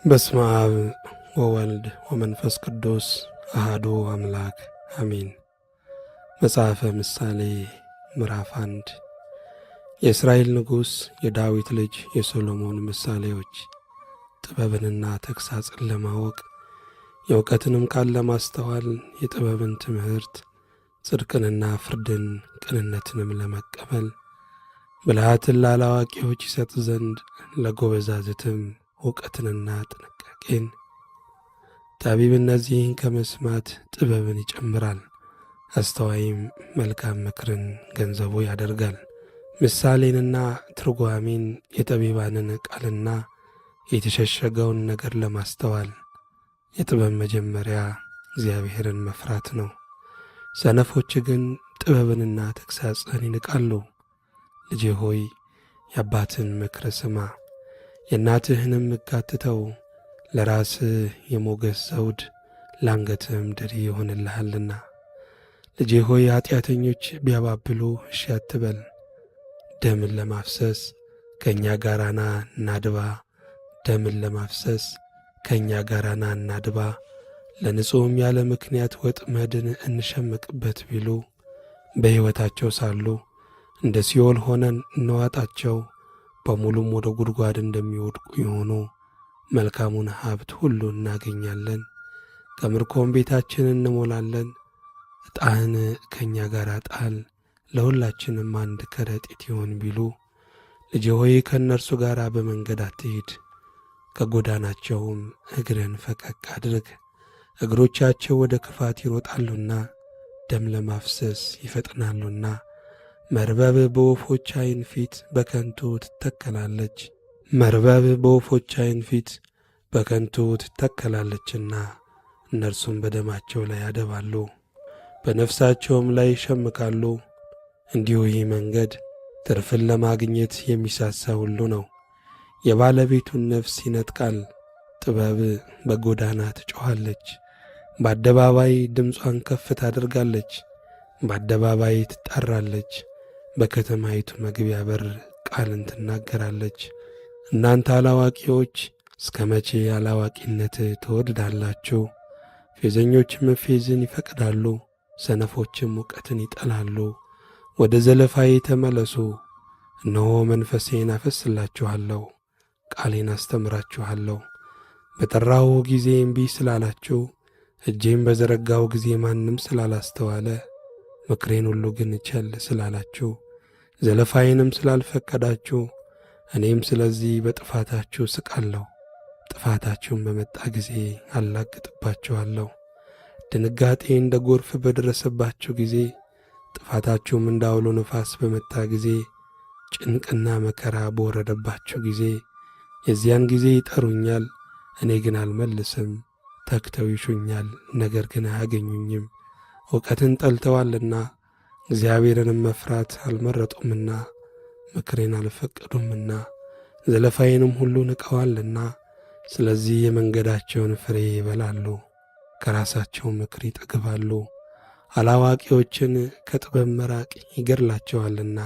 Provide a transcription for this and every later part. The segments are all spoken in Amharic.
በስመ አብ ወወልድ ወመንፈስ ቅዱስ አሐዱ አምላክ አሜን። መጽሐፈ ምሳሌ ምዕራፍ 1 የእስራኤል ንጉሥ የዳዊት ልጅ የሶሎሞን ምሳሌዎች። ጥበብንና ተግሣጽን ለማወቅ የእውቀትንም ቃል ለማስተዋል የጥበብን ትምህርት፣ ጽድቅንና ፍርድን ቅንነትንም ለመቀበል ብልሃትን ላላዋቂዎች ይሰጥ ዘንድ ለጎበዛዝትም እውቀትንና ጥንቃቄን። ጠቢብ እነዚህን ከመስማት ጥበብን ይጨምራል፣ አስተዋይም መልካም ምክርን ገንዘቡ ያደርጋል። ምሳሌንና ትርጓሜን የጠቢባንን ቃልና የተሸሸገውን ነገር ለማስተዋል የጥበብ መጀመሪያ እግዚአብሔርን መፍራት ነው። ሰነፎች ግን ጥበብንና ተግሣጽን ይንቃሉ። ልጄ ሆይ የአባትን ምክር ስማ፣ የእናትህንም ሕግ አትተው። ለራስህ የሞገስ ዘውድ ለአንገትህም ድሪ ይሆንልሃልና። ልጄ ሆይ ኀጢአተኞች ቢያባብሉ እሺ አትበል። ደምን ለማፍሰስ ከእኛ ጋር ና እናድባ፣ ደምን ለማፍሰስ ከእኛ ጋር ና እናድባ። ለንጹሕም ያለ ምክንያት ወጥመድን እንሸምቅበት ቢሉ በሕይወታቸው ሳሉ እንደ ሲኦል ሆነን እንዋጣቸው። በሙሉም ወደ ጉድጓድ እንደሚወድቁ የሆኑ መልካሙን ሀብት ሁሉ እናገኛለን፣ ከምርኮም ቤታችንን እንሞላለን። ዕጣህን ከእኛ ጋር ጣል፣ ለሁላችንም አንድ ከረጢት ይሆን ቢሉ ልጄ ሆይ ከእነርሱ ጋር በመንገድ አትሂድ፣ ከጎዳናቸውም እግርን ፈቀቅ አድርግ። እግሮቻቸው ወደ ክፋት ይሮጣሉና ደም ለማፍሰስ ይፈጥናሉና። መርበብ በወፎች ዓይን ፊት በከንቱ ትተከላለች፣ መርበብ በወፎች ዓይን ፊት በከንቱ ትተከላለችና እነርሱም በደማቸው ላይ ያደባሉ፣ በነፍሳቸውም ላይ ይሸምቃሉ። እንዲሁ ይህ መንገድ ትርፍን ለማግኘት የሚሳሳ ሁሉ ነው፣ የባለቤቱን ነፍስ ይነጥቃል። ጥበብ በጎዳና ትጮኻለች፣ በአደባባይ ድምጿን ከፍ ታደርጋለች፣ በአደባባይ ትጣራለች፣ በከተማይቱ መግቢያ በር ቃልን ትናገራለች። እናንተ አላዋቂዎች እስከ መቼ አላዋቂነት ትወድዳላችሁ? ፌዘኞችም ፌዝን ይፈቅዳሉ፣ ሰነፎችም እውቀትን ይጠላሉ። ወደ ዘለፋዬ ተመለሱ፣ እነሆ መንፈሴን አፈስላችኋለሁ፣ ቃሌን አስተምራችኋለሁ። በጠራሁ ጊዜ እምቢ ስላላችሁ፣ እጄም በዘረጋው ጊዜ ማንም ስላላስተዋለ፣ ምክሬን ሁሉ ግን ቸል ስላላችሁ፣ ዘለፋዬንም ስላልፈቀዳችሁ፣ እኔም ስለዚህ በጥፋታችሁ ስቃለሁ። ጥፋታችሁም በመጣ ጊዜ አላግጥባችኋለሁ። ድንጋጤ እንደ ጎርፍ በደረሰባችሁ ጊዜ፣ ጥፋታችሁም እንደ አውሎ ነፋስ በመጣ ጊዜ፣ ጭንቅና መከራ በወረደባችሁ ጊዜ፣ የዚያን ጊዜ ይጠሩኛል፣ እኔ ግን አልመልስም። ተግተው ይሹኛል፣ ነገር ግን አያገኙኝም። እውቀትን ጠልተዋልና እግዚአብሔርንም መፍራት አልመረጡምና፣ ምክሬን አልፈቀዱምና፣ ዘለፋዬንም ሁሉ ንቀዋልና። ስለዚህ የመንገዳቸውን ፍሬ ይበላሉ፣ ከራሳቸው ምክር ይጠግባሉ። አላዋቂዎችን ከጥበብ መራቅ ይገድላቸዋልና፣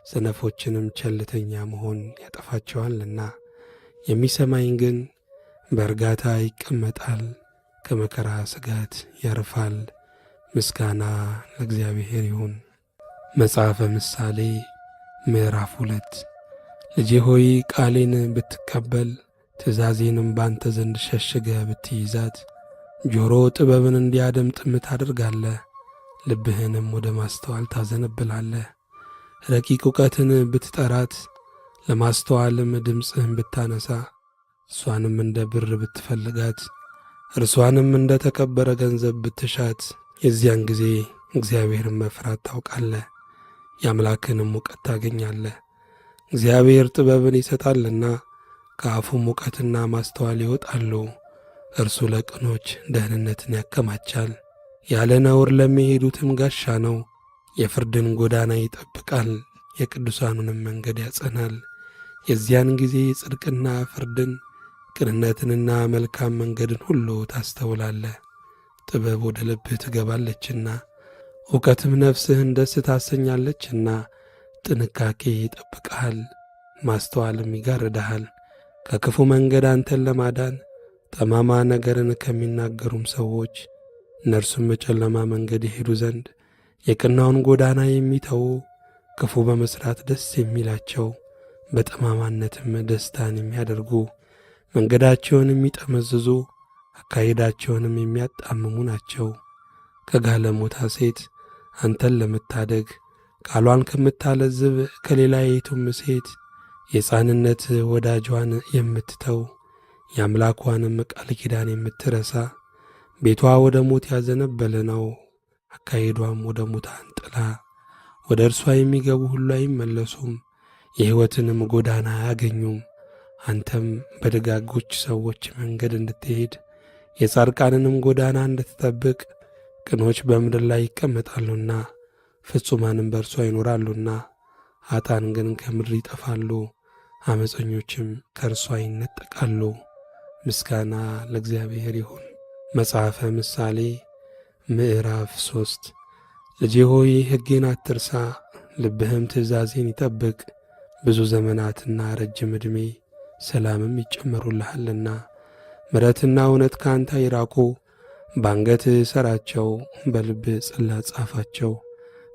ሰነፎችንም ቸልተኛ መሆን ያጠፋቸዋልና። የሚሰማኝ ግን በእርጋታ ይቀመጣል፣ ከመከራ ስጋት ያርፋል። ምስጋና ለእግዚአብሔር ይሁን። መጽሐፈ ምሳሌ ምዕራፍ 2 ልጄ ሆይ ቃሌን ብትቀበል፣ ትእዛዜንም ባንተ ዘንድ ሸሽገ ብትይዛት፣ ጆሮ ጥበብን እንዲያደምጥም ታደርጋለህ፣ ልብህንም ወደ ማስተዋል ታዘነብላለህ። ረቂቅ እውቀትን ብትጠራት፣ ለማስተዋልም ድምፅህን ብታነሳ፣ እሷንም እንደ ብር ብትፈልጋት፣ እርሷንም እንደ ተከበረ ገንዘብ ብትሻት፣ የዚያን ጊዜ እግዚአብሔርን መፍራት ታውቃለህ፣ የአምላክንም እውቀት ታገኛለህ። እግዚአብሔር ጥበብን ይሰጣልና ከአፉም እውቀትና ማስተዋል ይወጣሉ። እርሱ ለቅኖች ደህንነትን ያከማቻል፣ ያለ ነውር ለሚሄዱትም ጋሻ ነው። የፍርድን ጎዳና ይጠብቃል፣ የቅዱሳኑንም መንገድ ያጸናል። የዚያን ጊዜ ጽድቅና ፍርድን ቅንነትንና መልካም መንገድን ሁሉ ታስተውላለህ። ጥበብ ወደ ልብህ ትገባለችና እውቀትም ነፍስህን ደስ ታሰኛለችና። ጥንቃቄ ይጠብቅሃል፣ ማስተዋልም ይጋርድሃል። ከክፉ መንገድ አንተን ለማዳን ጠማማ ነገርን ከሚናገሩም ሰዎች እነርሱም በጨለማ መንገድ ይሄዱ ዘንድ የቀናውን ጎዳና የሚተዉ ክፉ በመሥራት ደስ የሚላቸው በጠማማነትም ደስታን የሚያደርጉ መንገዳቸውን የሚጠመዝዙ አካሄዳቸውንም የሚያጣምሙ ናቸው። ከጋለሞታ ሴት አንተን ለመታደግ ቃሏን ከምታለዝብ ከሌላይቱም ሴት የሕፃንነት ወዳጇን የምትተው የአምላኳንም ቃል ኪዳን የምትረሳ ቤቷ ወደ ሞት ያዘነበለ ነው። አካሄዷም ወደ ሙታን ጥላ። ወደ እርሷ የሚገቡ ሁሉ አይመለሱም፣ የሕይወትንም ጎዳና አያገኙም። አንተም በደጋጎች ሰዎች መንገድ እንድትሄድ የጻድቃንንም ጎዳና እንድትጠብቅ ቅኖች በምድር ላይ ይቀመጣሉና ፍጹማንም በእርሷ ይኖራሉና። ኀጣን ግን ከምድር ይጠፋሉ፣ ዓመፀኞችም ከእርሷ ይነጠቃሉ። ምስጋና ለእግዚአብሔር ይሁን። መጽሐፈ ምሳሌ ምዕራፍ 3 ልጄ ሆይ ሕጌን አትርሳ፣ ልብህም ትእዛዜን ይጠብቅ። ብዙ ዘመናትና ረጅም ዕድሜ ሰላምም ይጨመሩልሃልና። ምሕረትና እውነት ከአንተ አይራቁ፣ በአንገትህ እሰራቸው፣ በልብህ ጽላት ጻፋቸው።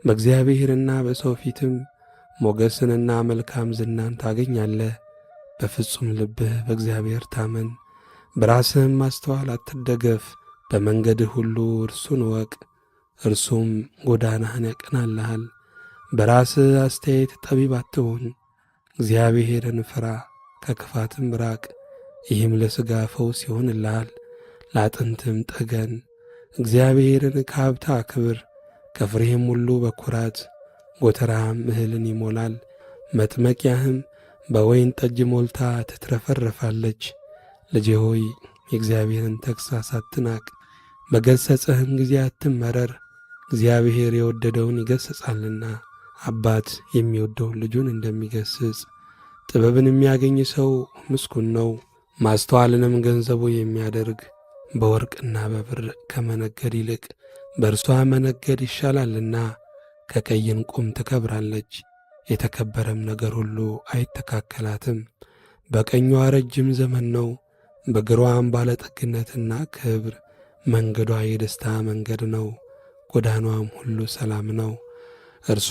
በእግዚአብሔርና በሰው ፊትም ሞገስንና መልካም ዝናን ታገኛለህ። በፍጹም ልብህ በእግዚአብሔር ታመን፣ በራስህም ማስተዋል አትደገፍ። በመንገድህ ሁሉ እርሱን እወቅ፣ እርሱም ጎዳናህን ያቀናልሃል። በራስህ አስተያየት ጠቢብ አትሁን፣ እግዚአብሔርን ፍራ፣ ከክፋትም ራቅ። ይህም ለሥጋ ፈውስ ይሆንልሃል፣ ለአጥንትም ጠገን። እግዚአብሔርን ከሀብታ አክብር፣ ከፍሬህም ሁሉ በኩራት። ጎተራህም እህልን ይሞላል፣ መጥመቂያህም በወይን ጠጅ ሞልታ ትትረፈረፋለች። ልጄ ሆይ የእግዚአብሔርን ተግሣጽ አትናቅ፣ በገሠጸህም ጊዜ አትመረር። እግዚአብሔር የወደደውን ይገሥጻልና አባት የሚወደውን ልጁን እንደሚገሥጽ። ጥበብን የሚያገኝ ሰው ምስጉን ነው፣ ማስተዋልንም ገንዘቡ የሚያደርግ። በወርቅና በብር ከመነገድ ይልቅ በእርሷ መነገድ ይሻላልና። ከቀይ ዕንቁም ትከብራለች፣ የተከበረም ነገር ሁሉ አይተካከላትም። በቀኟ ረጅም ዘመን ነው፣ በግራዋም ባለጠግነትና ክብር። መንገዷ የደስታ መንገድ ነው፣ ጎዳናዋም ሁሉ ሰላም ነው። እርሷ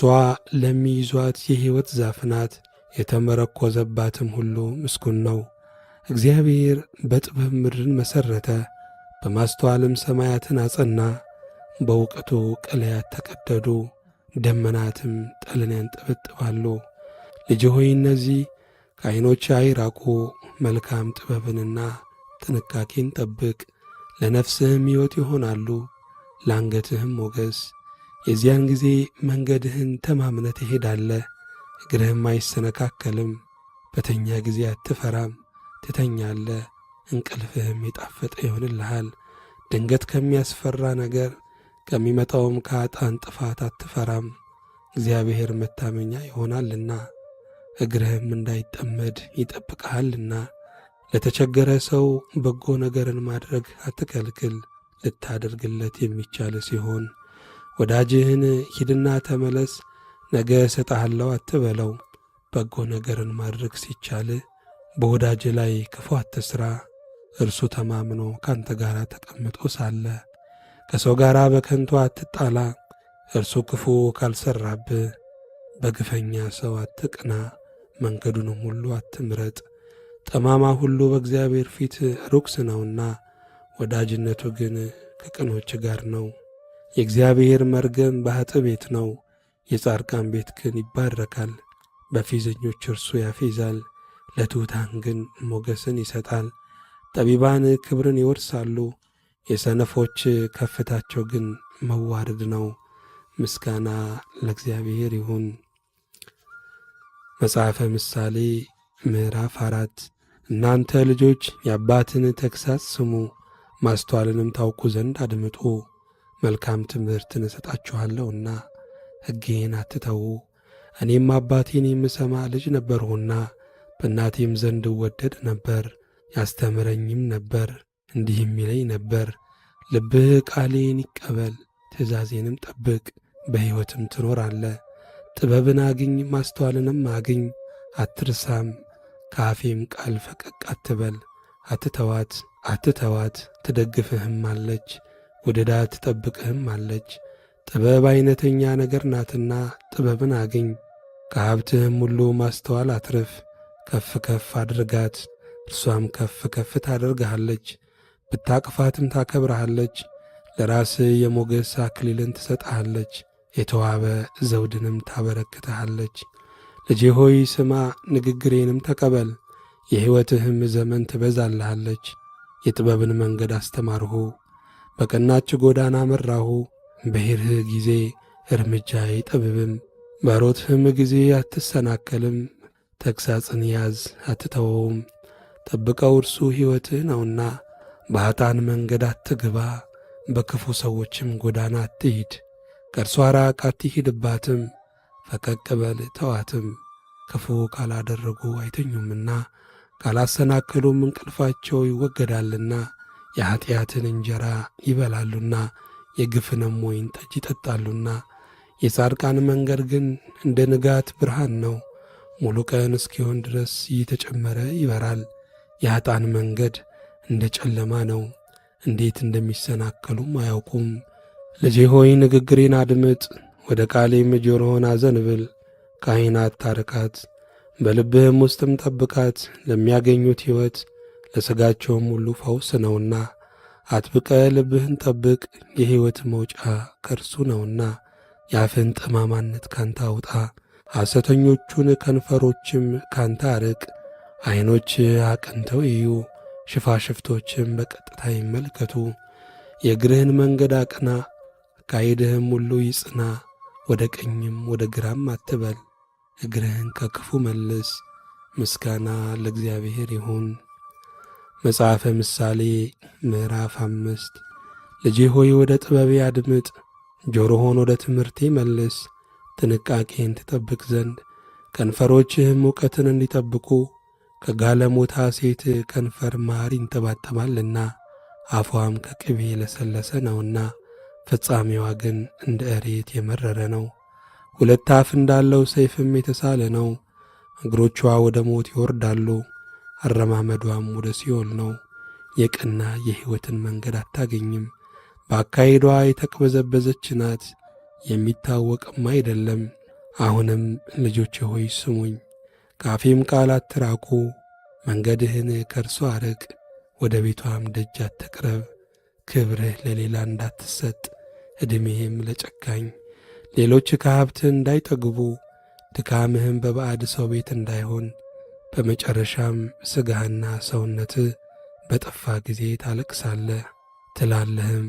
ለሚይዟት የሕይወት ዛፍ ናት፣ የተመረኰዘባትም ሁሉ ምስጉን ነው። እግዚአብሔር በጥበብ ምድርን መሠረተ፣ በማስተዋልም ሰማያትን አጸና። በእውቀቱ ቀለያት ተቀደዱ፣ ደመናትም ጠልን ያንጠበጥባሉ። ልጅ ሆይ እነዚህ ከዐይኖች አይራቁ፣ መልካም ጥበብንና ጥንቃቄን ጠብቅ። ለነፍስህም ሕይወት ይሆናሉ፣ ለአንገትህም ሞገስ። የዚያን ጊዜ መንገድህን ተማምነህ ትሄዳለህ፣ እግርህም አይሰነካከልም። በተኛ ጊዜ አትፈራም፣ ትተኛለህ፣ እንቅልፍህም የጣፈጠ ይሆንልሃል። ድንገት ከሚያስፈራ ነገር ከሚመጣውም ከኃጥአን ጥፋት አትፈራም። እግዚአብሔር መታመኛ ይሆናልና እግርህም እንዳይጠመድ ይጠብቅሃልና። ለተቸገረ ሰው በጎ ነገርን ማድረግ አትከልክል፣ ልታደርግለት የሚቻል ሲሆን። ወዳጅህን ሂድና ተመለስ፣ ነገ እሰጥሃለሁ አትበለው። በጎ ነገርን ማድረግ ሲቻል በወዳጅ ላይ ክፉ አትሥራ። እርሱ ተማምኖ ካንተ ጋር ተቀምጦ ሳለ ከሰው ጋር በከንቱ አትጣላ። እርሱ ክፉ ካልሠራብህ በግፈኛ ሰው አትቅና፣ መንገዱንም ሁሉ አትምረጥ። ጠማማ ሁሉ በእግዚአብሔር ፊት ርኩስ ነውና፣ ወዳጅነቱ ግን ከቅኖች ጋር ነው። የእግዚአብሔር መርገም በኃጥእ ቤት ነው፣ የጻድቃን ቤት ግን ይባረካል። በፌዘኞች እርሱ ያፌዛል፣ ለትሑታን ግን ሞገስን ይሰጣል። ጠቢባን ክብርን ይወርሳሉ፣ የሰነፎች ከፍታቸው ግን መዋረድ ነው። ምስጋና ለእግዚአብሔር ይሁን። መጽሐፈ ምሳሌ ምዕራፍ 4 እናንተ ልጆች የአባትን ተግሣጽ ስሙ፣ ማስተዋልንም ታውቁ ዘንድ አድምጡ። መልካም ትምህርትን እሰጣችኋለሁና ሕጌን አትተዉ። እኔም አባቴን የምሰማ ልጅ ነበርሁና በእናቴም ዘንድ እወደድ ነበር። ያስተምረኝም ነበር፣ እንዲህም ይለኝ ነበር፣ ልብህ ቃሌን ይቀበል፣ ትእዛዜንም ጠብቅ፣ በሕይወትም ትኖራለህ። ጥበብን አግኝ፣ ማስተዋልንም አግኝ፣ አትርሳም። ከአፌም ቃል ፈቀቅ አትበል። አትተዋት፣ ትደግፍህም አለች፣ ወደዳ ትጠብቅህም አለች። ጥበብ አይነተኛ ነገር ናትና ጥበብን አግኝ። ከሀብትህም ሁሉ ማስተዋል አትርፍ። ከፍ ከፍ አድርጋት፣ እርሷም ከፍ ከፍ ታደርግሃለች። ብታቅፋትም ታከብረሃለች። ለራስህ የሞገስ አክሊልን ትሰጥሃለች፣ የተዋበ ዘውድንም ታበረክትሃለች። ልጄ ሆይ ስማ፣ ንግግሬንም ተቀበል፣ የሕይወትህም ዘመን ትበዛልሃለች። የጥበብን መንገድ አስተማርሁ፣ በቀናች ጎዳና መራሁ። በሄድህ ጊዜ እርምጃ አይጠብብም፣ በሮጥህም ጊዜ አትሰናከልም። ተግሣጽን ያዝ አትተወውም፣ ጠብቀው እርሱ ሕይወትህ ነውና። በኃጥአን መንገድ አትግባ፣ በክፉ ሰዎችም ጎዳና አትሂድ። ከእርሷ ራቅ አትሂድባትም፣ ፈቀቅ በል ተዋትም። ክፉ ካላደረጉ አይተኙምና ካላሰናከሉም እንቅልፋቸው ይወገዳልና። የኀጢአትን እንጀራ ይበላሉና የግፍንም ወይን ጠጅ ይጠጣሉና። የጻድቃን መንገድ ግን እንደ ንጋት ብርሃን ነው፣ ሙሉ ቀን እስኪሆን ድረስ እየተጨመረ ይበራል። የኀጥአን መንገድ እንደ ጨለማ ነው፣ እንዴት እንደሚሰናከሉም አያውቁም። ልጄ ሆይ ንግግሬን አድምጥ፣ ወደ ቃሌም ጆሮህን አዘንብል። ከዓይን አታርቃት፣ በልብህም ውስጥም ጠብቃት። ለሚያገኙት ሕይወት ለሥጋቸውም ሁሉ ፈውስ ነውና። አጥብቀ ልብህን ጠብቅ፣ የሕይወት መውጫ ከእርሱ ነውና። የአፍህን ጠማማነት ካንተ አውጣ፣ ሐሰተኞቹን ከንፈሮችም ካንተ አርቅ። ዐይኖች አቅንተው ይዩ፣ ሽፋሽፍቶችም በቀጥታ ይመልከቱ። የእግርህን መንገድ አቅና፣ አካሄድህም ሁሉ ይጽና። ወደ ቀኝም ወደ ግራም አትበል፣ እግርህን ከክፉ መልስ። ምስጋና ለእግዚአብሔር ይሁን። መጽሐፈ ምሳሌ ምዕራፍ 5 ልጄ ሆይ ወደ ጥበቤ አድምጥ፣ ጆሮህን ወደ ትምህርቴ መልስ። ጥንቃቄን ትጠብቅ ዘንድ ከንፈሮችህም እውቀትን እንዲጠብቁ። ከጋለሞታ ሴት ከንፈር ማር ይንጠባጠባልና፣ አፏም ከቅቤ የለሰለሰ ነውና። ፍጻሜዋ ግን እንደ እሬት የመረረ ነው፣ ሁለት አፍ እንዳለው ሰይፍም የተሳለ ነው። እግሮቿ ወደ ሞት ይወርዳሉ፣ አረማመዷም ወደ ሲኦል ነው። የቀና የሕይወትን መንገድ አታገኝም፣ በአካሄዷ የተቅበዘበዘች ናት፣ የሚታወቅም አይደለም። አሁንም ልጆቼ ሆይ ስሙኝ፣ ከአፌም ቃል አትራቁ። መንገድህን ከእርሷ አርቅ፣ ወደ ቤቷም ደጅ አትቅረብ። ክብርህ ለሌላ እንዳትሰጥ፣ ዕድሜህም ለጨካኝ። ሌሎች ከሀብትህ እንዳይጠግቡ፣ ድካምህም በባዕድ ሰው ቤት እንዳይሆን። በመጨረሻም ሥጋህና ሰውነትህ በጠፋ ጊዜ ታለቅሳለህ ትላለህም፣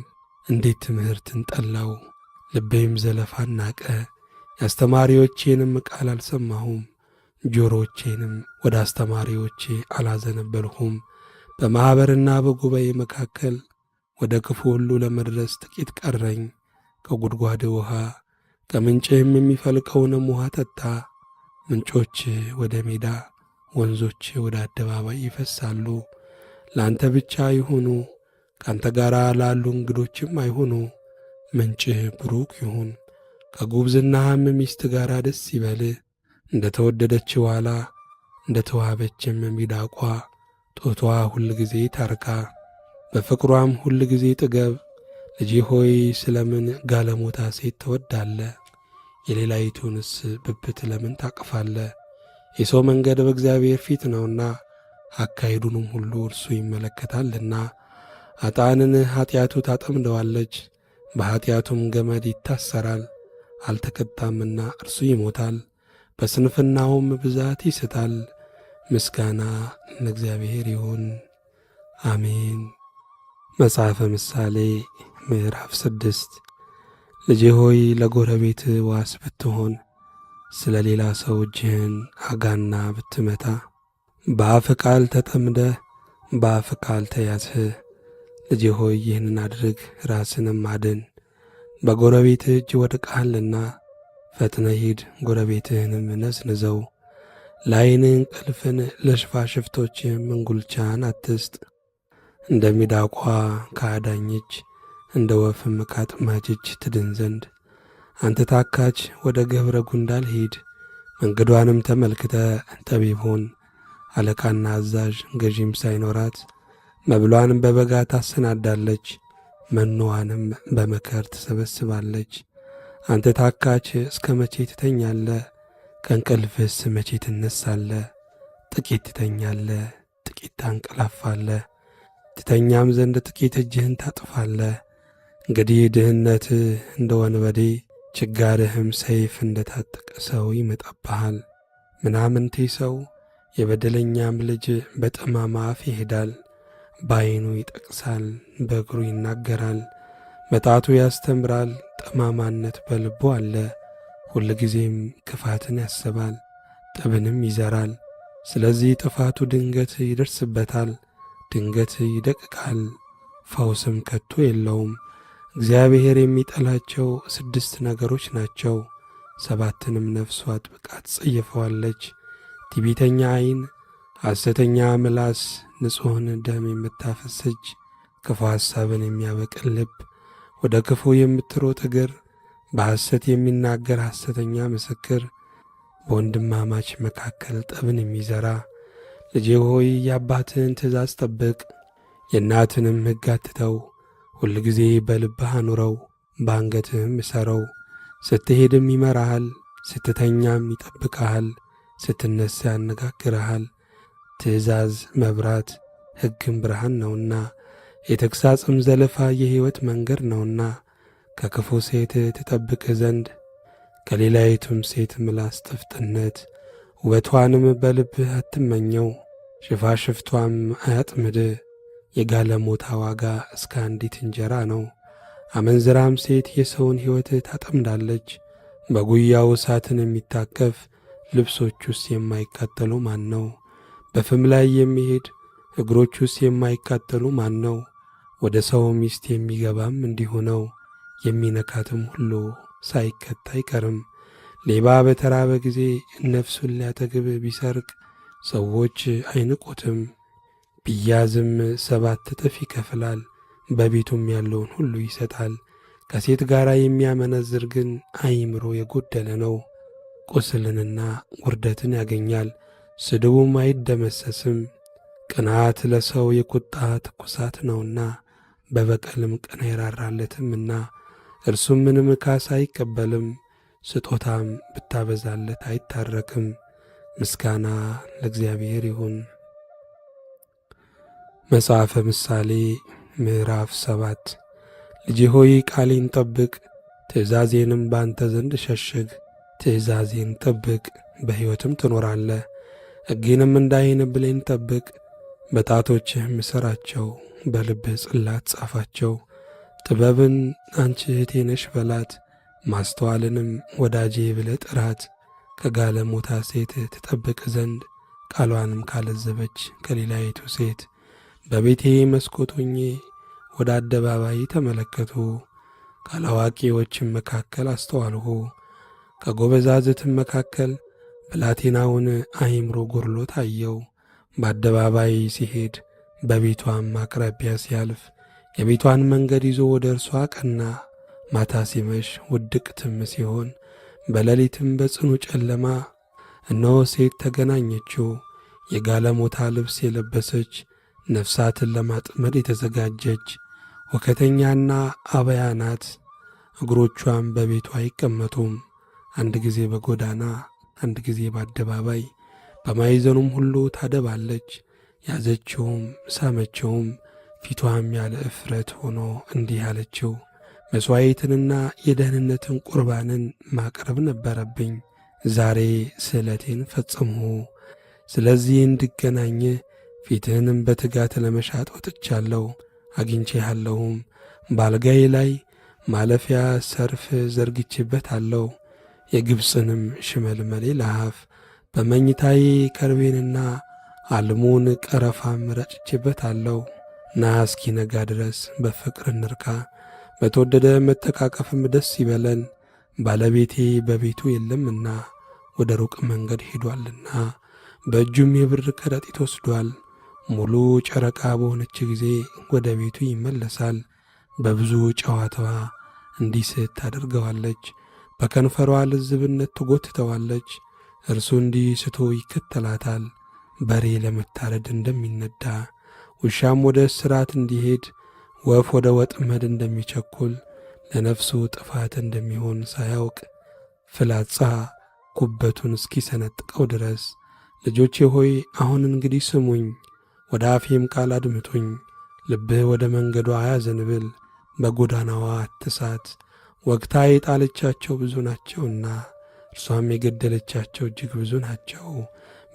እንዴት ትምህርትን ጠላው፣ ልቤም ዘለፋን ናቀ። የአስተማሪዎቼንም ቃል አልሰማሁም፣ ጆሮቼንም ወደ አስተማሪዎቼ አላዘነበልሁም። በማኅበርና በጉባኤ መካከል ወደ ክፉ ሁሉ ለመድረስ ጥቂት ቀረኝ። ከጉድጓድ ውሃ ከምንጭህም የሚፈልቀውንም ውሃ ጠጣ። ምንጮች ወደ ሜዳ፣ ወንዞች ወደ አደባባይ ይፈሳሉ። ለአንተ ብቻ ይሁኑ፣ ካንተ ጋር ላሉ እንግዶችም አይሁኑ። ምንጭህ ብሩክ ይሁን፣ ከጉብዝናህም ሚስት ጋር ደስ ይበልህ። እንደ ተወደደች ዋላ እንደ ተዋበችም ሚዳቋ ጦቷ ሁል ጊዜ ታርካ፣ በፍቅሯም ሁል ጊዜ ጥገብ። ልጄ ሆይ ስለምን ጋለሞታ ሴት ትወዳለህ? የሌላይቱንስ ብብት ለምን ታቅፋለህ? የሰው መንገድ በእግዚአብሔር ፊት ነውና አካሄዱንም ሁሉ እርሱ ይመለከታልና። ኃጥአንን ኃጢአቱ ታጠምደዋለች፣ በኃጢአቱም ገመድ ይታሰራል። አልተቀጣምና እርሱ ይሞታል፣ በስንፍናውም ብዛት ይስታል። ምስጋና ለእግዚአብሔር ይሁን፣ አሜን። መጽሐፈ ምሳሌ ምዕራፍ 6 ልጄ ሆይ ለጎረቤት ዋስ ብትሆን፣ ስለ ሌላ ሰው እጅህን አጋና ብትመታ፣ በአፍ ቃል ተጠምደህ በአፍ ቃል ተያዝህ። ልጄ ሆይ ይህንን አድርግ፣ ራስንም አድን። በጎረቤትህ እጅ ወድቀሃልና ፈጥነህ ሂድ፣ ጎረቤትህንም ነዝንዘው። ለዓይንህ እንቅልፍን ለሽፋሽፍቶችህም እንጕልቻን አትስጥ። እንደ ሚዳቋ ከአዳኝ እጅ እንደ ወፍም ከአጥማጅ እጅ ትድን ዘንድ አንተ ታካች ወደ ገብረ ጉንዳል ሂድ። መንገዷንም ተመልክተ ጠቢብ ሁን። አለቃና አዛዥ ገዢም ሳይኖራት መብሏንም በበጋ ታሰናዳለች፣ መኖዋንም በመከር ትሰበስባለች። አንተ ታካች እስከ መቼ ትተኛለህ? ከእንቅልፍስ መቼ ትነሳለህ? ጥቂት ትተኛለህ፣ ጥቂት ታንቀላፋለህ፣ ትተኛም ዘንድ ጥቂት እጅህን ታጥፋለህ። እንግዲህ ድህነትህ እንደ ወንበዴ፣ ችጋርህም ሰይፍ እንደ ታጠቀ ሰው ይመጣብሃል። ምናምንቴ ሰው የበደለኛም ልጅ በጠማማ አፍ ይሄዳል። በዓይኑ ይጠቅሳል፣ በእግሩ ይናገራል፣ በጣቱ ያስተምራል። ጠማማነት በልቡ አለ። ሁልጊዜም ክፋትን ያስባል፣ ጠብንም ይዘራል። ስለዚህ ጥፋቱ ድንገት ይደርስበታል፣ ድንገት ይደቅቃል፣ ፈውስም ከቶ የለውም። እግዚአብሔር የሚጠላቸው 6 ነገሮች ናቸው፣ 7ንም ነፍሱ አጥብቃ ትጸየፈዋለች። ትዕቢተኛ ዓይን፣ ሐሰተኛ ምላስ፣ ንጹሕን ደም የምታፈስ እጅ፣ ክፉ ሐሳብን የሚያበቅል ልብ፣ ወደ ክፉ የምትሮጥ እግር፣ በሐሰት የሚናገር ሐሰተኛ ምስክር፣ በወንድማማች መካከል ጠብን የሚዘራ። ልጄ ሆይ የአባትህን ትእዛዝ ጠብቅ፣ የእናትንም ሕግ አትተው። ሁልጊዜ በልብህ አኑረው፣ በአንገትህም እሰረው። ስትሄድም ይመራሃል፣ ስትተኛም ይጠብቅሃል፣ ስትነሣ ያነጋግርሃል። ትእዛዝ መብራት ሕግም ብርሃን ነውና፣ የተግሣጽም ዘለፋ የሕይወት መንገድ ነውና። ከክፉ ሴት ትጠብቅህ ዘንድ ከሌላይቱም ሴት ምላስ ጥፍጥነት። ውበቷንም በልብህ አትመኘው፣ ሽፋሽፍቷም አያጥምድህ። የጋለሞታ ዋጋ እስከ አንዲት እንጀራ ነው። አመንዝራም ሴት የሰውን ሕይወት ታጠምዳለች። በጉያው እሳትን የሚታቀፍ ልብሶቹስ የማይቃጠሉ ማን ነው? በፍም ላይ የሚሄድ እግሮቹስ የማይቃጠሉ ማን ነው? ወደ ሰው ሚስት የሚገባም እንዲሁ ነው፣ የሚነካትም ሁሉ ሳይከታ አይቀርም። ሌባ በተራበ ጊዜ ነፍሱን ሊያጠግብ ቢሰርቅ ሰዎች አይንቁትም። ቢያዝም 7 እጥፍ ይከፍላል፣ በቤቱም ያለውን ሁሉ ይሰጣል። ከሴት ጋር የሚያመነዝር ግን አእምሮ የጎደለ ነው፣ ቁስልንና ውርደትን ያገኛል፣ ስድቡም አይደመሰስም። ቅንዓት ለሰው የቁጣ ትኩሳት ነውና፣ በበቀልም ቀን አይራራለትምና። እርሱም ምንም ካሳ አይቀበልም፣ ስጦታም ብታበዛለት አይታረቅም። ምስጋና ለእግዚአብሔር ይሁን። መጽሐፈ ምሳሌ ምዕራፍ 7 ልጄ ሆይ ቃሌን ጠብቅ፣ ትእዛዜንም ባንተ ዘንድ ሸሽግ። ትእዛዜን ጠብቅ፣ በሕይወትም ትኖራለህ። ሕጌንም እንደ ዓይን ብሌን ጠብቅ። በጣቶችህም እሰራቸው፣ በልብህ ጽላት ጻፋቸው። ጥበብን አንቺ እህቴ ነሽ በላት፣ ማስተዋልንም ወዳጄ ብለህ ጥራት። ከጋለሞታ ሴት ትጠብቅ ዘንድ ቃሏንም ካለዘበች ከሌላይቱ ሴት። በቤቴ መስኮት ሆኜ ወደ አደባባይ ተመለከቱ፣ ካላዋቂዎችም መካከል አስተዋልሁ። ከጎበዛዝትም መካከል ብላቴናውን አእምሮ ጎድሎት አየው። በአደባባይ ሲሄድ በቤቷም አቅራቢያ ሲያልፍ የቤቷን መንገድ ይዞ ወደ እርሷ ቀና። ማታ ሲመሽ ውድቅትም ሲሆን በሌሊትም በጽኑ ጨለማ እነሆ ሴት ተገናኘችው፣ የጋለሞታ ልብስ የለበሰች ነፍሳትን ለማጥመድ የተዘጋጀች። ወከተኛና አበያ ናት፣ እግሮቿም በቤቷ አይቀመጡም። አንድ ጊዜ በጎዳና አንድ ጊዜ በአደባባይ በማዕዘኑም ሁሉ ታደባለች። ያዘችውም ሳመችውም፣ ፊቷም ያለ እፍረት ሆኖ እንዲህ አለችው፣ መሥዋዕትንና የደህንነትን ቁርባንን ማቅረብ ነበረብኝ። ዛሬ ስእለቴን ፈጸምሁ። ስለዚህ እንድገናኝህ ፊትህንም በትጋት ለመሻት ወጥቻለሁ። አግኝቼሃለሁም። በአልጋዬ ላይ ማለፊያ ሰርፍ ዘርግቼበታለሁ፣ የግብፅንም ሽመልመሌ ለሐፍ። በመኝታዬ ከርቤንና አልሙን ቀረፋም ረጭቼበታለሁ። ና እስኪነጋ ድረስ በፍቅር እንርካ፣ በተወደደ መተቃቀፍም ደስ ይበለን። ባለቤቴ በቤቱ የለምና ወደ ሩቅ መንገድ ሄዷልና፣ በእጁም የብር ከረጢት ወስዷል። ሙሉ ጨረቃ በሆነች ጊዜ ወደ ቤቱ ይመለሳል። በብዙ ጨዋታዋ እንዲስት ታደርገዋለች፣ በከንፈሯ ልዝብነት ትጎትተዋለች። እርሱ እንዲህ ስቶ ይከተላታል፣ በሬ ለመታረድ እንደሚነዳ፣ ውሻም ወደ እስራት እንዲሄድ፣ ወፍ ወደ ወጥመድ እንደሚቸኩል፣ ለነፍሱ ጥፋት እንደሚሆን ሳያውቅ ፍላጻ ጉበቱን እስኪሰነጥቀው ድረስ ልጆቼ ሆይ አሁን እንግዲህ ስሙኝ፣ ወደ አፌም ቃል አድምጡኝ። ልብህ ወደ መንገዷ አያዘንብል፣ በጎዳናዋ አትሳት። ወግታ የጣለቻቸው ብዙ ናቸውና እርሷም የገደለቻቸው እጅግ ብዙ ናቸው።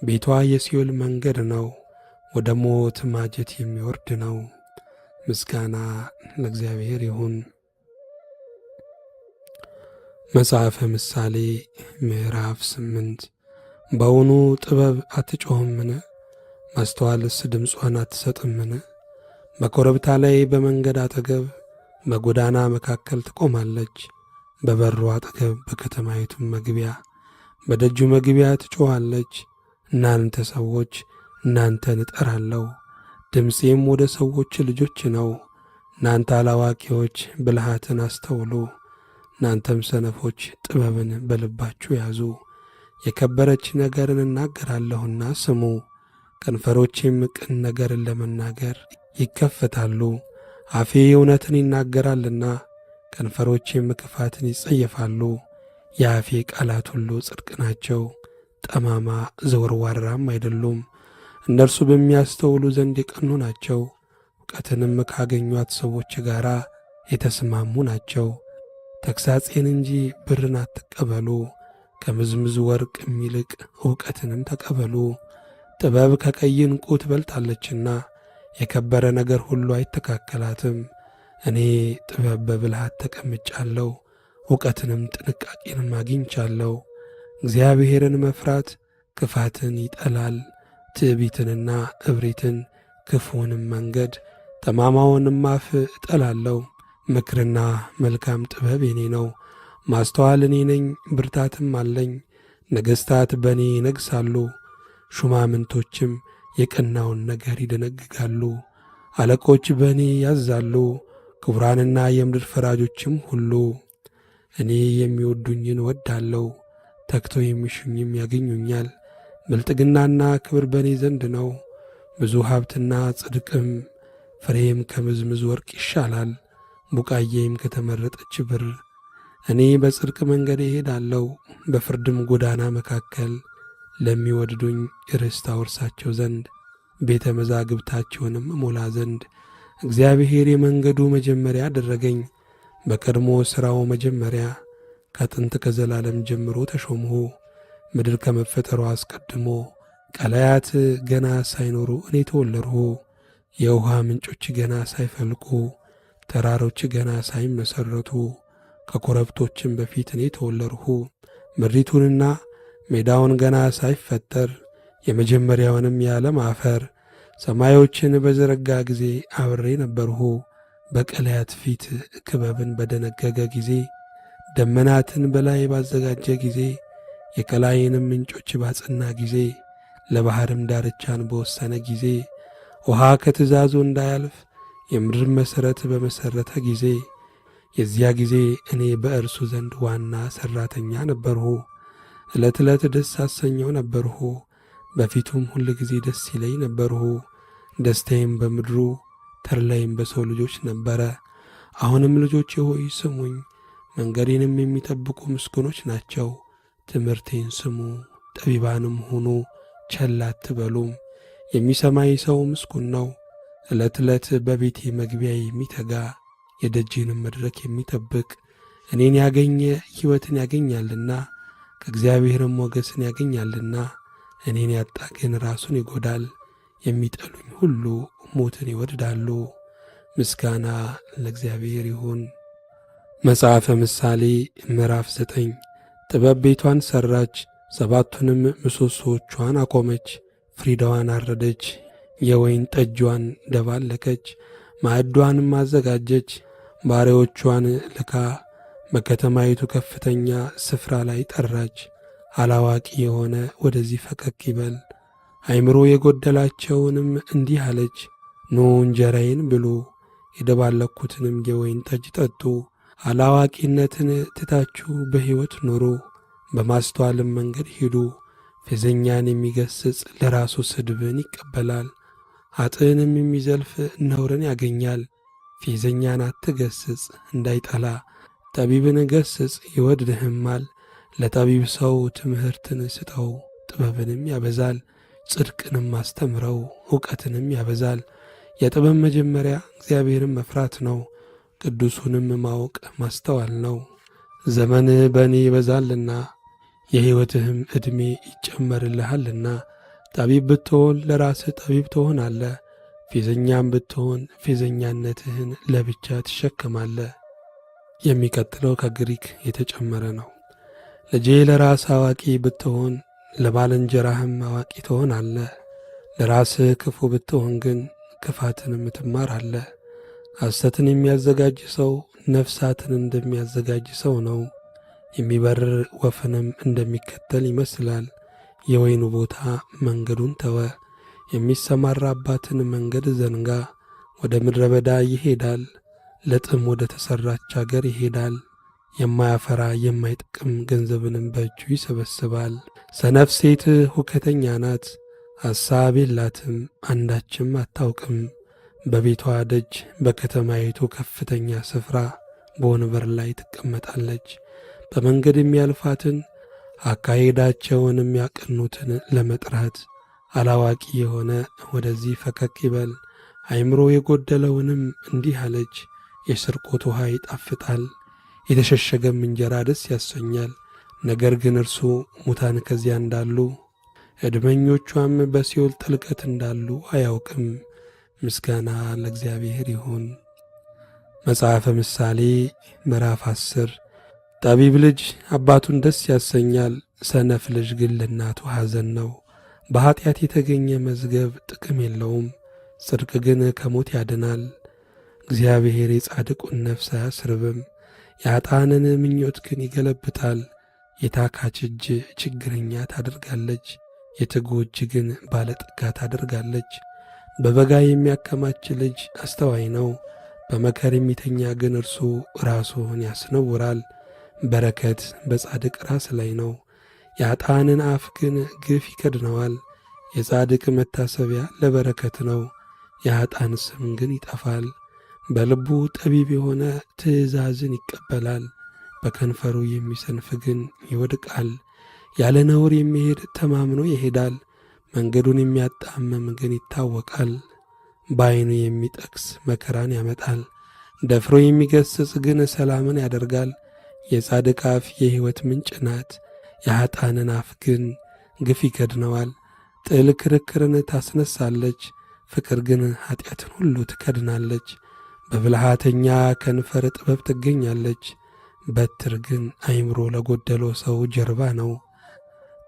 ቤቷ የሲኦል መንገድ ነው፣ ወደ ሞት ማጀት የሚወርድ ነው። ምስጋና ለእግዚአብሔር ይሁን። መጽሐፈ ምሳሌ ምዕራፍ 8 በውኑ ጥበብ አትጮኽምን? ማስተዋልስ ድምጿን አትሰጥምን? በኮረብታ ላይ በመንገድ አጠገብ በጎዳና መካከል ትቆማለች። በበሩ አጠገብ በከተማይቱም መግቢያ በደጁ መግቢያ ትጮኻለች። እናንተ ሰዎች እናንተን እጠራለሁ፣ ድምፄም ወደ ሰዎች ልጆች ነው። እናንተ አላዋቂዎች ብልሃትን አስተውሉ፣ እናንተም ሰነፎች ጥበብን በልባችሁ ያዙ። የከበረች ነገርን እናገራለሁና ስሙ፣ ከንፈሮቼም ቅን ነገርን ለመናገር ይከፈታሉ። አፌ እውነትን ይናገራልና ከንፈሮቼም ክፋትን ይጸየፋሉ። የአፌ ቃላት ሁሉ ጽድቅ ናቸው፣ ጠማማ ዘወርዋራም አይደሉም። እነርሱ በሚያስተውሉ ዘንድ የቀኑ ናቸው፣ እውቀትንም ካገኟት ሰዎች ጋር የተስማሙ ናቸው። ተግሣጼን እንጂ ብርን አትቀበሉ፣ ከምዝምዝ ወርቅ የሚልቅ እውቀትንም ተቀበሉ። ጥበብ ከቀይ ዕንቁ ትበልጣለችና የከበረ ነገር ሁሉ አይተካከላትም። እኔ ጥበብ በብልሃት ተቀምጫለሁ፣ እውቀትንም ጥንቃቄንም አግኝቻለሁ። እግዚአብሔርን መፍራት ክፋትን ይጠላል፣ ትዕቢትንና እብሪትን፣ ክፉውንም መንገድ ጠማማውንም አፍ እጠላለሁ። ምክርና መልካም ጥበብ የኔ ነው፣ ማስተዋል እኔ ነኝ፣ ብርታትም አለኝ። ነገሥታት በእኔ ይነግሣሉ፣ ሹማምንቶችም የቀናውን ነገር ይደነግጋሉ። አለቆች በእኔ ያዛሉ፣ ክቡራንና የምድር ፈራጆችም ሁሉ። እኔ የሚወዱኝን እወዳለሁ፣ ተግተው የሚሹኝም ያገኙኛል። ብልጥግናና ክብር በእኔ ዘንድ ነው፣ ብዙ ሀብትና ጽድቅም። ፍሬም ከምዝምዝ ወርቅ ይሻላል፣ ቡቃዬም ከተመረጠች ብር። እኔ በጽድቅ መንገድ እሄዳለሁ፣ በፍርድም ጎዳና መካከል ለሚወድዱኝ ርስት አወርሳቸው ዘንድ ቤተ መዛግብታቸውንም እሞላ ዘንድ። እግዚአብሔር የመንገዱ መጀመሪያ አደረገኝ፣ በቀድሞ ሥራው መጀመሪያ። ከጥንት ከዘላለም ጀምሮ ተሾምሁ፣ ምድር ከመፈጠሯ አስቀድሞ። ቀላያት ገና ሳይኖሩ እኔ ተወለድሁ፣ የውሃ ምንጮች ገና ሳይፈልቁ፣ ተራሮች ገና ሳይመሠረቱ፣ ከኮረብቶችም በፊት እኔ ተወለድሁ። ምድሪቱንና ሜዳውን ገና ሳይፈጠር፣ የመጀመሪያውንም የዓለም አፈር ሰማዮችን በዘረጋ ጊዜ አብሬ ነበርሁ። በቀላያት ፊት ክበብን በደነገገ ጊዜ፣ ደመናትን በላይ ባዘጋጀ ጊዜ፣ የቀላይንም ምንጮች ባጸና ጊዜ፣ ለባሕርም ዳርቻን በወሰነ ጊዜ፣ ውሃ ከትእዛዙ እንዳያልፍ የምድር መሠረት በመሠረተ ጊዜ፣ የዚያ ጊዜ እኔ በእርሱ ዘንድ ዋና ሠራተኛ ነበርሁ። ዕለት ዕለት ደስ አሰኘው ነበርሁ፣ በፊቱም ሁል ጊዜ ደስ ይለኝ ነበርሁ። ደስታዬም በምድሩ ተድላዬም በሰው ልጆች ነበረ። አሁንም ልጆቼ ሆይ ስሙኝ፣ መንገዴንም የሚጠብቁ ምስጉኖች ናቸው። ትምህርቴን ስሙ፣ ጠቢባንም ሁኑ፣ ቸል አትበሉም። የሚሰማኝ ሰው ምስጉን ነው። ዕለት ዕለት በቤቴ መግቢያ የሚተጋ የደጄንም መድረክ የሚጠብቅ እኔን ያገኘ ሕይወትን ያገኛልና ከእግዚአብሔርም ሞገስን ያገኛልና። እኔን ያጣ ግን ራሱን ይጐዳል። የሚጠሉኝ ሁሉ ሞትን ይወድዳሉ። ምስጋና ለእግዚአብሔር ይሁን። መጽሐፈ ምሳሌ ምዕራፍ 9 ጥበብ ቤቷን ሠራች፣ ሰባቱንም ምሰሶቿን አቆመች። ፍሪዳዋን አረደች፣ የወይን ጠጇን ደባለቀች፣ ማዕዷንም አዘጋጀች። ባሪያዎቿን ልካ በከተማይቱ ከፍተኛ ስፍራ ላይ ጠራች። አላዋቂ የሆነ ወደዚህ ፈቀቅ ይበል። አእምሮ የጐደላቸውንም እንዲህ አለች፣ ኑ እንጀራዬን ብሉ፣ የደባለኩትንም የወይን ጠጅ ጠጡ። አላዋቂነትን ትታችሁ በሕይወት ኑሩ፣ በማስተዋልም መንገድ ሂዱ። ፌዘኛን የሚገስጽ ለራሱ ስድብን ይቀበላል። ኃጥእንም የሚዘልፍ ነውርን ያገኛል። ፌዘኛን አትገስጽ እንዳይጠላ፣ ጠቢብን ገስጽ ይወድድህማል። ለጠቢብ ሰው ትምህርትን ስጠው፣ ጥበብንም ያበዛል። ጽድቅንም አስተምረው፣ ዕውቀትንም ያበዛል። የጥበብ መጀመሪያ እግዚአብሔርን መፍራት ነው፣ ቅዱሱንም ማወቅ ማስተዋል ነው። ዘመንህ በእኔ ይበዛልና የሕይወትህም ዕድሜ ይጨመርልሃልና። ጠቢብ ብትሆን ለራስህ ጠቢብ ትሆናለህ፣ ፌዘኛም ብትሆን ፌዘኛነትህን ለብቻ ትሸከማለህ። የሚቀጥለው ከግሪክ የተጨመረ ነው። ልጄ ለራስህ አዋቂ ብትሆን ለባልንጀራህም አዋቂ ትሆናለህ። ለራስህ ክፉ ብትሆን ግን ክፋትንም ትማራለህ። ሐሰትን የሚያዘጋጅ ሰው ነፍሳትን እንደሚያዘጋጅ ሰው ነው። የሚበርር ወፍንም እንደሚከተል ይመስላል። የወይኑ ቦታ መንገዱን ተወ፣ የሚሰማራባትን መንገድ ዘንጋ። ወደ ምድረ በዳ ይሄዳል፣ ለጥም ወደ ተሠራች አገር ይሄዳል። የማያፈራ የማይጠቅም ገንዘብንም በእጁ ይሰበስባል። ሰነፍ ሴት ሁከተኛ ናት፣ ሐሳብ የላትም፣ አንዳችም አታውቅም። በቤቷ ደጅ በከተማይቱ ከፍተኛ ስፍራ በወንበር ላይ ትቀመጣለች። በመንገድ የሚያልፋትን አካሄዳቸውንም ያቀኑትን ለመጥራት አላዋቂ የሆነ ወደዚህ ፈቀቅ ይበል። አእምሮ የጎደለውንም እንዲህ አለች፣ የስርቆት ውሃ ይጣፍጣል፣ የተሸሸገም እንጀራ ደስ ያሰኛል። ነገር ግን እርሱ ሙታን ከዚያ እንዳሉ ዕድመኞቿም በሲኦል ጥልቀት እንዳሉ አያውቅም። ምስጋና ለእግዚአብሔር ይሁን። መጽሐፈ ምሳሌ ምዕራፍ 10 ጠቢብ ልጅ አባቱን ደስ ያሰኛል፣ ሰነፍ ልጅ ግን ለእናቱ ሐዘን ነው። በኀጢአት የተገኘ መዝገብ ጥቅም የለውም፣ ጽድቅ ግን ከሞት ያድናል። እግዚአብሔር የጻድቁን ነፍስ አያስርብም፣ የኃጥአንን ምኞት ግን ይገለብጣል። የታካች እጅ ችግረኛ ታደርጋለች፣ የትጉ እጅ ግን ባለጠጋ ታደርጋለች። በበጋ የሚያከማች ልጅ አስተዋይ ነው፣ በመከር የሚተኛ ግን እርሱ ራሱን ያስነውራል። በረከት በጻድቅ ራስ ላይ ነው፣ የኃጥአንን አፍ ግን ግፍ ይከድነዋል። የጻድቅ መታሰቢያ ለበረከት ነው፣ የኃጥአን ስም ግን ይጠፋል። በልቡ ጠቢብ የሆነ ትእዛዝን ይቀበላል፣ በከንፈሩ የሚሰንፍ ግን ይወድቃል። ያለ ነውር የሚሄድ ተማምኖ ይሄዳል፣ መንገዱን የሚያጣምም ግን ይታወቃል። በዓይኑ የሚጠቅስ መከራን ያመጣል፣ ደፍሮ የሚገሥጽ ግን ሰላምን ያደርጋል። የጻድቅ አፍ የሕይወት ምንጭ ናት፣ የኃጥአንን አፍ ግን ግፍ ይከድነዋል። ጥል ክርክርን ታስነሳለች፣ ፍቅር ግን ኀጢአትን ሁሉ ትከድናለች። በብልሃተኛ ከንፈር ጥበብ ትገኛለች፣ በትር ግን አእምሮ ለጎደለው ሰው ጀርባ ነው።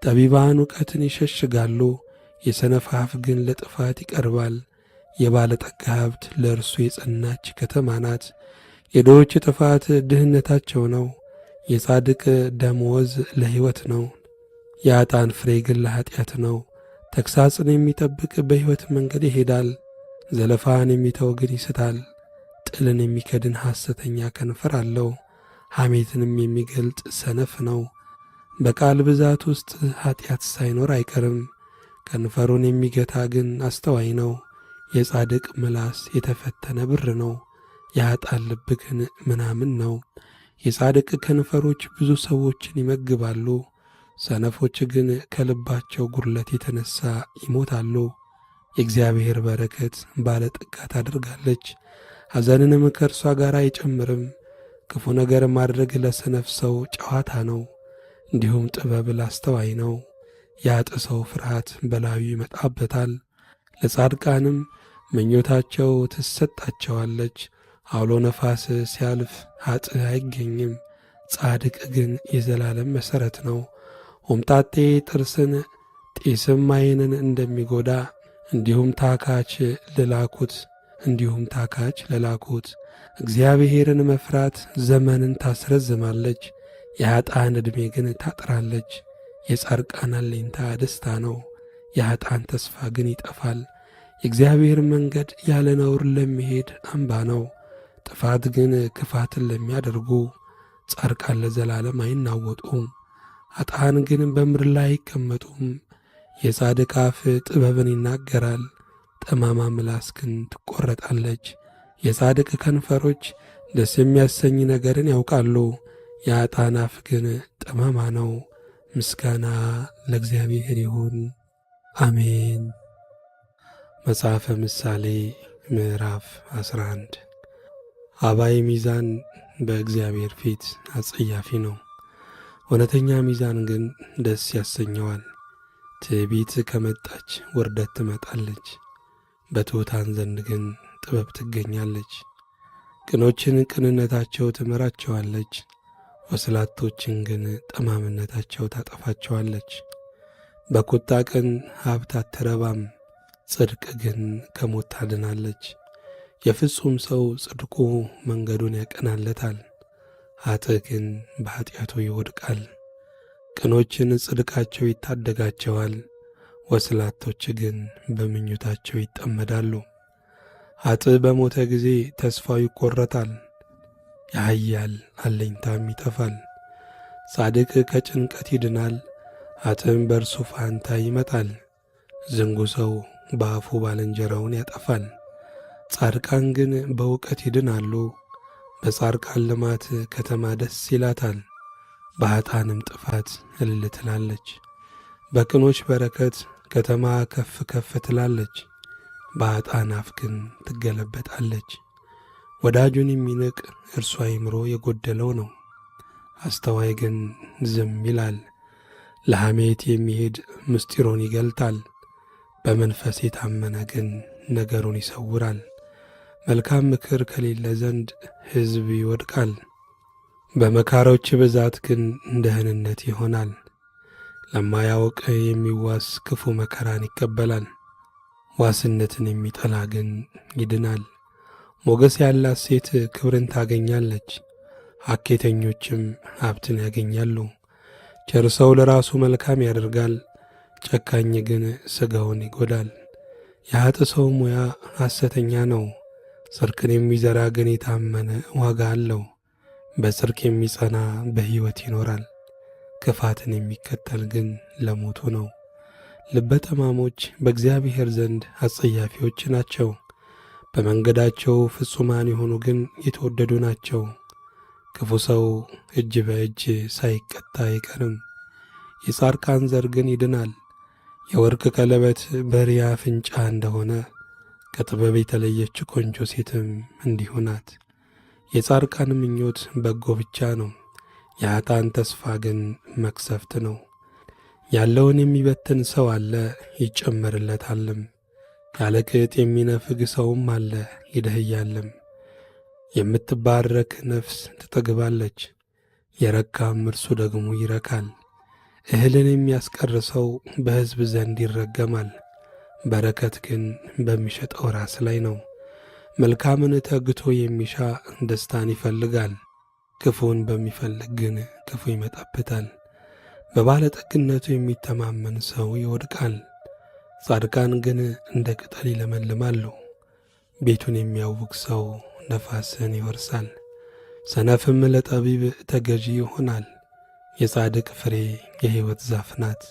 ጠቢባን ዕውቀትን ይሸሽጋሉ፣ የሰነፍ አፍ ግን ለጥፋት ይቀርባል። የባለጠጋ ሀብት ለእርሱ የጸናች ከተማ ናት፣ የድሆች ጥፋት ድህነታቸው ነው። የጻድቅ ደመወዝ ለሕይወት ነው፣ የኃጥአን ፍሬ ግን ለኀጢአት ነው። ተግሣጽን የሚጠብቅ በሕይወት መንገድ ይሄዳል፣ ዘለፋን የሚተው ግን ይስታል። ጥልን የሚከድን ሐሰተኛ ከንፈር አለው፣ ሐሜትንም የሚገልጥ ሰነፍ ነው። በቃል ብዛት ውስጥ ኀጢአት ሳይኖር አይቀርም፣ ከንፈሩን የሚገታ ግን አስተዋይ ነው። የጻድቅ ምላስ የተፈተነ ብር ነው፣ የኃጥአን ልብ ግን ምናምን ነው። የጻድቅ ከንፈሮች ብዙ ሰዎችን ይመግባሉ፣ ሰነፎች ግን ከልባቸው ጉድለት የተነሣ ይሞታሉ። የእግዚአብሔር በረከት ባለጠጋ ታደርጋለች፣ ሐዘንንም ከእርሷ ጋር አይጨምርም። ክፉ ነገር ማድረግ ለሰነፍ ሰው ጨዋታ ነው፣ እንዲሁም ጥበብ ላስተዋይ ነው። የኃጥ ሰው ፍርሃት በላዩ ይመጣበታል፣ ለጻድቃንም ምኞታቸው ትሰጣቸዋለች። አውሎ ነፋስ ሲያልፍ ኃጥእ አይገኝም፣ ጻድቅ ግን የዘላለም መሠረት ነው። ሆምጣጤ ጥርስን ጢስም ዓይንን እንደሚጐዳ እንዲሁም ታካች ለላኩት። እግዚአብሔርን መፍራት ዘመንን ታስረዝማለች፣ የኃጥአን ዕድሜ ግን ታጥራለች። የጻድቃን አለኝታ ደስታ ነው፣ የኃጥአን ተስፋ ግን ይጠፋል። የእግዚአብሔር መንገድ ያለ ነውር ለሚሄድ አምባ ነው፣ ጥፋት ግን ክፋትን ለሚያደርጉ። ጻድቃን ለዘላለም አይናወጡም፣ ኃጥአን ግን በምድር ላይ አይቀመጡም። የጻድቅ አፍ ጥበብን ይናገራል፣ ጠማማ ምላስ ግን ትቈረጣለች። የጻድቅ ከንፈሮች ደስ የሚያሰኝ ነገርን ያውቃሉ፣ የኃጥአን አፍ ግን ጠማማ ነው። ምስጋና ለእግዚአብሔር ይሁን፣ አሜን። መጽሐፈ ምሳሌ ምዕራፍ 11 አባይ ሚዛን በእግዚአብሔር ፊት አጸያፊ ነው፣ እውነተኛ ሚዛን ግን ደስ ያሰኘዋል። ትዕቢት ከመጣች ውርደት ትመጣለች፣ በትሑታን ዘንድ ግን ጥበብ ትገኛለች። ቅኖችን ቅንነታቸው ትመራቸዋለች፣ ወስላቶችን ግን ጠማምነታቸው ታጠፋቸዋለች። በቁጣ ቀን ሀብት አትረባም፣ ጽድቅ ግን ከሞት ታድናለች። የፍጹም ሰው ጽድቁ መንገዱን ያቀናለታል፣ ኃጥእ ግን በኃጢአቱ ይወድቃል። ቅኖችን ጽድቃቸው ይታደጋቸዋል፣ ወስላቶች ግን በምኞታቸው ይጠመዳሉ። ኃጥእ በሞተ ጊዜ ተስፋው ይቈረጣል፣ የኃያል አለኝታም ይጠፋል። ጻድቅ ከጭንቀት ይድናል፣ ኃጥእም በእርሱ ፋንታ ይመጣል። ዝንጉ ሰው በአፉ ባልንጀራውን ያጠፋል፣ ጻድቃን ግን በእውቀት ይድናሉ። በጻድቃን ልማት ከተማ ደስ ይላታል፣ በኃጥአንም ጥፋት እልል ትላለች። በቅኖች በረከት ከተማ ከፍ ከፍ ትላለች፣ በኃጥአን አፍ ግን ትገለበጣለች። ወዳጁን የሚንቅ እርሱ አእምሮ የጐደለው ነው፣ አስተዋይ ግን ዝም ይላል። ለሐሜት የሚሄድ ምስጢሩን ይገልጣል፣ በመንፈስ የታመነ ግን ነገሩን ይሰውራል። መልካም ምክር ከሌለ ዘንድ ሕዝብ ይወድቃል፣ በመካሮች ብዛት ግን ደህንነት ይሆናል። ለማያውቅ የሚዋስ ክፉ መከራን ይቀበላል፣ ዋስነትን የሚጠላ ግን ይድናል። ሞገስ ያላት ሴት ክብርን ታገኛለች፣ ሐኬተኞችም ሀብትን ያገኛሉ። ቸር ሰው ለራሱ መልካም ያደርጋል፣ ጨካኝ ግን ሥጋውን ይጐዳል። የኃጥእ ሰው ሙያ ሐሰተኛ ነው፣ ጽድቅን የሚዘራ ግን የታመነ ዋጋ አለው። በጽድቅ የሚጸና በሕይወት ይኖራል፣ ክፋትን የሚከተል ግን ለሞቱ ነው። ልበ ጠማሞች በእግዚአብሔር ዘንድ አጸያፊዎች ናቸው፣ በመንገዳቸው ፍጹማን የሆኑ ግን የተወደዱ ናቸው። ክፉ ሰው እጅ በእጅ ሳይቀጣ አይቀርም፣ የጻድቃን ዘር ግን ይድናል። የወርቅ ቀለበት በሪያ አፍንጫ እንደሆነ ከጥበብ የተለየች ቆንጆ ሴትም እንዲሁ ናት። የጻድቃን ምኞት በጎ ብቻ ነው፣ የኃጥአን ተስፋ ግን መቅሰፍት ነው። ያለውን የሚበትን ሰው አለ ይጨመርለታልም፣ ያለ ቅጥ የሚነፍግ ሰውም አለ ይደህያልም። የምትባረክ ነፍስ ትጠግባለች፣ የረካም እርሱ ደግሞ ይረካል። እህልን የሚያስቀር ሰው በሕዝብ ዘንድ ይረገማል፣ በረከት ግን በሚሸጠው ራስ ላይ ነው። መልካምን ተግቶ የሚሻ ደስታን ይፈልጋል፣ ክፉን በሚፈልግ ግን ክፉ ይመጣበታል። በባለጠግነቱ የሚተማመን ሰው ይወድቃል፣ ጻድቃን ግን እንደ ቅጠል ይለመልማሉ። ቤቱን የሚያውክ ሰው ነፋስን ይወርሳል፣ ሰነፍም ለጠቢብ ተገዢ ይሆናል። የጻድቅ ፍሬ የሕይወት ዛፍ ናት፣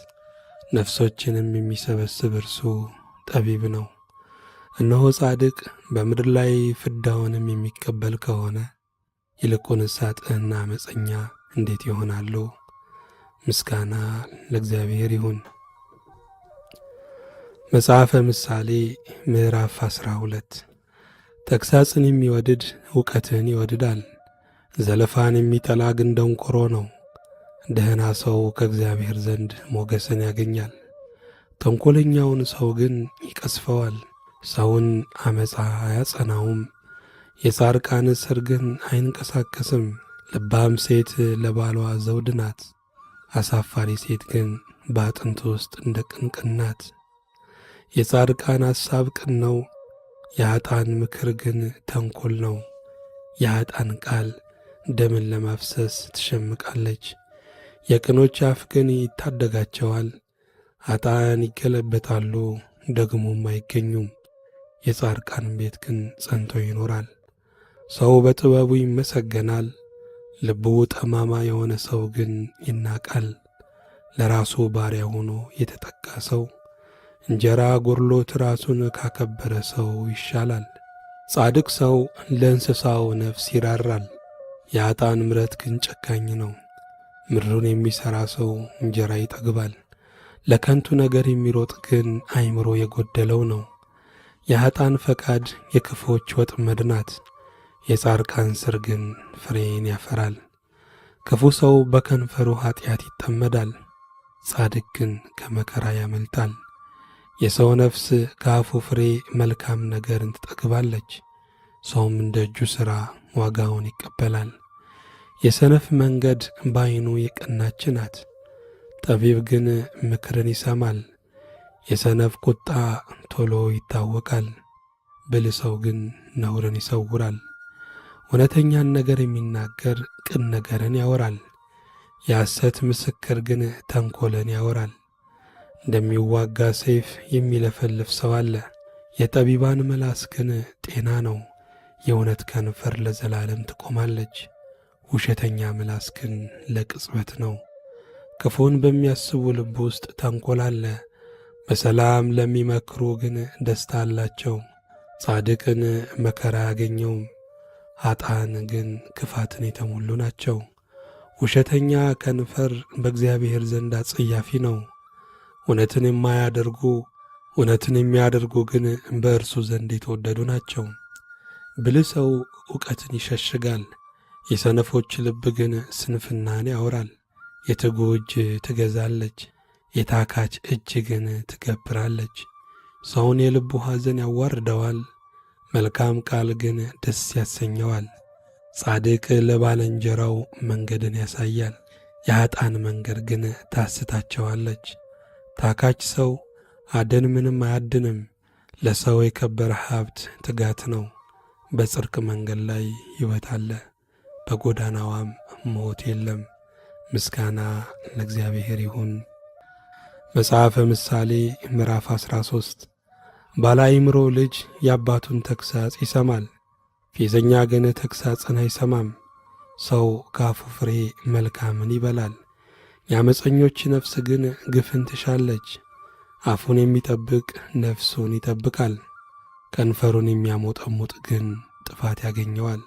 ነፍሶችንም የሚሰበስብ እርሱ ጠቢብ ነው። እነሆ ጻድቅ በምድር ላይ ፍዳውንም የሚቀበል ከሆነ ይልቁንስ ኃጥእና ዓመፀኛ እንዴት ይሆናሉ? ምስጋና ለእግዚአብሔር ይሁን። መጽሐፈ ምሳሌ ምዕራፍ 12 ተግሣጽን የሚወድድ እውቀትን ይወድዳል፣ ዘለፋን የሚጠላ ግን ደንቆሮ ነው። ደህና ሰው ከእግዚአብሔር ዘንድ ሞገስን ያገኛል፣ ተንኰለኛውን ሰው ግን ይቀስፈዋል። ሰውን ዓመፃ አያጸናውም፣ የጻድቃን እስር ግን አይንቀሳቀስም። ልባም ሴት ለባሏ ዘውድ ናት፣ አሳፋሪ ሴት ግን በአጥንት ውስጥ እንደ ቅንቅን ናት። የጻድቃን ሐሳብ ቅን ነው፣ የኃጥአን ምክር ግን ተንኰል ነው። የኃጥአን ቃል ደምን ለማፍሰስ ትሸምቃለች፣ የቅኖች አፍ ግን ይታደጋቸዋል። ኃጥአን ይገለበጣሉ ደግሞም አይገኙም፣ የጻድቃን ቤት ግን ጸንቶ ይኖራል። ሰው በጥበቡ ይመሰገናል፣ ልቡ ጠማማ የሆነ ሰው ግን ይናቃል። ለራሱ ባሪያ ሆኖ የተጠቃ ሰው እንጀራ ጎድሎት ራሱን ካከበረ ሰው ይሻላል። ጻድቅ ሰው ለእንስሳው ነፍስ ይራራል፣ የኃጥአን ምሕረት ግን ጨካኝ ነው። ምድሩን የሚሠራ ሰው እንጀራ ይጠግባል፣ ለከንቱ ነገር የሚሮጥ ግን አእምሮ የጎደለው ነው። የኃጥአን ፈቃድ የክፉዎች ወጥመድ ናት፣ የጻድቃን ሥር ግን ፍሬን ያፈራል። ክፉ ሰው በከንፈሩ ኀጢአት ይጠመዳል፣ ጻድቅ ግን ከመከራ ያመልጣል። የሰው ነፍስ ከአፉ ፍሬ መልካም ነገርን ትጠግባለች፣ ሰውም እንደ እጁ ሥራ ዋጋውን ይቀበላል። የሰነፍ መንገድ በዓይኑ የቀናች ናት፣ ጠቢብ ግን ምክርን ይሰማል። የሰነፍ ቁጣ ቶሎ ይታወቃል፣ ብልህ ሰው ግን ነውርን ይሰውራል። እውነተኛን ነገር የሚናገር ቅን ነገርን ያወራል፣ የሐሰት ምስክር ግን ተንኰልን ያወራል። እንደሚዋጋ ሰይፍ የሚለፈልፍ ሰው አለ፣ የጠቢባን ምላስ ግን ጤና ነው። የእውነት ከንፈር ለዘላለም ትቆማለች፣ ውሸተኛ ምላስ ግን ለቅጽበት ነው። ክፉን በሚያስቡ ልብ ውስጥ ተንኰል አለ፣ በሰላም ለሚመክሩ ግን ደስታ አላቸው። ጻድቅን መከራ አያገኘውም፣ ኃጥአን ግን ክፋትን የተሞሉ ናቸው። ውሸተኛ ከንፈር በእግዚአብሔር ዘንድ አጸያፊ ነው። እውነትን የሚያደርጉ ግን በእርሱ ዘንድ የተወደዱ ናቸው። ብልህ ሰው ዕውቀትን ይሸሽጋል፣ የሰነፎች ልብ ግን ስንፍናን ያወራል። የትጉ እጅ ትገዛለች፣ የታካች እጅ ግን ትገብራለች። ሰውን የልቡ ሐዘን ያዋርደዋል፣ መልካም ቃል ግን ደስ ያሰኘዋል። ጻድቅ ለባልንጀራው መንገድን ያሳያል፣ የኃጥአን መንገድ ግን ታስታቸዋለች። ታካች ሰው አደን ምንም አያድንም፣ ለሰው የከበረ ሀብት ትጋት ነው። በጽድቅ መንገድ ላይ ሕይወት አለ፣ በጎዳናዋም ሞት የለም። ምስጋና ለእግዚአብሔር ይሁን። መጽሐፈ ምሳሌ ምዕራፍ 13 ባለአእምሮ ልጅ የአባቱን ተግሣጽ ይሰማል፣ ፌዘኛ ግን ተግሣጽን አይሰማም። ሰው ከአፉ ፍሬ መልካምን ይበላል፣ የዓመፀኞች ነፍስ ግን ግፍን ትሻለች። አፉን የሚጠብቅ ነፍሱን ይጠብቃል፣ ከንፈሩን የሚያሞጠሙጥ ግን ጥፋት ያገኘዋል።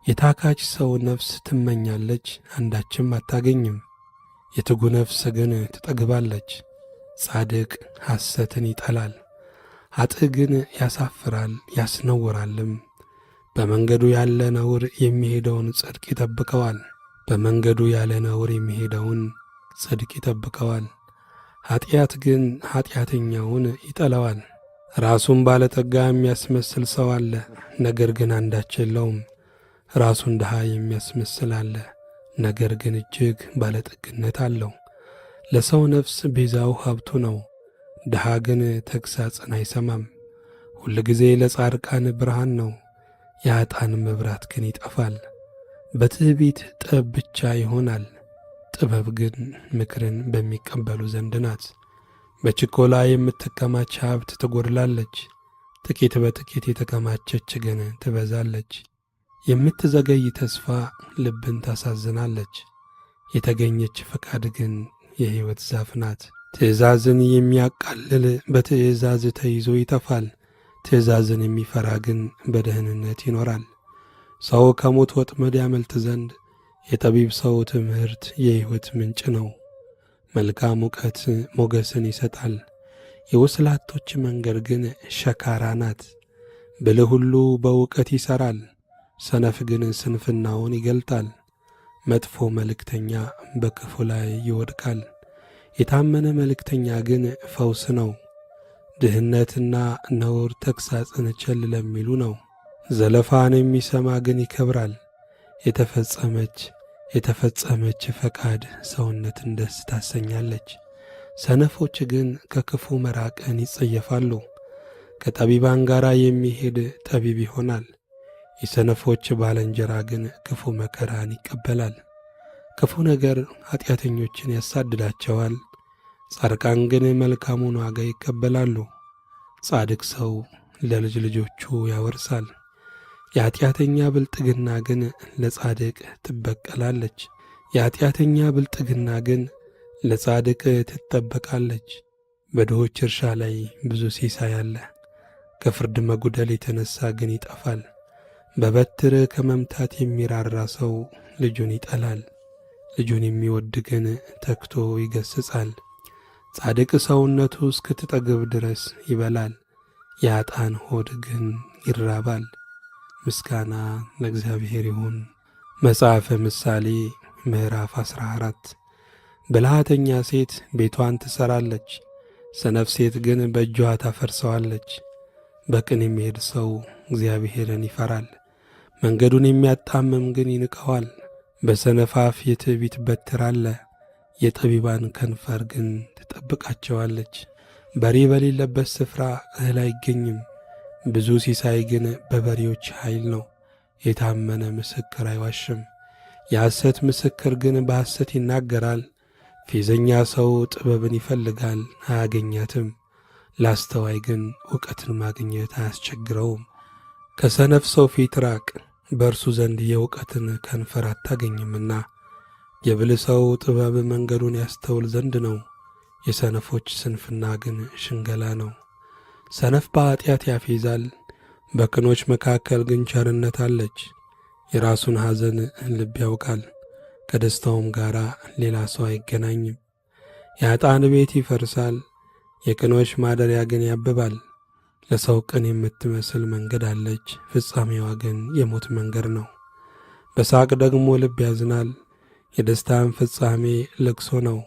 የታካች ሰው ነፍስ ትመኛለች፣ አንዳችም አታገኝም፣ የትጉ ነፍስ ግን ትጠግባለች። ጻድቅ ሐሰትን ይጠላል፣ ኃጥእ ግን ያሳፍራል ያስነውራልም። በመንገዱ ያለ ነውር የሚሄደውን ጽድቅ ይጠብቀዋል፣ በመንገዱ ያለ ነውር የሚሄደውን ጽድቅ ይጠብቀዋል። ኀጢአት ግን ኀጢአተኛውን ይጠላዋል። ራሱን ባለጠጋ የሚያስመስል ሰው አለ፣ ነገር ግን አንዳች የለውም። ራሱን ድሃ የሚያስመስል አለ፣ ነገር ግን እጅግ ባለጠግነት አለው። ለሰው ነፍስ ቤዛው ሀብቱ ነው፣ ድሃ ግን ተግሣጽን አይሰማም። ሁልጊዜ ለጻድቃን ብርሃን ነው፣ የኃጥአን መብራት ግን ይጠፋል። በትዕቢት ጥበብ ብቻ ይሆናል፣ ጥበብ ግን ምክርን በሚቀበሉ ዘንድ ናት። በችኮላ የምትከማች ሀብት ትጐድላለች፣ ጥቂት በጥቂት የተከማቸች ግን ትበዛለች። የምትዘገይ ተስፋ ልብን ታሳዝናለች፣ የተገኘች ፈቃድ ግን የሕይወት ዛፍ ናት። ትእዛዝን የሚያቃልል በትእዛዝ ተይዞ ይጠፋል፣ ትእዛዝን የሚፈራ ግን በደህንነት ይኖራል። ሰው ከሞት ወጥመድ ያመልጥ ዘንድ የጠቢብ ሰው ትምህርት የሕይወት ምንጭ ነው። መልካም እውቀት ሞገስን ይሰጣል፣ የወስላቶች መንገድ ግን ሸካራ ናት። ብልህ ሁሉ በእውቀት ይሠራል፣ ሰነፍ ግን ስንፍናውን ይገልጣል። መጥፎ መልእክተኛ በክፉ ላይ ይወድቃል፣ የታመነ መልእክተኛ ግን ፈውስ ነው። ድህነትና ነውር ተግሣጽን ቸል ለሚሉ ነው፣ ዘለፋን የሚሰማ ግን ይከብራል። የተፈጸመች ፈቃድ ሰውነትን ደስ ታሰኛለች። ሰነፎች ግን ከክፉ መራቅን ይጸየፋሉ። ከጠቢባን ጋር የሚሄድ ጠቢብ ይሆናል፣ የሰነፎች ባልንጀራ ግን ክፉ መከራን ይቀበላል። ክፉ ነገር ኀጢአተኞችን ያሳድዳቸዋል፣ ጻድቃን ግን መልካሙን ዋጋ ይቀበላሉ። ጻድቅ ሰው ለልጅ ልጆቹ ያወርሳል፣ የኀጢአተኛ ብልጥግና ግን ለጻድቅ ትበቀላለች። የኀጢአተኛ ብልጥግና ግን ለጻድቅ ትጠበቃለች። በድሆች እርሻ ላይ ብዙ ሲሳይ አለ። ከፍርድ መጉደል የተነሣ ግን ይጠፋል። በበትር ከመምታት የሚራራ ሰው ልጁን ይጠላል። ልጁን የሚወድ ግን ተግቶ ይገሥጻል። ጻድቅ ሰውነቱ እስክትጠግብ ድረስ ይበላል፣ የኃጥአን ሆድ ግን ይራባል። ምስጋና ለእግዚአብሔር ይሁን። መጽሐፈ ምሳሌ ምዕራፍ 14 ብልሃተኛ ሴት ቤቷን ትሠራለች፣ ሰነፍ ሴት ግን በእጇ ታፈርሰዋለች። በቅን የሚሄድ ሰው እግዚአብሔርን ይፈራል፣ መንገዱን የሚያጣምም ግን ይንቀዋል። በሰነፍ አፍ የትዕቢት በትር አለ፣ የጠቢባን ከንፈር ግን ትጠብቃቸዋለች። በሬ በሌለበት ስፍራ እህል አይገኝም፣ ብዙ ሲሳይ ግን በበሬዎች ኃይል ነው። የታመነ ምስክር አይዋሽም፣ የሐሰት ምስክር ግን በሐሰት ይናገራል። ፌዘኛ ሰው ጥበብን ይፈልጋል አያገኛትም፣ ላስተዋይ ግን ዕውቀትን ማግኘት አያስቸግረውም። ከሰነፍ ሰው ፊት ራቅ፣ በእርሱ ዘንድ የዕውቀትን ከንፈር አታገኝምና። የብልህ ሰው ጥበብ መንገዱን ያስተውል ዘንድ ነው፣ የሰነፎች ስንፍና ግን ሽንገላ ነው። ሰነፍ በኀጢአት ያፌዛል፣ በቅኖች መካከል ግን ቸርነት አለች። የራሱን ሐዘን ልብ ያውቃል፣ ከደስታውም ጋር ሌላ ሰው አይገናኝም። የኃጥአን ቤት ይፈርሳል፣ የቅኖች ማደሪያ ግን ያብባል። ለሰው ቅን የምትመስል መንገድ አለች፣ ፍጻሜዋ ግን የሞት መንገድ ነው። በሳቅ ደግሞ ልብ ያዝናል፣ የደስታን ፍጻሜ ልቅሶ ነው።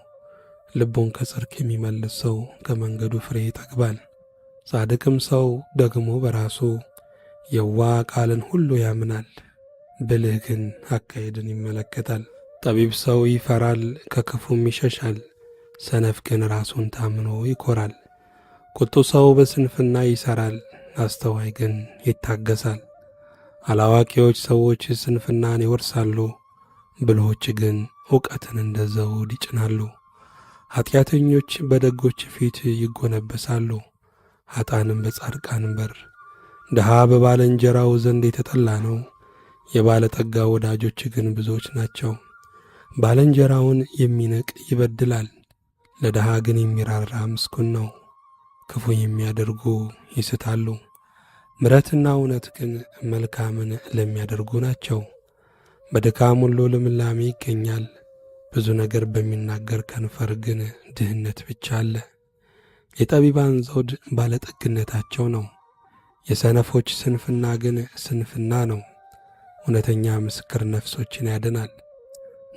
ልቡን ከጽድቅ የሚመልስ ሰው ከመንገዱ ፍሬ ይጠግባል። ጻድቅም ሰው ደግሞ በራሱ የዋህ ቃልን ሁሉ ያምናል፣ ብልህ ግን አካሄድን ይመለከታል። ጠቢብ ሰው ይፈራል ከክፉም ይሸሻል፣ ሰነፍ ግን ራሱን ታምኖ ይኰራል። ቁጡ ሰው በስንፍና ይሠራል፣ አስተዋይ ግን ይታገሳል። አላዋቂዎች ሰዎች ስንፍናን ይወርሳሉ፣ ብልሆች ግን ዕውቀትን እንደ ዘውድ ይጭናሉ። ኀጢአተኞች በደጎች ፊት ይጎነበሳሉ፣ ኀጥአንም በጻድቃን በር። ድሃ በባልንጀራው ዘንድ የተጠላ ነው፣ የባለጠጋ ወዳጆች ግን ብዙዎች ናቸው። ባልንጀራውን የሚንቅ ይበድላል፣ ለድሃ ግን የሚራራ ምስጉን ነው። ክፉ የሚያደርጉ ይስታሉ፣ ምሕረትና እውነት ግን መልካምን ለሚያደርጉ ናቸው። በድካም ሁሉ ልምላሜ ይገኛል፣ ብዙ ነገር በሚናገር ከንፈር ግን ድህነት ብቻ አለ። የጠቢባን ዘውድ ባለጠግነታቸው ነው፣ የሰነፎች ስንፍና ግን ስንፍና ነው። እውነተኛ ምስክር ነፍሶችን ያድናል፣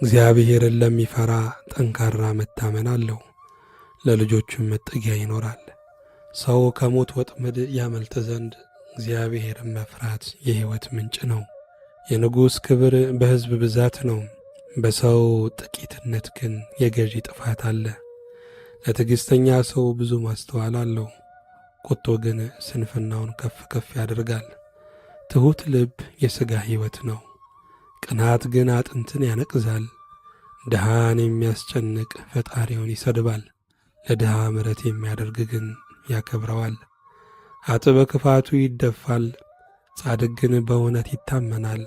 እግዚአብሔርን ለሚፈራ ጠንካራ መታመን አለው፣ ለልጆቹም መጠጊያ ይኖራል። ሰው ከሞት ወጥመድ ያመልጥ ዘንድ እግዚአብሔርን መፍራት የሕይወት ምንጭ ነው። የንጉሥ ክብር በሕዝብ ብዛት ነው፣ በሰው ጥቂትነት ግን የገዢ ጥፋት አለ። ለትዕግሥተኛ ሰው ብዙ ማስተዋል አለው፣ ቁጡ ግን ስንፍናውን ከፍ ከፍ ያደርጋል። ትሑት ልብ የሥጋ ሕይወት ነው፣ ቅንዓት ግን አጥንትን ያነቅዛል። ድሃን የሚያስጨንቅ ፈጣሪውን ይሰድባል፣ ለድሃ ምሕረት የሚያደርግ ግን ያከብረዋል። ኃጥእ በክፋቱ ይደፋል፣ ጻድቅ ግን በእውነት ይታመናል።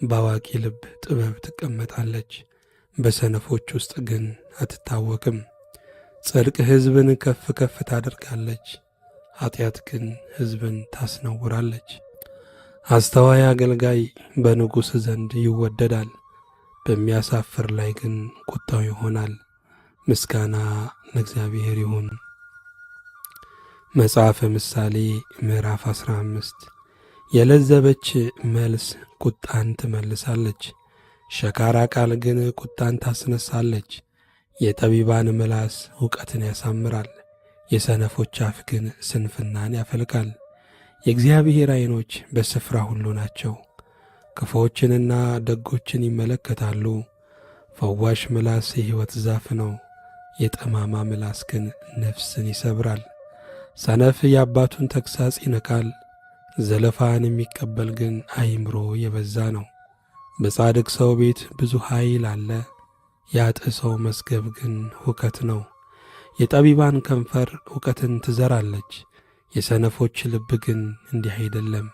በአዋቂ ልብ ጥበብ ትቀመጣለች፣ በሰነፎች ውስጥ ግን አትታወቅም። ጽድቅ ሕዝብን ከፍ ከፍ ታደርጋለች፣ ኀጢአት ግን ሕዝብን ታስነውራለች። አስተዋይ አገልጋይ በንጉሥ ዘንድ ይወደዳል፣ በሚያሳፍር ላይ ግን ቁጣው ይሆናል። ምስጋና ለእግዚአብሔር ይሁን። መጽሐፈ ምሳሌ ምዕራፍ 15 የለዘበች መልስ ቁጣን ትመልሳለች፣ ሸካራ ቃል ግን ቁጣን ታስነሳለች። የጠቢባን ምላስ ዕውቀትን ያሳምራል፣ የሰነፎች አፍ ግን ስንፍናን ያፈልቃል። የእግዚአብሔር ዐይኖች በስፍራ ሁሉ ናቸው፣ ክፉዎችንና ደጎችን ይመለከታሉ። ፈዋሽ ምላስ የሕይወት ዛፍ ነው፣ የጠማማ ምላስ ግን ነፍስን ይሰብራል። ሰነፍ የአባቱን ተግሣጽ ይንቃል፣ ዘለፋን የሚቀበል ግን አእምሮ የበዛ ነው። በጻድቅ ሰው ቤት ብዙ ኃይል አለ፣ የኃጥእ ሰው መዝገብ ግን ሁከት ነው። የጠቢባን ከንፈር ዕውቀትን ትዘራለች፣ የሰነፎች ልብ ግን እንዲህ አይደለም።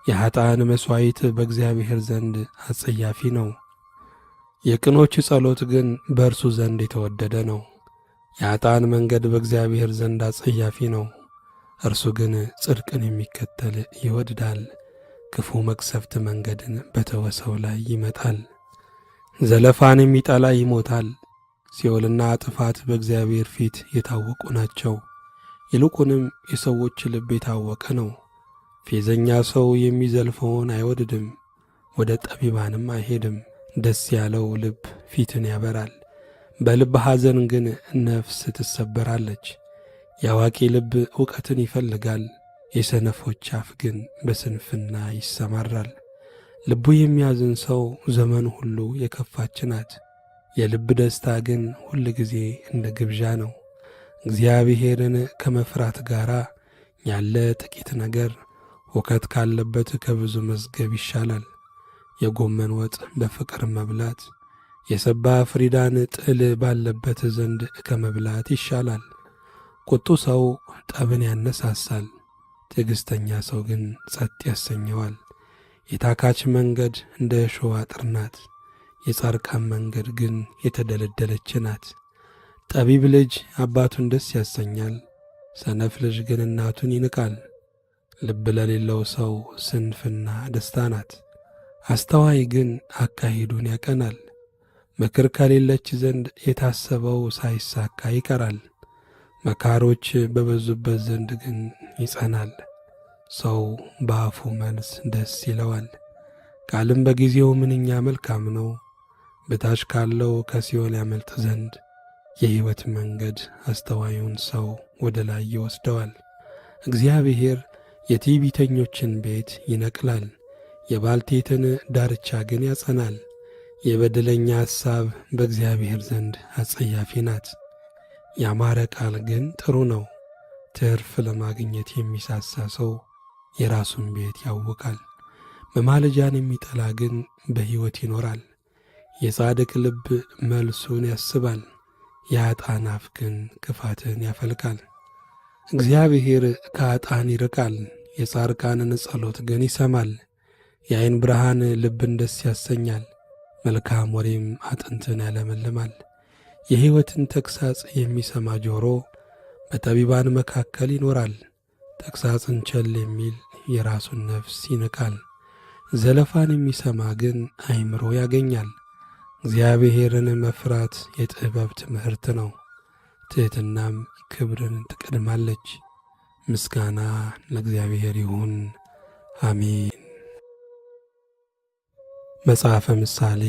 የኃጥአን መሥዋዕት በእግዚአብሔር ዘንድ አጸያፊ ነው፣ የቅኖች ጸሎት ግን በእርሱ ዘንድ የተወደደ ነው። የኃጥአን መንገድ በእግዚአብሔር ዘንድ አጸያፊ ነው፣ እርሱ ግን ጽድቅን የሚከተል ይወድዳል። ክፉ መቅሰፍት መንገድን በተወ ሰው ላይ ይመጣል። ዘለፋን የሚጠላ ይሞታል። ሲኦልና ጥፋት በእግዚአብሔር ፊት የታወቁ ናቸው። ይልቁንም የሰዎች ልብ የታወቀ ነው። ፌዘኛ ሰው የሚዘልፈውን አይወድድም፣ ወደ ጠቢባንም አይሄድም። ደስ ያለው ልብ ፊትን ያበራል፣ በልብ ሐዘን ግን ነፍስ ትሰበራለች። የአዋቂ ልብ ዕውቀትን ይፈልጋል፣ የሰነፎች አፍ ግን በስንፍና ይሰማራል። ልቡ የሚያዝን ሰው ዘመኑ ሁሉ የከፋች ናት፣ የልብ ደስታ ግን ሁል ጊዜ እንደ ግብዣ ነው። እግዚአብሔርን ከመፍራት ጋር ያለ ጥቂት ነገር ሁከት ካለበት ከብዙ መዝገብ ይሻላል። የጎመን ወጥ በፍቅር መብላት የሰባ ፍሪዳን ጥል ባለበት ዘንድ ከመብላት ይሻላል። ቁጡ ሰው ጠብን ያነሳሳል፣ ትዕግሥተኛ ሰው ግን ጸጥ ያሰኘዋል። የታካች መንገድ እንደ እሾህ አጥር ናት፣ የጻድቃን መንገድ ግን የተደለደለች ናት። ጠቢብ ልጅ አባቱን ደስ ያሰኛል፣ ሰነፍ ልጅ ግን እናቱን ይንቃል። ልብ ለሌለው ሰው ስንፍና ደስታ ናት፣ አስተዋይ ግን አካሄዱን ያቀናል። ምክር ከሌለች ዘንድ የታሰበው ሳይሳካ ይቀራል፣ መካሮች በበዙበት ዘንድ ግን ይጸናል። ሰው በአፉ መልስ ደስ ይለዋል፣ ቃልም በጊዜው ምንኛ መልካም ነው። በታች ካለው ከሲኦል ያመልጥ ዘንድ የሕይወት መንገድ አስተዋዩን ሰው ወደ ላይ ይወስደዋል። እግዚአብሔር የትዕቢተኞችን ቤት ይነቅላል፣ የባልቴትን ዳርቻ ግን ያጸናል። የበደለኛ ሐሳብ በእግዚአብሔር ዘንድ አጸያፊ ናት፣ ያማረ ቃል ግን ጥሩ ነው። ትርፍ ለማግኘት የሚሳሳ ሰው የራሱን ቤት ያውቃል፣ መማለጃን የሚጠላ ግን በሕይወት ይኖራል። የጻድቅ ልብ መልሱን ያስባል፣ የኃጥአን አፍ ግን ክፋትን ያፈልቃል። እግዚአብሔር ከኃጥአን ይርቃል፣ የጻድቃንን ጸሎት ግን ይሰማል። የዓይን ብርሃን ልብን ደስ ያሰኛል፣ መልካም ወሬም አጥንትን ያለመልማል። የሕይወትን ተግሣጽ የሚሰማ ጆሮ በጠቢባን መካከል ይኖራል። ተግሣጽን ቸል የሚል የራሱን ነፍስ ይንቃል፣ ዘለፋን የሚሰማ ግን አእምሮ ያገኛል። እግዚአብሔርን መፍራት የጥበብ ትምህርት ነው፣ ትሕትናም ክብርን ትቀድማለች። ምስጋና ለእግዚአብሔር ይሁን፣ አሜን። መጽሐፈ ምሳሌ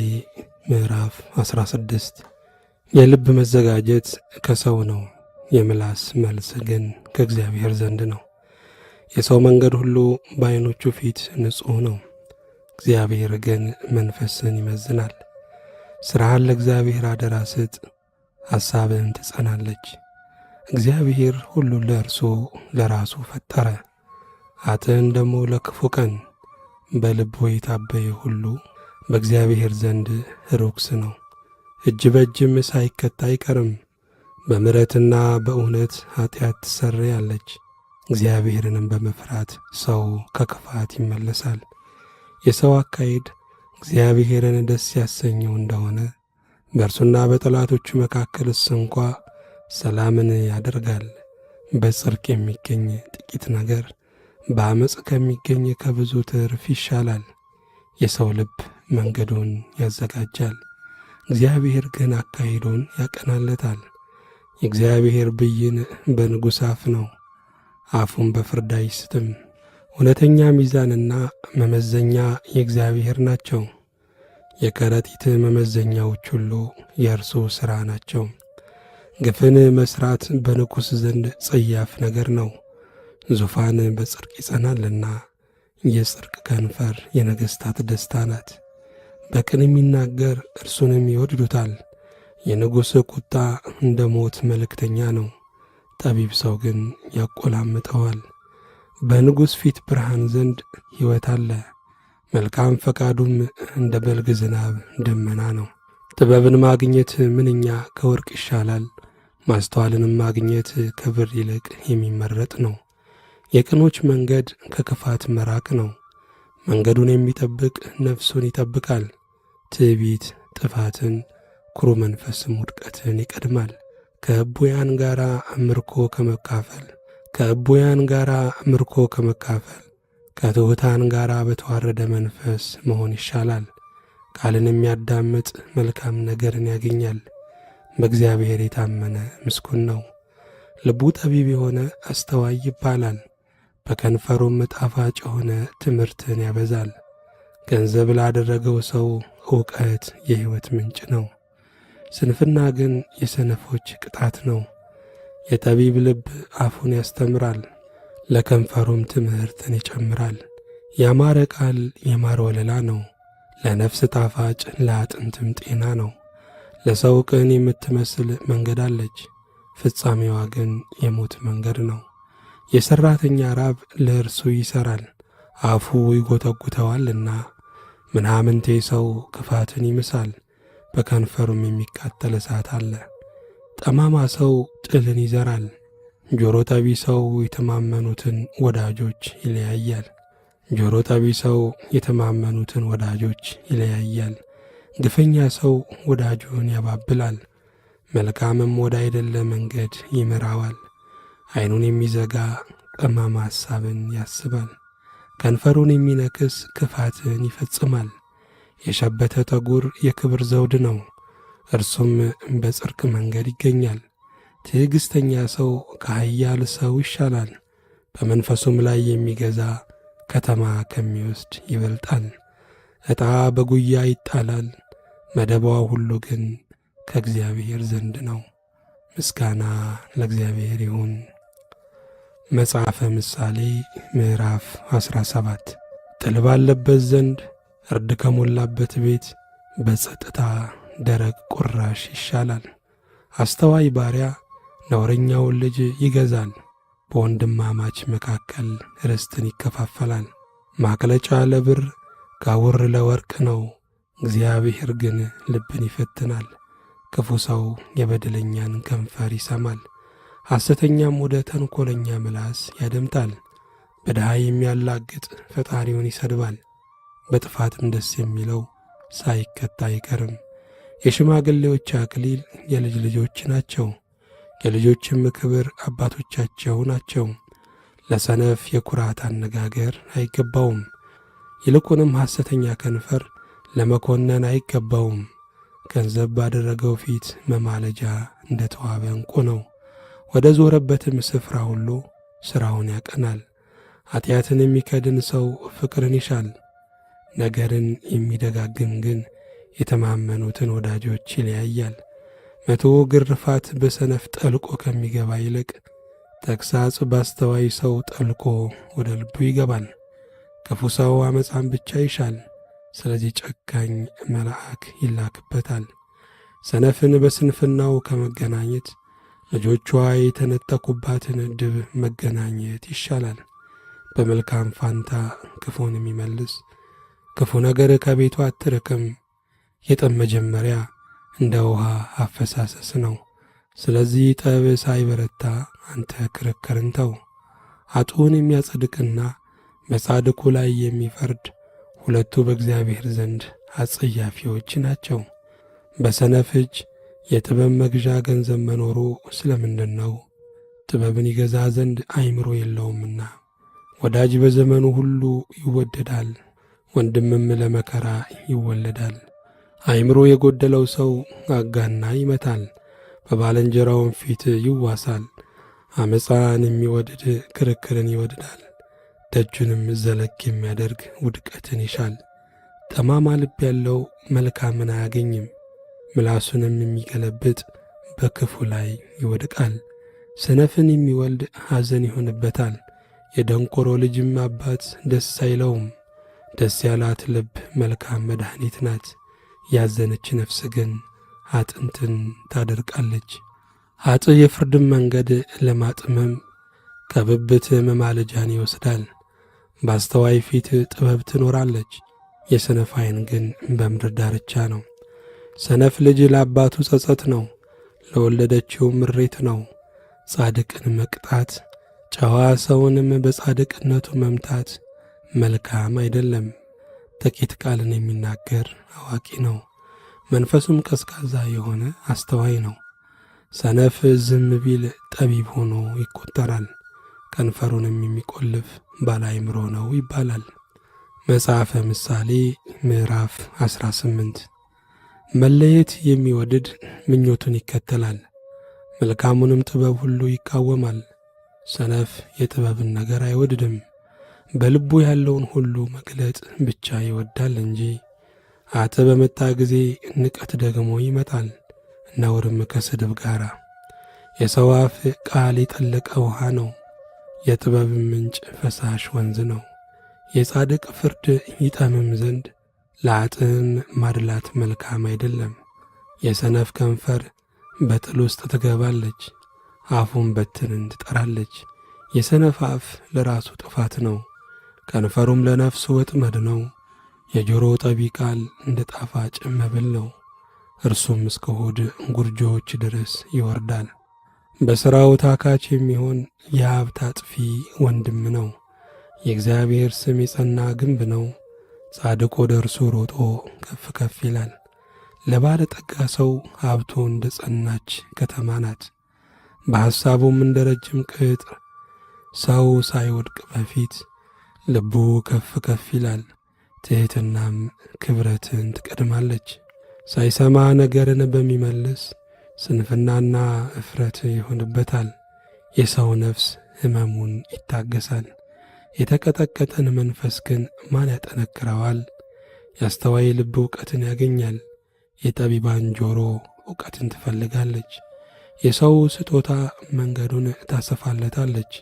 ምዕራፍ 16 የልብ መዘጋጀት ከሰው ነው፣ የምላስ መልስ ግን ከእግዚአብሔር ዘንድ ነው። የሰው መንገድ ሁሉ በዓይኖቹ ፊት ንጹሕ ነው፣ እግዚአብሔር ግን መንፈስን ይመዝናል። ሥራህን ለእግዚአብሔር አደራ ስጥ፣ ሐሳብህም ትጸናለች። እግዚአብሔር ሁሉን ለእርሱ ለራሱ ፈጠረ፣ ኃጥእን ደግሞ ለክፉ ቀን። በልቡ የታበየ ሁሉ በእግዚአብሔር ዘንድ ርኩስ ነው። እጅ በእጅም ሳይከታ አይቀርም። በምሕረትና በእውነት ኀጢአት ትሰረያለች። እግዚአብሔርንም በመፍራት ሰው ከክፋት ይመለሳል። የሰው አካሄድ እግዚአብሔርን ደስ ያሰኘው እንደሆነ በእርሱና በጠላቶቹ መካከልስ እንኳ ሰላምን ያደርጋል። በጽድቅ የሚገኝ ጥቂት ነገር በዓመፅ ከሚገኝ ከብዙ ትርፍ ይሻላል። የሰው ልብ መንገዱን ያዘጋጃል፣ እግዚአብሔር ግን አካሄዱን ያቀናለታል። የእግዚአብሔር ብይን በንጉሥ አፍ ነው፣ አፉን በፍርድ አይስትም። እውነተኛ ሚዛንና መመዘኛ የእግዚአብሔር ናቸው። የከረጢት መመዘኛዎች ሁሉ የእርሱ ሥራ ናቸው። ግፍን መሥራት በንጉሥ ዘንድ ጸያፍ ነገር ነው። ዙፋን በጽድቅ ይጸናልና የጽድቅ ከንፈር የነገሥታት ደስታ ናት። በቅን የሚናገር እርሱንም ይወድዱታል። የንጉሥ ቁጣ እንደ ሞት መልእክተኛ ነው፣ ጠቢብ ሰው ግን ያቆላምጠዋል። በንጉሥ ፊት ብርሃን ዘንድ ሕይወት አለ፣ መልካም ፈቃዱም እንደ በልግ ዝናብ ደመና ነው። ጥበብን ማግኘት ምንኛ ከወርቅ ይሻላል፣ ማስተዋልንም ማግኘት ከብር ይልቅ የሚመረጥ ነው። የቅኖች መንገድ ከክፋት መራቅ ነው፣ መንገዱን የሚጠብቅ ነፍሱን ይጠብቃል። ትዕቢት ጥፋትን፣ ኩሩ መንፈስም ውድቀትን ይቀድማል። ከእቡያን ጋር ምርኮ ከመካፈል ከትሑታን ጋር በተዋረደ መንፈስ መሆን ይሻላል። ቃልን የሚያዳምጥ መልካም ነገርን ያገኛል። በእግዚአብሔር የታመነ ምስጉን ነው። ልቡ ጠቢብ የሆነ አስተዋይ ይባላል። በከንፈሩም ጣፋጭ የሆነ ትምህርትን ያበዛል። ገንዘብ ላደረገው ሰው ዕውቀት የሕይወት ምንጭ ነው። ስንፍና ግን የሰነፎች ቅጣት ነው። የጠቢብ ልብ አፉን ያስተምራል፣ ለከንፈሩም ትምህርትን ይጨምራል። ያማረ ቃል የማር ወለላ ነው፣ ለነፍስ ጣፋጭ ለአጥንትም ጤና ነው። ለሰው ቅን የምትመስል መንገድ አለች፣ ፍጻሜዋ ግን የሞት መንገድ ነው። የሠራተኛ ራብ ለእርሱ ይሠራል፣ አፉ ይጐተጉተዋልና። ምናምንቴ ሰው ክፋትን ይምሳል፣ በከንፈሩም የሚቃጠል እሳት አለ። ጠማማ ሰው ጥልን ይዘራል፣ ጆሮ ጠቢ ሰው የተማመኑትን ወዳጆች ይለያያል። ግፈኛ ሰው ወዳጁን ያባብላል፣ መልካምም ወዳይደለ መንገድ ይመራዋል። ዓይኑን የሚዘጋ ጠማማ ሐሳብን ያስባል፣ ከንፈሩን የሚነክስ ክፋትን ይፈጽማል። የሸበተ ጠጉር የክብር ዘውድ ነው፣ እርሱም በጽድቅ መንገድ ይገኛል። ትዕግሥተኛ ሰው ከኃያል ሰው ይሻላል፣ በመንፈሱም ላይ የሚገዛ ከተማ ከሚወስድ ይበልጣል። ዕጣ በጉያ ይጣላል፣ መደቧ ሁሉ ግን ከእግዚአብሔር ዘንድ ነው። ምስጋና ለእግዚአብሔር ይሁን። መጽሐፈ ምሳሌ ምዕራፍ 17 ጥል ባለበት ዘንድ እርድ ከሞላበት ቤት በጸጥታ ደረቅ ቁራሽ ይሻላል። አስተዋይ ባሪያ ነውረኛውን ልጅ ይገዛል፣ በወንድማማች መካከል ርስትን ይከፋፈላል። ማቅለጫ ለብር ጋውር ለወርቅ ነው፣ እግዚአብሔር ግን ልብን ይፈትናል። ክፉ ሰው የበደለኛን ከንፈር ይሰማል፣ ሐሰተኛም ወደ ተንኰለኛ ምላስ ያደምጣል። በድሃ የሚያላግጥ ፈጣሪውን ይሰድባል፣ በጥፋትም ደስ የሚለው ሳይቀጣ አይቀርም። የሽማግሌዎች አክሊል የልጅ ልጆች ናቸው፣ የልጆችም ክብር አባቶቻቸው ናቸው። ለሰነፍ የኩራት አነጋገር አይገባውም፣ ይልቁንም ሐሰተኛ ከንፈር ለመኮነን አይገባውም። ገንዘብ ባደረገው ፊት መማለጃ እንደ ተዋበ ዕንቁ ነው፣ ወደ ዞረበትም ስፍራ ሁሉ ሥራውን ያቀናል። ኀጢአትን የሚከድን ሰው ፍቅርን ይሻል፣ ነገርን የሚደጋግም ግን የተማመኑትን ወዳጆች ይለያያል። 100 ግርፋት በሰነፍ ጠልቆ ከሚገባ ይልቅ ተግሣጽ ባስተዋይ ሰው ጠልቆ ወደ ልቡ ይገባል። ክፉ ሰው ዓመፃን ብቻ ይሻል፣ ስለዚህ ጨካኝ መልአክ ይላክበታል። ሰነፍን በስንፍናው ከመገናኘት ልጆቿ የተነጠቁባትን ድብ መገናኘት ይሻላል። በመልካም ፋንታ ክፉን የሚመልስ ክፉ ነገር ከቤቱ አትርቅም። የጠብ መጀመሪያ እንደ ውሃ አፈሳሰስ ነው። ስለዚህ ጠብ ሳይበረታ አንተ ክርክርን ተው። ኃጥኡን የሚያጸድቅና በጻድቁ ላይ የሚፈርድ ሁለቱ በእግዚአብሔር ዘንድ አጸያፊዎች ናቸው። በሰነፍ እጅ የጥበብ መግዣ ገንዘብ መኖሩ ስለምንድን ነው? ጥበብን ይገዛ ዘንድ አእምሮ የለውምና። ወዳጅ በዘመኑ ሁሉ ይወደዳል፣ ወንድምም ለመከራ ይወለዳል። አእምሮ የጎደለው ሰው አጋና ይመታል፣ በባልንጀራውም ፊት ይዋሳል። ዓመፃን የሚወድድ ክርክርን ይወድዳል፣ ደጁንም ዘለግ የሚያደርግ ውድቀትን ይሻል። ጠማማ ልብ ያለው መልካምን አያገኝም፣ ምላሱንም የሚገለብጥ በክፉ ላይ ይወድቃል። ሰነፍን የሚወልድ ሐዘን ይሆንበታል፣ የደንቆሮ ልጅም አባት ደስ አይለውም። ደስ ያላት ልብ መልካም መድኃኒት ናት፣ ያዘነች ነፍስ ግን አጥንትን ታደርቃለች። ኃጥእ የፍርድን መንገድ ለማጥመም ከብብት መማለጃን ይወስዳል። በአስተዋይ ፊት ጥበብ ትኖራለች፣ የሰነፍ ዓይን ግን በምድር ዳርቻ ነው። ሰነፍ ልጅ ለአባቱ ጸጸት ነው፣ ለወለደችው ምሬት ነው። ጻድቅን መቅጣት ጨዋ ሰውንም በጻድቅነቱ መምታት መልካም አይደለም። ጥቂት ቃልን የሚናገር አዋቂ ነው፣ መንፈሱም ቀዝቃዛ የሆነ አስተዋይ ነው። ሰነፍ ዝም ቢል ጠቢብ ሆኖ ይቆጠራል፣ ከንፈሩንም የሚቆልፍ ባለአእምሮ ነው ይባላል። መጽሐፈ ምሳሌ ምዕራፍ 18 መለየት የሚወድድ ምኞቱን ይከተላል፣ መልካሙንም ጥበብ ሁሉ ይቃወማል። ሰነፍ የጥበብን ነገር አይወድድም፣ በልቡ ያለውን ሁሉ መግለጥ ብቻ ይወዳል እንጂ። አጥ በመጣ ጊዜ ንቀት ደግሞ ይመጣል፣ ነውርም ከስድብ ጋር። የሰው አፍ ቃል የጠለቀ ውሃ ነው፣ የጥበብም ምንጭ ፈሳሽ ወንዝ ነው። የጻድቅ ፍርድ ይጠምም ዘንድ ለአጥም ማድላት መልካም አይደለም። የሰነፍ ከንፈር በጥል ውስጥ ትገባለች፣ አፉን በትንን ትጠራለች። የሰነፍ አፍ ለራሱ ጥፋት ነው፣ ከንፈሩም ለነፍሱ ወጥመድ ነው። የጆሮ ጠቢ ቃል እንደ ጣፋጭ መብል ነው፣ እርሱም እስከ ሆድ ጉርጆዎች ድረስ ይወርዳል። በሥራው ታካች የሚሆን የሀብት አጥፊ ወንድም ነው፣ የእግዚአብሔር ስም የጸና ግንብ ነው። ጻድቅ ወደ እርሱ ሮጦ ከፍ ከፍ ይላል። ለባለጠጋ ሰው ሀብቱ እንደ ጸናች ከተማ ናት፣ በሐሳቡም እንደ ረጅም ቅጥር። ሰው ሳይወድቅ በፊት ልቡ ከፍ ከፍ ይላል፣ ትሕትናም ክብረትን ትቀድማለች። ሳይሰማ ነገርን በሚመልስ ስንፍናና እፍረት ይሆንበታል። የሰው ነፍስ ሕመሙን ይታገሳል፣ የተቀጠቀጠን መንፈስ ግን ማን ያጠነክረዋል? ያስተዋይ ልብ ዕውቀትን ያገኛል፣ የጠቢባን ጆሮ ዕውቀትን ትፈልጋለች። የሰው ስጦታ መንገዱን ታሰፋለታለች፣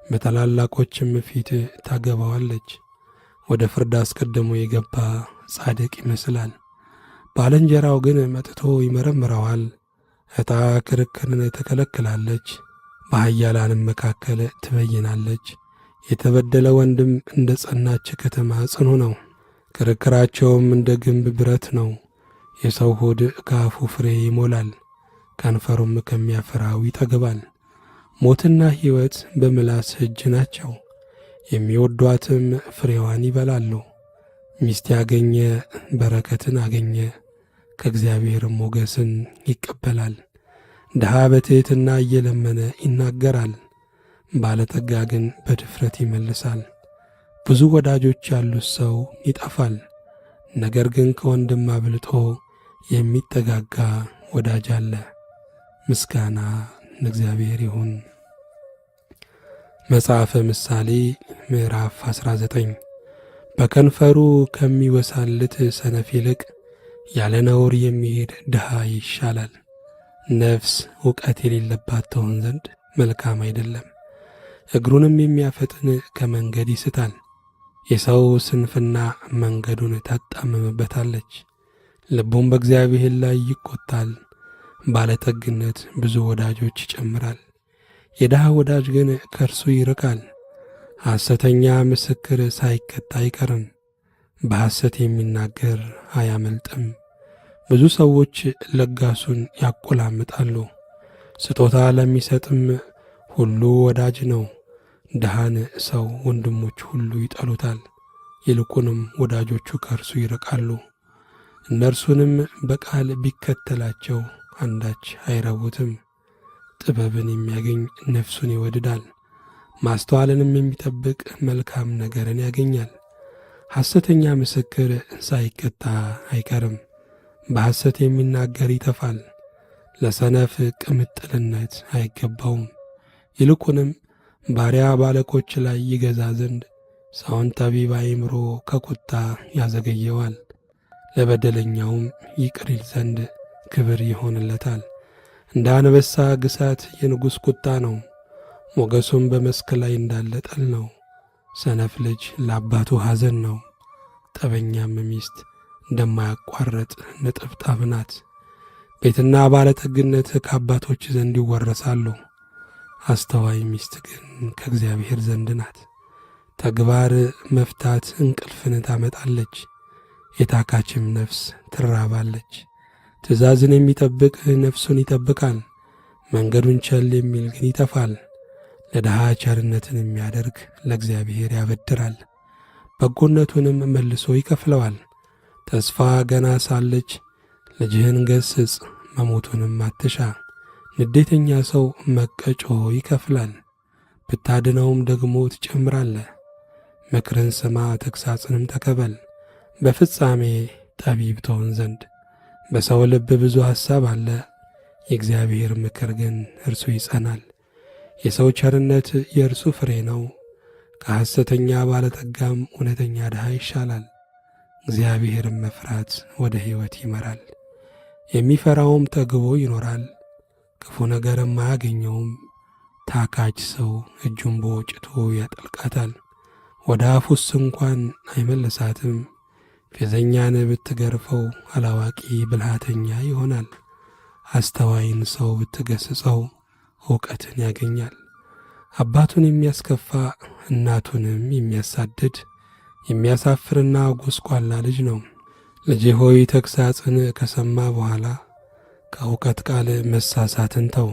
በታላላቆችም ፊት ታገባዋለች። ወደ ፍርድ አስቀድሞ የገባ ጻድቅ ይመስላል፣ ባልንጀራው ግን መጥቶ ይመረምረዋል። ዕጣ ክርክርን ትከለክላለች፣ በኃያላንም መካከል ትበይናለች። የተበደለ ወንድም እንደ ጸናች ከተማ ጽኑ ነው፣ ክርክራቸውም እንደ ግንብ ብረት ነው። የሰው ሆድ ከአፉ ፍሬ ይሞላል፣ ከንፈሩም ከሚያፈራው ይጠግባል። ሞትና ሕይወት በምላስ እጅ ናቸው፣ የሚወዷትም ፍሬዋን ይበላሉ። ሚስት ያገኘ በረከትን አገኘ፣ ከእግዚአብሔርም ሞገስን ይቀበላል። ድሃ በትሕትና እየለመነ ይናገራል፣ ባለጠጋ ግን በድፍረት ይመልሳል። ብዙ ወዳጆች ያሉት ሰው ይጠፋል፣ ነገር ግን ከወንድም አብልጦ የሚጠጋጋ ወዳጅ አለ። ምስጋና ለእግዚአብሔር ይሁን። መጽሐፈ ምሳሌ ምዕራፍ 19 በከንፈሩ ከሚወሳልት ሰነፍ ይልቅ ያለ ነውር የሚሄድ ድሃ ይሻላል። ነፍስ ዕውቀት የሌለባት ትሆን ዘንድ መልካም አይደለም፣ እግሩንም የሚያፈጥን ከመንገድ ይስታል። የሰው ስንፍና መንገዱን ታጣምምበታለች፣ ልቡም በእግዚአብሔር ላይ ይቈጣል። ባለጠግነት ብዙ ወዳጆች ይጨምራል፣ የድሃ ወዳጅ ግን ከእርሱ ይርቃል። ሐሰተኛ ምስክር ሳይቀጣ አይቀርም፣ በሐሰት የሚናገር አያመልጥም። ብዙ ሰዎች ለጋሱን ያቆላምጣሉ፣ ስጦታ ለሚሰጥም ሁሉ ወዳጅ ነው። ድሃን ሰው ወንድሞች ሁሉ ይጠሉታል፣ ይልቁንም ወዳጆቹ ከእርሱ ይርቃሉ። እነርሱንም በቃል ቢከተላቸው አንዳች አይረቡትም። ጥበብን የሚያገኝ ነፍሱን ይወድዳል፣ ማስተዋልንም የሚጠብቅ መልካም ነገርን ያገኛል። ሐሰተኛ ምስክር ሳይቀጣ አይቀርም፣ በሐሰት የሚናገር ይጠፋል። ለሰነፍ ቅምጥልነት አይገባውም፣ ይልቁንም ባሪያ ባለቆች ላይ ይገዛ ዘንድ ሰውን ጠቢብ አእምሮ ከቁጣ ያዘገየዋል። ለበደለኛውም ይቅር ይል ዘንድ ክብር ይሆንለታል። እንደ አንበሳ ግሳት የንጉሥ ቁጣ ነው፣ ሞገሱም በመስክ ላይ እንዳለ ጠል ነው። ሰነፍ ልጅ ለአባቱ ሐዘን ነው፣ ጠበኛም ሚስት እንደማያቋረጥ ነጠብጣብ ናት። ቤትና ባለጠግነት ከአባቶች ዘንድ ይወረሳሉ፣ አስተዋይ ሚስት ግን ከእግዚአብሔር ዘንድ ናት። ተግባር መፍታት እንቅልፍን ታመጣለች፣ የታካችም ነፍስ ትራባለች። ትእዛዝን የሚጠብቅ ነፍሱን ይጠብቃል፣ መንገዱን ቸል የሚል ግን ይጠፋል። ለድሃ ቸርነትን የሚያደርግ ለእግዚአብሔር ያበድራል፣ በጎነቱንም መልሶ ይከፍለዋል። ተስፋ ገና ሳለች ልጅህን ገስጽ፣ መሞቱንም አትሻ። ንዴተኛ ሰው መቀጮ ይከፍላል፣ ብታድነውም ደግሞ ትጨምራለህ። ምክርን ስማ፣ ተግሣጽንም ተቀበል፣ በፍጻሜ ጠቢብ ትሆን ዘንድ። በሰው ልብ ብዙ ሐሳብ አለ፣ የእግዚአብሔር ምክር ግን እርሱ ይጸናል። የሰው ቸርነት የእርሱ ፍሬ ነው፣ ከሐሰተኛ ባለጠጋም እውነተኛ ድሃ ይሻላል። እግዚአብሔርን መፍራት ወደ ሕይወት ይመራል፣ የሚፈራውም ጠግቦ ይኖራል፣ ክፉ ነገርም አያገኘውም። ታካች ሰው እጁን በወጭቱ ያጠልቃታል፣ ወደ አፉስ እንኳን አይመልሳትም። ፌዘኛን ብትገርፈው አላዋቂ ብልሃተኛ ይሆናል፣ አስተዋይን ሰው ብትገስጸው እውቀትን ያገኛል። አባቱን የሚያስከፋ እናቱንም የሚያሳድድ የሚያሳፍርና ጎስቋላ ልጅ ነው። ልጄ ሆይ ተግሣጽን ከሰማ በኋላ ከእውቀት ቃል መሳሳትን ተው።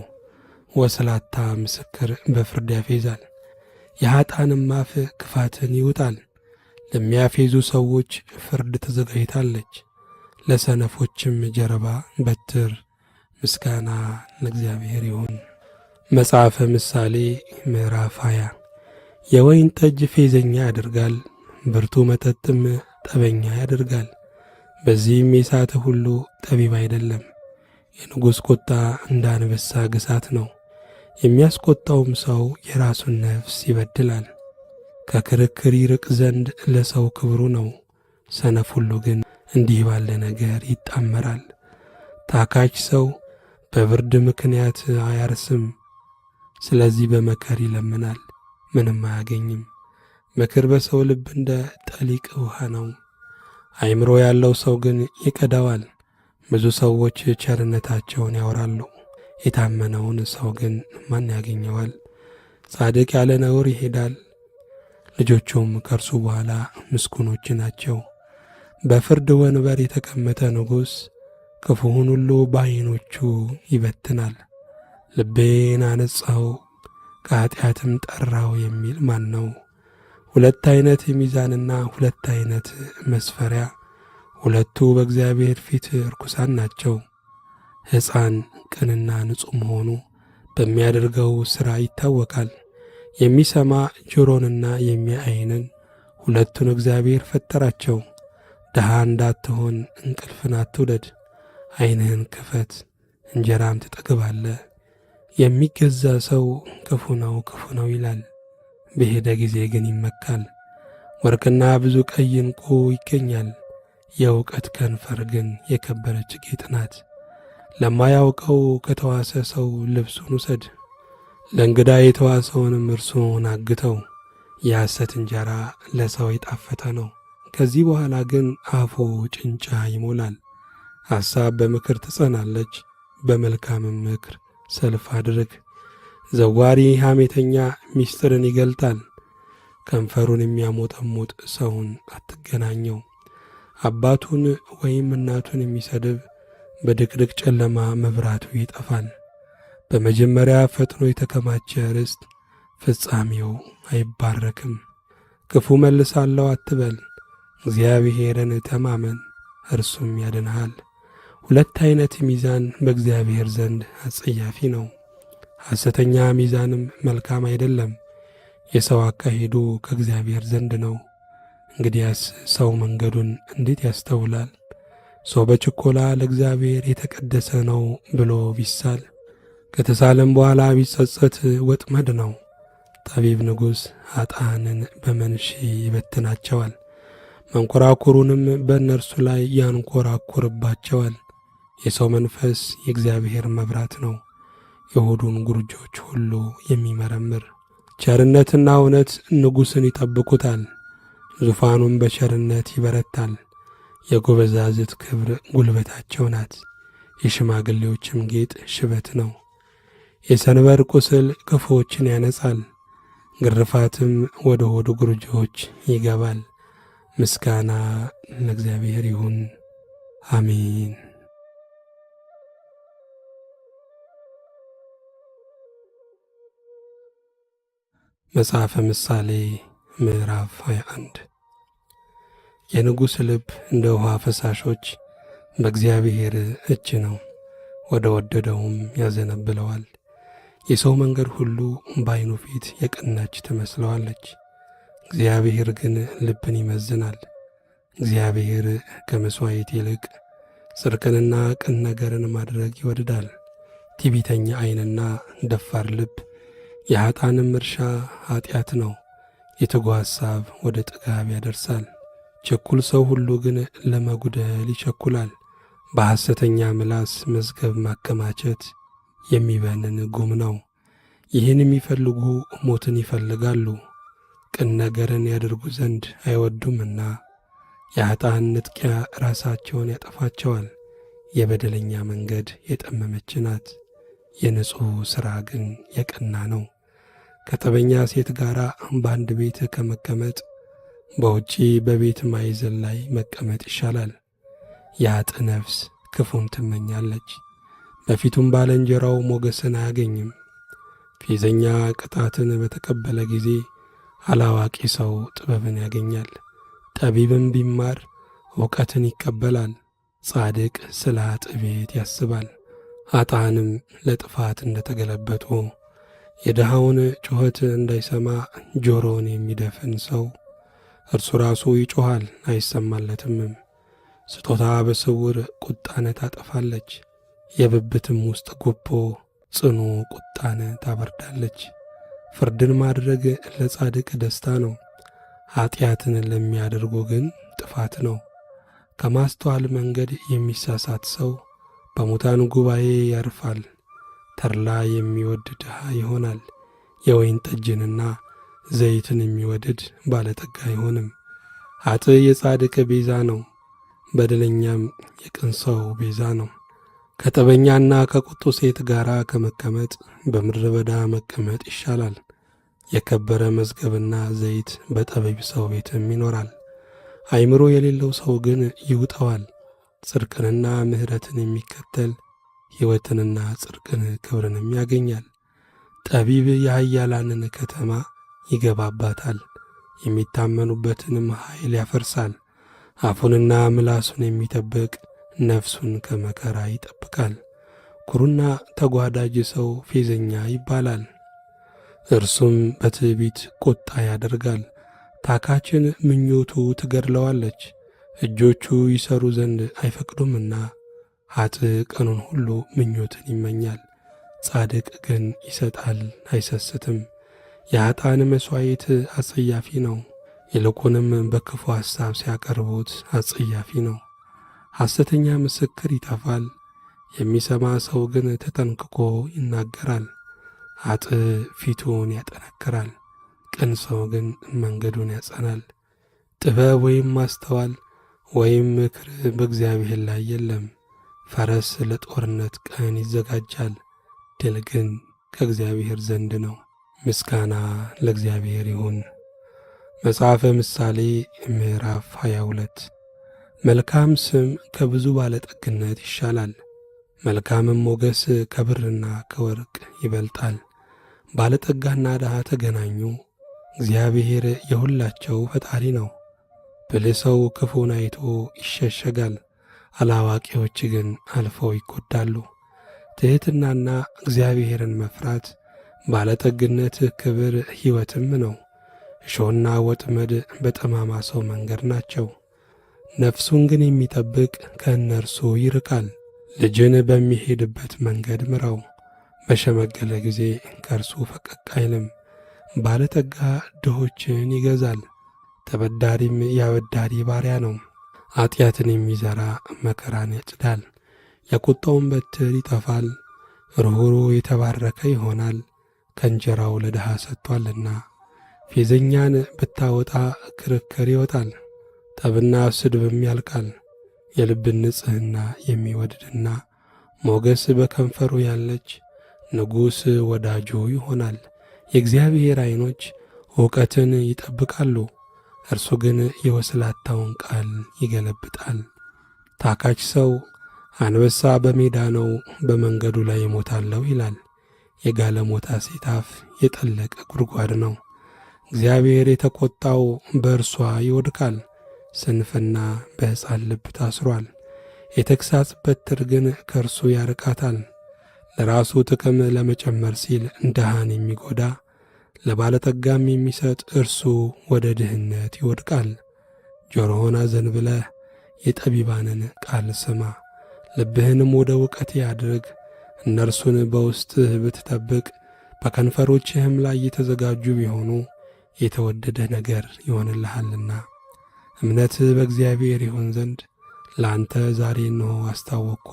ወስላታ ምስክር በፍርድ ያፌዛል፣ የኀጣንም አፍ ክፋትን ይውጣል። ለሚያፌዙ ሰዎች ፍርድ ተዘጋጅታለች፣ ለሰነፎችም ጀርባ በትር። ምስጋና ለእግዚአብሔር ይሁን። መጽሐፈ ምሳሌ ምዕራፍ 20 የወይን ጠጅ ፌዘኛ ያደርጋል፣ ብርቱ መጠጥም ጠበኛ ያደርጋል። በዚህም የሳተ ሁሉ ጠቢብ አይደለም። የንጉሥ ቁጣ እንደ አንበሳ ግሳት ነው፣ የሚያስቆጣውም ሰው የራሱን ነፍስ ይበድላል። ከክርክር ይርቅ ዘንድ ለሰው ክብሩ ነው፣ ሰነፍ ሁሉ ግን እንዲህ ባለ ነገር ይጣመራል። ታካች ሰው በብርድ ምክንያት አያርስም፣ ስለዚህ በመከር ይለምናል፣ ምንም አያገኝም። ምክር በሰው ልብ እንደ ጠሊቅ ውሃ ነው፣ አእምሮ ያለው ሰው ግን ይቀዳዋል። ብዙ ሰዎች ቸርነታቸውን ያወራሉ፣ የታመነውን ሰው ግን ማን ያገኘዋል? ጻድቅ ያለ ነውር ይሄዳል፣ ልጆቹም ከእርሱ በኋላ ምስጉኖች ናቸው። በፍርድ ወንበር የተቀመጠ ንጉሥ ክፉውን ሁሉ በዓይኖቹ ይበትናል። ልቤን አነጻው ከኀጢአትም ጠራው የሚል ማን ነው? ሁለት ዓይነት ሚዛንና ሁለት ዓይነት መስፈሪያ፣ ሁለቱ በእግዚአብሔር ፊት ርኩሳን ናቸው። ሕፃን ቅንና ንጹሕ መሆኑ በሚያደርገው ሥራ ይታወቃል። የሚሰማ ጆሮንና የሚያይ ዓይንን ሁለቱን እግዚአብሔር ፈጠራቸው። ድሃ እንዳትሆን እንቅልፍን አትውደድ፣ ዓይንህን ክፈት እንጀራም ትጠግባለህ። የሚገዛ ሰው ክፉ ነው ይላል፣ በሄደ ጊዜ ግን ይመካል። ወርቅና ብዙ ቀይ ዕንቁ ይገኛል፣ የእውቀት ከንፈር ግን የከበረች ጌጥ ናት። ለማያውቀው ከተዋሰ ሰው ልብሱን ውሰድ፣ ለእንግዳ የተዋሰውንም እርሱን አግተው። የሐሰት እንጀራ ለሰው የጣፈጠ ነው፣ ከዚህ በኋላ ግን አፉ ጭንጫ ይሞላል። ሐሳብ በምክር ትጸናለች፣ በመልካምም ምክር ሰልፍ አድርግ። ዘዋሪ ሐሜተኛ ምስጢርን ይገልጣል፣ ከንፈሩን የሚያሞጠሙጥ ሰውን አትገናኘው። አባቱን ወይም እናቱን የሚሰድብ በድቅድቅ ጨለማ መብራቱ ይጠፋል። በመጀመሪያ ፈጥኖ የተከማቸ ርስት ፍጻሜው አይባረክም። ክፉ መልሳለሁ አትበል፣ እግዚአብሔርን ተማመን እርሱም ያድንሃል። ሁለት ዓይነት ሚዛን በእግዚአብሔር ዘንድ አጸያፊ ነው፣ ሐሰተኛ ሚዛንም መልካም አይደለም። የሰው አካሄዱ ከእግዚአብሔር ዘንድ ነው፣ እንግዲያስ ሰው መንገዱን እንዴት ያስተውላል? ሰው በችኮላ ለእግዚአብሔር የተቀደሰ ነው ብሎ ቢሳል ከተሳለም በኋላ ቢጸጸት ወጥመድ ነው። ጠቢብ ንጉሥ ኀጥኣንን በመንሽ ይበትናቸዋል፣ መንኰራኵሩንም በእነርሱ ላይ ያንኰራኵርባቸዋል። የሰው መንፈስ የእግዚአብሔር መብራት ነው፣ የሆዱን ጉርጆች ሁሉ የሚመረምር። ቸርነትና እውነት ንጉሥን ይጠብቁታል፣ ዙፋኑም በቸርነት ይበረታል። የጎበዛዝት ክብር ጉልበታቸው ናት፣ የሽማግሌዎችም ጌጥ ሽበት ነው። የሰንበር ቁስል ክፉዎችን ያነጻል፣ ግርፋትም ወደ ሆዱ ጉርጆች ይገባል። ምስጋና ለእግዚአብሔር ይሁን፣ አሜን። መጽሐፈ ምሳሌ ምዕራፍ 21 የንጉሥ ልብ እንደ ውኃ ፈሳሾች በእግዚአብሔር እጅ ነው፣ ወደ ወደደውም ያዘነብለዋል። የሰው መንገድ ሁሉ በዓይኑ ፊት የቀናች ትመስለዋለች፣ እግዚአብሔር ግን ልብን ይመዝናል። እግዚአብሔር ከመሥዋዕት ይልቅ ጽድቅንና ቅን ነገርን ማድረግ ይወድዳል። ትዕቢተኛ ዓይንና ደፋር ልብ የኀጣንም እርሻ ኀጢአት ነው። የትጉ ሐሳብ ወደ ጥጋብ ያደርሳል፣ ችኩል ሰው ሁሉ ግን ለመጉደል ይቸኩላል። በሐሰተኛ ምላስ መዝገብ ማከማቸት የሚበንን ጉም ነው። ይህን የሚፈልጉ ሞትን ይፈልጋሉ፣ ቅን ነገርን ያደርጉ ዘንድ አይወዱምና። የኀጥኣን ንጥቂያ ራሳቸውን ያጠፋቸዋል፣ የበደለኛ መንገድ የጠመመች ናት። የንጹሕ ሥራ ግን የቀና ነው። ከጠበኛ ሴት ጋር በአንድ ቤት ከመቀመጥ በውጪ በቤት ማዕዘን ላይ መቀመጥ ይሻላል። የኀጥእ ነፍስ ክፉን ትመኛለች፣ በፊቱም ባልንጀራው ሞገስን አያገኝም። ፌዘኛ ቅጣትን በተቀበለ ጊዜ አላዋቂ ሰው ጥበብን ያገኛል። ጠቢብም ቢማር እውቀትን ይቀበላል። ጻድቅ ስለ ኀጥእ ቤት ያስባል፣ ኀጥኣንም ለጥፋት እንደ ተገለበጡ። የድሃውን ጩኸት እንዳይሰማ ጆሮውን የሚደፍን ሰው እርሱ ራሱ ይጮኻል አይሰማለትምም። ስጦታ በስውር ቁጣን ታጠፋለች፣ የብብትም ውስጥ ጉቦ ጽኑ ቁጣን ታበርዳለች። ፍርድን ማድረግ ለጻድቅ ደስታ ነው፣ ኀጢአትን ለሚያደርጉ ግን ጥፋት ነው። ከማስተዋል መንገድ የሚሳሳት ሰው በሙታን ጉባኤ ያርፋል። ተድላ የሚወድ ድሃ ይሆናል፣ የወይን ጠጅንና ዘይትን የሚወድድ ባለጠጋ አይሆንም። ኀጥእ የጻድቅ ቤዛ ነው፣ በደለኛም የቅን ሰው ቤዛ ነው። ከጠበኛና ከቁጡ ሴት ጋር ከመቀመጥ በምድረ በዳ መቀመጥ ይሻላል። የከበረ መዝገብና ዘይት በጠቢብ ሰው ቤትም ይኖራል። አእምሮ የሌለው ሰው ግን ይውጠዋል። ጽድቅንና ምሕረትን የሚከተል ሕይወትንና ጽድቅን ክብርንም ያገኛል። ጠቢብ የኃያላንን ከተማ ይገባባታል፣ የሚታመኑበትንም ኃይል ያፈርሳል። አፉንና ምላሱን የሚጠብቅ ነፍሱን ከመከራ ይጠብቃል። ኩሩና ተጓዳጅ ሰው ፌዘኛ ይባላል፣ እርሱም በትዕቢት ቁጣ ያደርጋል። ታካችን ምኞቱ ትገድለዋለች፣ እጆቹ ይሰሩ ዘንድ አይፈቅዱምና። ኀጥእ ቀኑን ሁሉ ምኞትን ይመኛል፣ ጻድቅ ግን ይሰጣል አይሰስትም። የኀጥኣን መሥዋዕት አጸያፊ ነው፣ ይልቁንም በክፉ ሐሳብ ሲያቀርቡት አጸያፊ ነው። ሐሰተኛ ምስክር ይጠፋል፣ የሚሰማ ሰው ግን ተጠንቅቆ ይናገራል። ኀጥእ ፊቱን ያጠነክራል፣ ቅን ሰው ግን መንገዱን ያጸናል። ጥበብ ወይም ማስተዋል ወይም ምክር በእግዚአብሔር ላይ የለም። ፈረስ ለጦርነት ቀን ይዘጋጃል፣ ድል ግን ከእግዚአብሔር ዘንድ ነው። ምስጋና ለእግዚአብሔር ይሁን። መጽሐፈ ምሳሌ ምዕራፍ 22 መልካም ስም ከብዙ ባለጠግነት ይሻላል፣ መልካምም ሞገስ ከብርና ከወርቅ ይበልጣል። ባለጠጋና ድሃ ተገናኙ፣ እግዚአብሔር የሁላቸው ፈጣሪ ነው። ብልህ ሰው ክፉን አይቶ ይሸሸጋል፣ አላዋቂዎች ግን አልፈው ይጎዳሉ። ትሕትናና እግዚአብሔርን መፍራት ባለጠግነት ክብር ሕይወትም ነው። እሾህና ወጥመድ በጠማማ ሰው መንገድ ናቸው፣ ነፍሱን ግን የሚጠብቅ ከእነርሱ ይርቃል። ልጅን በሚሄድበት መንገድ ምራው፣ በሸመገለ ጊዜ ከእርሱ ፈቀቅ አይልም። ባለጠጋ ድሆችን ይገዛል፣ ተበዳሪም ያበዳሪ ባሪያ ነው። ኀጢአትን የሚዘራ መከራን ያጭዳል፣ የቁጣውን በትር ይጠፋል። ርኅሩኅ የተባረከ ይሆናል፣ ከእንጀራው ለድሃ ሰጥቶአልና። ፌዘኛን ብታወጣ ክርክር ይወጣል፣ ጠብና ስድብም ያልቃል። የልብን ንጽሕና የሚወድድና ሞገስ በከንፈሩ ያለች ንጉሥ ወዳጁ ይሆናል። የእግዚአብሔር ዐይኖች እውቀትን ይጠብቃሉ፣ እርሱ ግን የወስላታውን ቃል ይገለብጣል። ታካች ሰው አንበሳ በሜዳ ነው፣ በመንገዱ ላይ እሞታለሁ ይላል። የጋለሞታ ሴት አፍ የጠለቀ ጉድጓድ ነው፣ እግዚአብሔር የተቈጣው በእርሷ ይወድቃል። ስንፍና በሕፃን ልብ ታስሯል፣ የተግሣጽ በትር ግን ከእርሱ ያርቃታል። ለራሱ ጥቅም ለመጨመር ሲል ድሃን የሚጎዳ ለባለጠጋም የሚሰጥ እርሱ ወደ ድህነት ይወድቃል። ጆሮህን አዘንብለህ የጠቢባንን ቃል ስማ፣ ልብህንም ወደ እውቀት ያድርግ። እነርሱን በውስጥህ ብትጠብቅ በከንፈሮችህም ላይ የተዘጋጁ ቢሆኑ የተወደደ ነገር ይሆንልሃልና። እምነትህ በእግዚአብሔር ይሆን ዘንድ ለአንተ ዛሬ እነሆ አስታወቅኩ።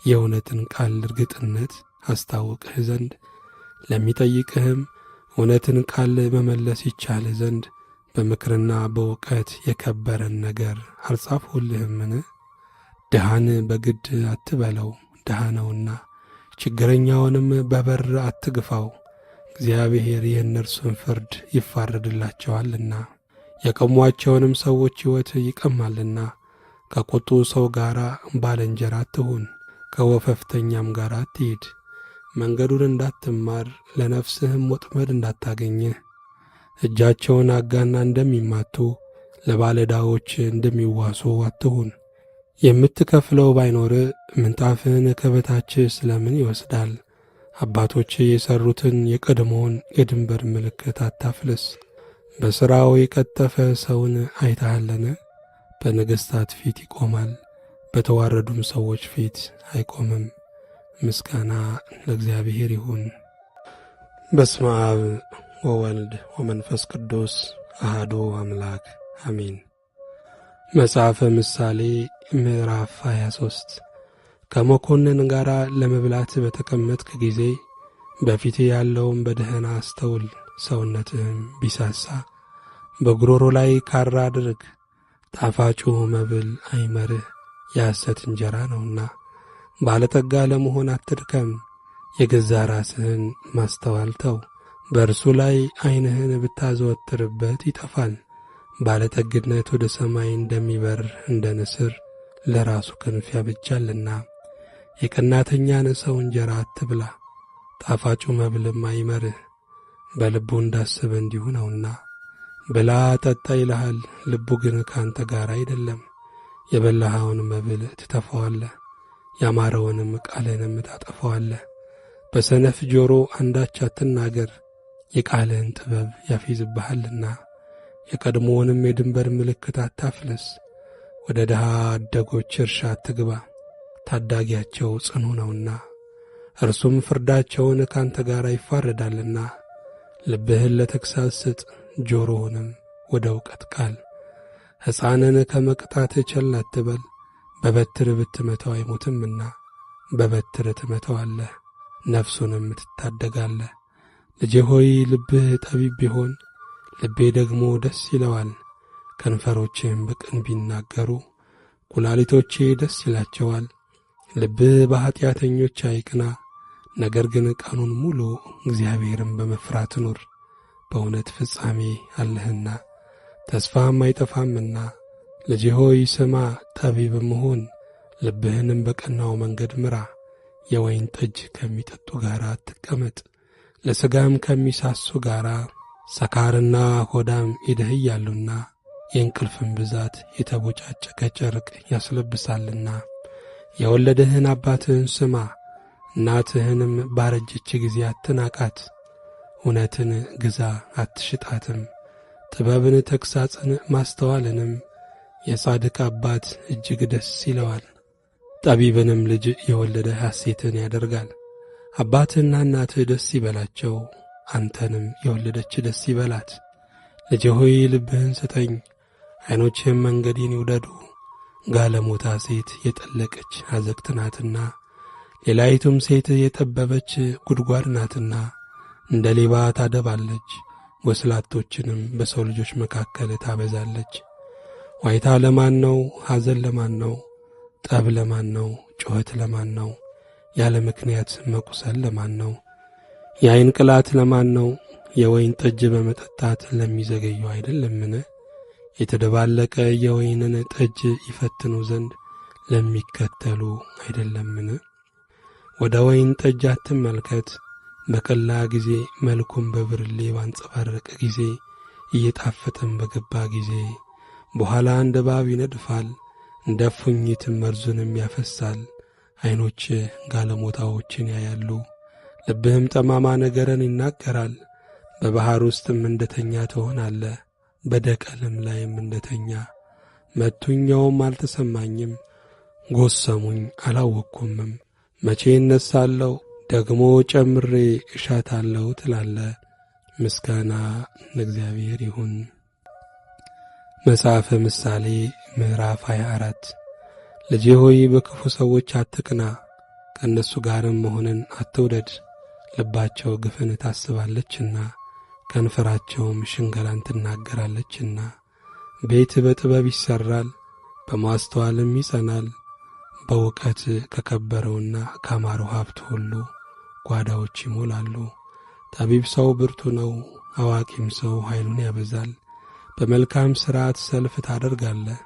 የእውነትን ቃል እርግጥነት አስታውቅህ ዘንድ ለሚጠይቅህም እውነትን ቃል መመለስ ይቻል ዘንድ በምክርና በእውቀት የከበረን ነገር አልጻፍሁልህምን? ድሃን በግድ አትበለው፣ ድሃ ነውና፣ ችግረኛውንም በበር አትግፋው። እግዚአብሔር የእነርሱን ፍርድ ይፋረድላቸዋልና የቀሟቸውንም ሰዎች ሕይወት ይቀማልና። ከቁጡ ሰው ጋር ባልንጀራ አትሁን፣ ከወፈፍተኛም ጋር አትሂድ። መንገዱን እንዳትማር ለነፍስህም ወጥመድ እንዳታገኝህ። እጃቸውን አጋና እንደሚማቱ ለባለዕዳዎች እንደሚዋሱ አትሁን። የምትከፍለው ባይኖር ምንጣፍህን ከበታችህ ስለምን ይወስዳል? አባቶች የሠሩትን የቀድሞውን የድንበር ምልክት አታፍልስ። በሥራው የቀጠፈ ሰውን አይተሃልን? በነገሥታት ፊት ይቆማል፣ በተዋረዱም ሰዎች ፊት አይቆምም። ምስጋና ለእግዚአብሔር ይሁን። በስመ አብ ወወልድ ወመንፈስ ቅዱስ አሐዱ አምላክ አሜን። መጽሐፈ ምሳሌ ምዕራፍ 23 ከመኮንን ጋር ለመብላት በተቀመጥክ ጊዜ በፊት ያለውን በደህና አስተውል። ሰውነትህም ቢሳሳ በጉሮሮ ላይ ካራ አድርግ። ጣፋጩ መብል አይመርህ፣ የሐሰት እንጀራ ነውና። ባለጠጋ ለመሆን አትድከም፣ የገዛ ራስህን ማስተዋል ተው። በእርሱ ላይ ዐይንህን ብታዘወትርበት ይጠፋል። ባለጠግነት ወደ ሰማይ እንደሚበር እንደ ንስር ለራሱ ክንፍ ያበጃልና። የቀናተኛን ሰው እንጀራ አትብላ፣ ጣፋጩ መብልም አይመርህ። በልቡ እንዳሰበ እንዲሁ ነውና። ብላ ጠጣ ይልሃል፣ ልቡ ግን ካንተ ጋር አይደለም። የበላኸውን መብል ትተፋዋለህ፣ ያማረውንም ቃልህንም ታጠፋዋለህ። በሰነፍ ጆሮ አንዳች አትናገር፣ የቃልህን ጥበብ ያፌዝብሃልና። የቀድሞውንም የድንበር ምልክት አታፍልስ። ወደ ድሃ አደጎች እርሻ አትግባ፣ ታዳጊያቸው ጽኑ ነውና፣ እርሱም ፍርዳቸውን ካንተ ጋር ይፋረዳልና። ልብህን ለተግሣጽ ስጥ፣ ጆሮውንም ወደ እውቀት ቃል። ሕፃንን ከመቅጣት ቸል አትበል፣ በበትር ብትመተው አይሞትምና። በበትር ትመተዋለህ፣ ነፍሱንም ትታደጋለህ። ልጄ ሆይ ልብህ ጠቢብ ቢሆን ልቤ ደግሞ ደስ ይለዋል። ከንፈሮችህም በቅን ቢናገሩ ኩላሊቶቼ ደስ ይላቸዋል። ልብህ በኀጢአተኞች አይቅና፣ ነገር ግን ቀኑን ሙሉ እግዚአብሔርን በመፍራት ኑር። በእውነት ፍጻሜ አለህና ተስፋም አይጠፋምና። ልጄ ሆይ ስማ፣ ጠቢብም ሁን፣ ልብህንም በቀናው መንገድ ምራ። የወይን ጠጅ ከሚጠጡ ጋር አትቀመጥ፣ ለሥጋም ከሚሳሱ ጋር። ሰካርና ሆዳም ይደህያሉና፣ የእንቅልፍም ብዛት የተቦጫጨቀ ጨርቅ ያስለብሳልና። የወለደህን አባትህን ስማ፣ እናትህንም ባረጀች ጊዜ አትናቃት። እውነትን ግዛ አትሽጣትም፣ ጥበብን ተግሣጽን ማስተዋልንም። የጻድቅ አባት እጅግ ደስ ይለዋል፣ ጠቢብንም ልጅ የወለደ ሐሴትን ያደርጋል። አባትህና እናትህ ደስ ይበላቸው፣ አንተንም የወለደች ደስ ይበላት። ልጄ ሆይ ልብህን ስጠኝ፣ ዐይኖችህም መንገዴን ይውደዱ። ጋለሞታ ሴት የጠለቀች አዘቅት ናትና፣ ሌላይቱም ሴት የጠበበች ጉድጓድ ናትና። እንደ ሌባ ታደባለች፣ ወስላቶችንም በሰው ልጆች መካከል ታበዛለች። ዋይታ ለማን ነው? ሐዘን ለማን ነው? ጠብ ለማን ነው? ጩኸት ለማን ነው? ያለ ምክንያት መቁሰል ለማን ነው? የዐይን ቅላት ለማን ነው? የወይን ጠጅ በመጠጣት ለሚዘገየው አይደለምን? የተደባለቀ የወይንን ጠጅ ይፈትኑ ዘንድ ለሚከተሉ አይደለምን? ወደ ወይን ጠጅ አትመልከት፣ በቀላ ጊዜ መልኩም በብርሌ ባንጸባረቀ ጊዜ እየጣፈጠም በገባ ጊዜ። በኋላ እንደ እባብ ይነድፋል፣ እንደ ፉኝትም መርዙንም ያፈሳል። ዐይኖች ጋለሞታዎችን ያያሉ፣ ልብህም ጠማማ ነገርን ይናገራል። በባሕር ውስጥም እንደተኛ ትሆናለህ፣ በደቀልም ላይም እንደተኛ። መቱኛውም አልተሰማኝም፣ ጐሰሙኝ አላወቅኩምም። መቼ እነሣለሁ ደግሞ ጨምሬ እሻታለሁ ትላለህ። ምስጋና ለእግዚአብሔር ይሁን። መጽሐፈ ምሳሌ ምዕራፍ 24 ልጄ ሆይ በክፉ ሰዎች አትቅና፣ ከእነሱ ጋርም መሆንን አትውደድ። ልባቸው ግፍን ታስባለችና ከንፈራቸውም ሽንገላን ትናገራለችና። ቤት በጥበብ ይሠራል፣ በማስተዋልም ይጸናል። በእውቀት ከከበረውና ካማረው ሀብት ሁሉ ጓዳዎች ይሞላሉ። ጠቢብ ሰው ብርቱ ነው፣ አዋቂም ሰው ኃይሉን ያበዛል። በመልካም ሥርዓት ሰልፍ ታደርጋለህ፣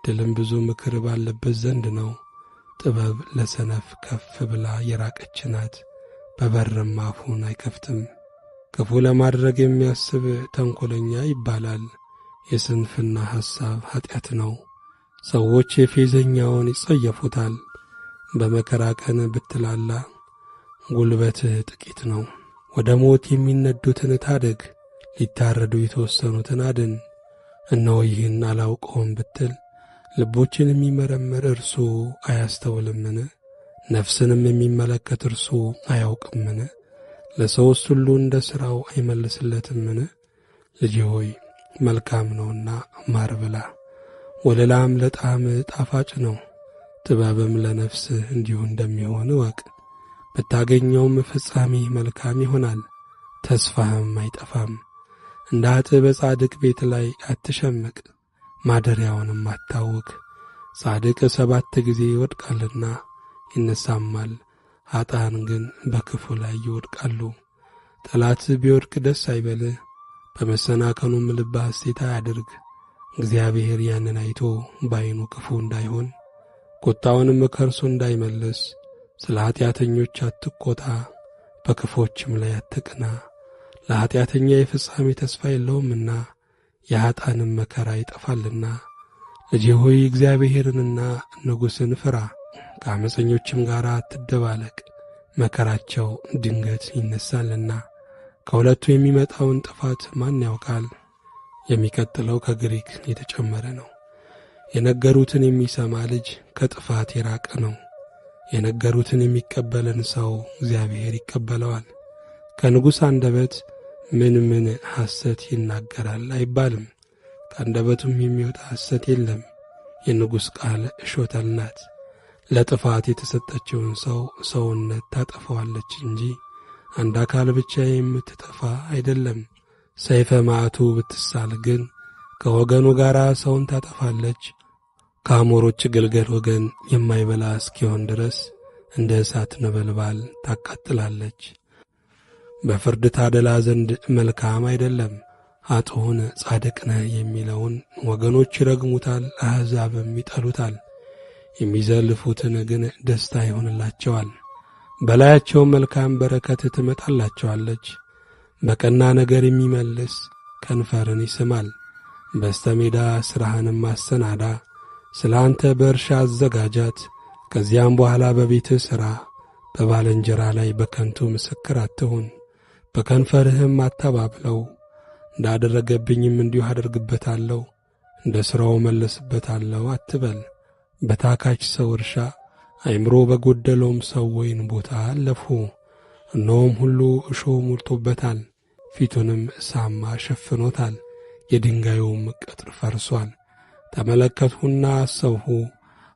ድልም ብዙ ምክር ባለበት ዘንድ ነው። ጥበብ ለሰነፍ ከፍ ብላ የራቀች ናት፣ በበርም አፉን አይከፍትም። ክፉ ለማድረግ የሚያስብ ተንኰለኛ ይባላል፣ የስንፍና ሐሳብ ኀጢአት ነው። ሰዎች የፌዘኛውን ይጸየፉታል፣ በመከራ ቀን ብትላላ ጉልበትህ ጥቂት ነው። ወደ ሞት የሚነዱትን ታደግ፣ ሊታረዱ የተወሰኑትን አድን። እነሆ ይህን አላውቀውም ብትል ልቦችን የሚመረምር እርሱ አያስተውልምን? ነፍስንም የሚመለከት እርሱ አያውቅምን? ለሰውስ ሁሉ እንደ ሥራው አይመልስለትምን? ልጄ ሆይ መልካም ነውና ማር ብላ፣ ወለላም ለጣዕም ጣፋጭ ነው። ጥበብም ለነፍስህ እንዲሁ እንደሚሆን እወቅ። ብታገኘውም ፍጻሜ መልካም ይሆናል፣ ተስፋህም አይጠፋም። እንደ ኃጥእ በጻድቅ ቤት ላይ አትሸምቅ፣ ማደሪያውንም አታውክ። ጻድቅ 7 ጊዜ ይወድቃልና ይነሳማል፣ ኀጥኣን ግን በክፉ ላይ ይወድቃሉ። ጠላት ቢወድቅ ደስ አይበልህ፣ በመሰናከሉም ልብህ ሐሴት አያድርግ። እግዚአብሔር ያንን አይቶ በዓይኑ ክፉ እንዳይሆን ቁጣውንም ከእርሱ እንዳይመልስ ስለ ኀጢአተኞች አትቈጣ፣ በክፎችም ላይ አትቅና። ለኀጢአተኛ የፍጻሜ ተስፋ የለውምና የኀጥኣንም መከራ ይጠፋልና። ልጄ ሆይ እግዚአብሔርንና ንጉሥን ፍራ፣ ከዓመፀኞችም ጋር አትደባለቅ። መከራቸው ድንገት ይነሳልና ከሁለቱ የሚመጣውን ጥፋት ማን ያውቃል? የሚቀጥለው ከግሪክ የተጨመረ ነው። የነገሩትን የሚሰማ ልጅ ከጥፋት የራቀ ነው። የነገሩትን የሚቀበልን ሰው እግዚአብሔር ይቀበለዋል። ከንጉሥ አንደበት ምን ሐሰት ይናገራል አይባልም፣ ከአንደበቱም የሚወጣ ሐሰት የለም። የንጉሥ ቃል እሾተል ናት፣ ለጥፋት የተሰጠችውን ሰው ሰውነት ታጠፋዋለች እንጂ አንድ አካል ብቻ የምትጠፋ አይደለም። ሰይፈ መዓቱ ብትሳል ግን ከወገኑ ጋር ሰውን ታጠፋለች። ከአሞሮች ግልገል ወገን የማይበላ እስኪሆን ድረስ እንደ እሳት ነበልባል ታቃጥላለች። በፍርድ ታደላ ዘንድ መልካም አይደለም። ኃጥኡን ጻድቅ ነህ የሚለውን ወገኖች ይረግሙታል፣ አሕዛብም ይጠሉታል። የሚዘልፉትን ግን ደስታ ይሆንላቸዋል፣ በላያቸውም መልካም በረከት ትመጣላቸዋለች። በቀና ነገር የሚመልስ ከንፈርን ይስማል። በስተ ሜዳ ሥራህንም አሰናዳ፣ ስለ አንተ በእርሻ አዘጋጃት። ከዚያም በኋላ በቤትህ ሥራ። በባልንጀራ ላይ በከንቱ ምስክር አትሁን፣ በከንፈርህም አታባብለው። እንዳደረገብኝም እንዲሁ አደርግበታለሁ፣ እንደ ሥራው መለስበታለሁ አትበል። በታካች ሰው እርሻ አእምሮ በጐደለውም ሰው ወይን ቦታ አለፉ። እነሆም ሁሉ እሾህ ሞልቶበታል፣ ፊቱንም ሳማ ሸፍኖታል፣ የድንጋዩም ቅጥር ፈርሷል። ተመለከትሁና አሰብሁ፣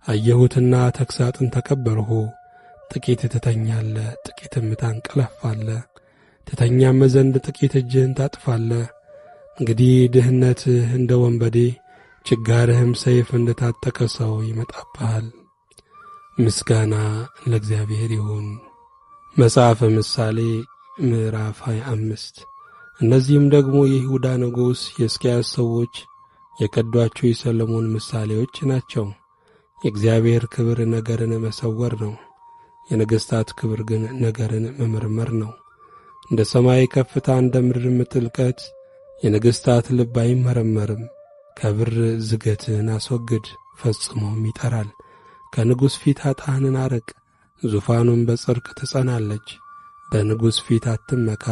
አየሁትና ተግሣጽን ተቀበልሁ። ጥቂት ትተኛለህ፣ ጥቂትም ታንቀላፋለህ። ትተኛም ዘንድ ጥቂት እጅህን ታጥፋለህ። እንግዲህ ድህነትህ እንደ ወንበዴ፣ ችጋርህም ሰይፍ እንደ ታጠቀ ሰው ይመጣብሃል። ምስጋና ለእግዚአብሔር ይሁን። መጽሐፈ ምሳሌ ምዕራፍ 25 እነዚህም ደግሞ የይሁዳ ንጉሥ የሕዝቅያስ ሰዎች የቀዷቸው የሰሎሞን ምሳሌዎች ናቸው። የእግዚአብሔር ክብር ነገርን መሰወር ነው፣ የነገሥታት ክብር ግን ነገርን መመርመር ነው። እንደ ሰማይ ከፍታ እንደ ምድርም ጥልቀት የነገሥታት ልብ አይመረመርም። ከብር ዝገትን አስወግድ፣ ፈጽሞም ይጠራል። ከንጉሥ ፊት ኃጥአንን አርቅ፣ ዙፋኑን በጽድቅ ትጸናለች። በንጉሥ ፊት አትመካ፣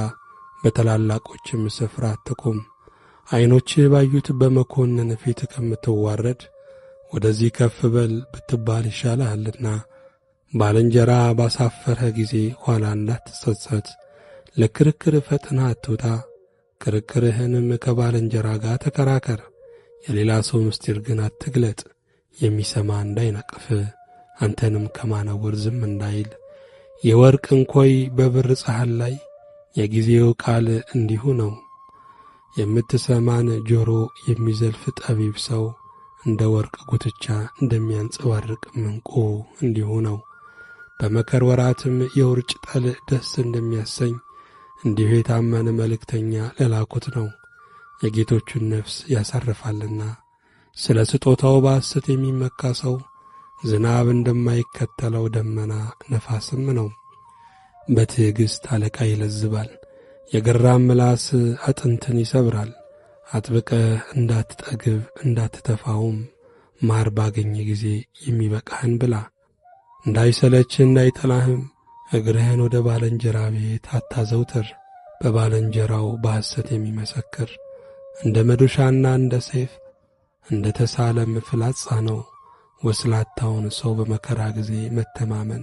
በታላላቆችም ስፍራ አትቁም። ዐይኖችህ ባዩት በመኰንን ፊት ከምትዋረድ ወደዚህ ከፍ በል ብትባል ይሻልሃልና። ባልንጀራ ባሳፈረህ ጊዜ ኋላ እንዳትጸጸት፣ ለክርክር ፈጥነህ አትውጣ። ክርክርህንም ከባልንጀራ ጋር ተከራከር፣ የሌላ ሰው ምስጢር ግን አትግለጥ። የሚሰማ እንዳይነቅፍህ፣ አንተንም ከማነወር ዝም እንዳይል። የወርቅ እንኮይ በብር ጻሕል ላይ፣ የጊዜው ቃል እንዲሁ ነው። የምትሰማን ጆሮ የሚዘልፍ ጠቢብ ሰው እንደ ወርቅ ጉትቻ እንደሚያንጸባርቅ ዕንቁ እንዲሁ ነው። በመከር ወራትም የውርጭ ጠል ደስ እንደሚያሰኝ እንዲሁ የታመነ መልእክተኛ ለላኩት ነው። የጌቶቹን ነፍስ ያሳርፋልና። ስለ ስጦታው በሐሰት የሚመካ ሰው ዝናብ እንደማይከተለው ደመና ነፋስም ነው። በትዕግሥት አለቃ ይለዝባል፣ የገራም ምላስ አጥንትን ይሰብራል። አጥብቀህ እንዳትጠግብ እንዳትተፋውም፣ ማር ባገኘ ጊዜ የሚበቃህን ብላ። እንዳይሰለችህ እንዳይጠላህም እግርህን ወደ ባልንጀራ ቤት አታዘውትር። በባልንጀራው በሐሰት የሚመሰክር እንደ መዶሻና እንደ ሰይፍ እንደ ተሳለም ፍላጻ ነው። ወስላታውን ሰው በመከራ ጊዜ መተማመን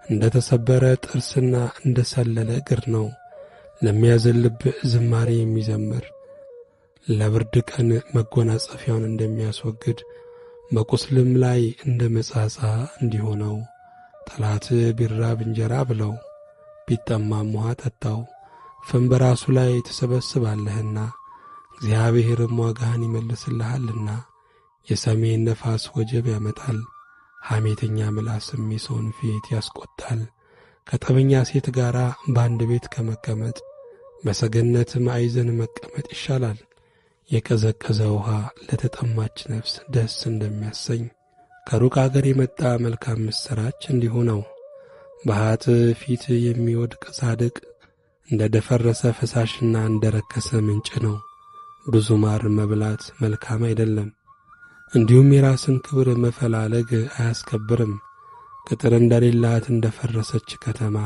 እንደ ተሰበረ ጥርስና እንደ ሰለለ እግር ነው። ለሚያዝን ልብ ዝማሬ የሚዘምር ለብርድ ቀን መጎናጸፊያውን እንደሚያስወግድ በቁስልም ላይ እንደ መጻጻ እንዲሁ ነው። ጠላት ቢራብ እንጀራ ብለው ቢጠማም ውሃ ጠጣው። ፍም በራሱ ላይ ትሰበስባለህና እግዚአብሔርም ዋጋህን ይመልስልሃልና። የሰሜን ነፋስ ወጀብ ያመጣል፣ ሐሜተኛ ምላስም የሰውን ፊት ያስቈጣል። ከጠበኛ ሴት ጋር በአንድ ቤት ከመቀመጥ በሰገነት ማዕዘን መቀመጥ ይሻላል። የቀዘቀዘ ውሃ ለተጠማች ነፍስ ደስ እንደሚያሰኝ ከሩቅ አገር የመጣ መልካም ምስራች እንዲሁ ነው። በኃጥእ ፊት የሚወድቅ ጻድቅ እንደ ደፈረሰ ፈሳሽና እንደ ረከሰ ምንጭ ነው። ብዙ ማር መብላት መልካም አይደለም፣ እንዲሁም የራስን ክብር መፈላለግ አያስከብርም። ቅጥር እንደሌላት እንደ ፈረሰች ከተማ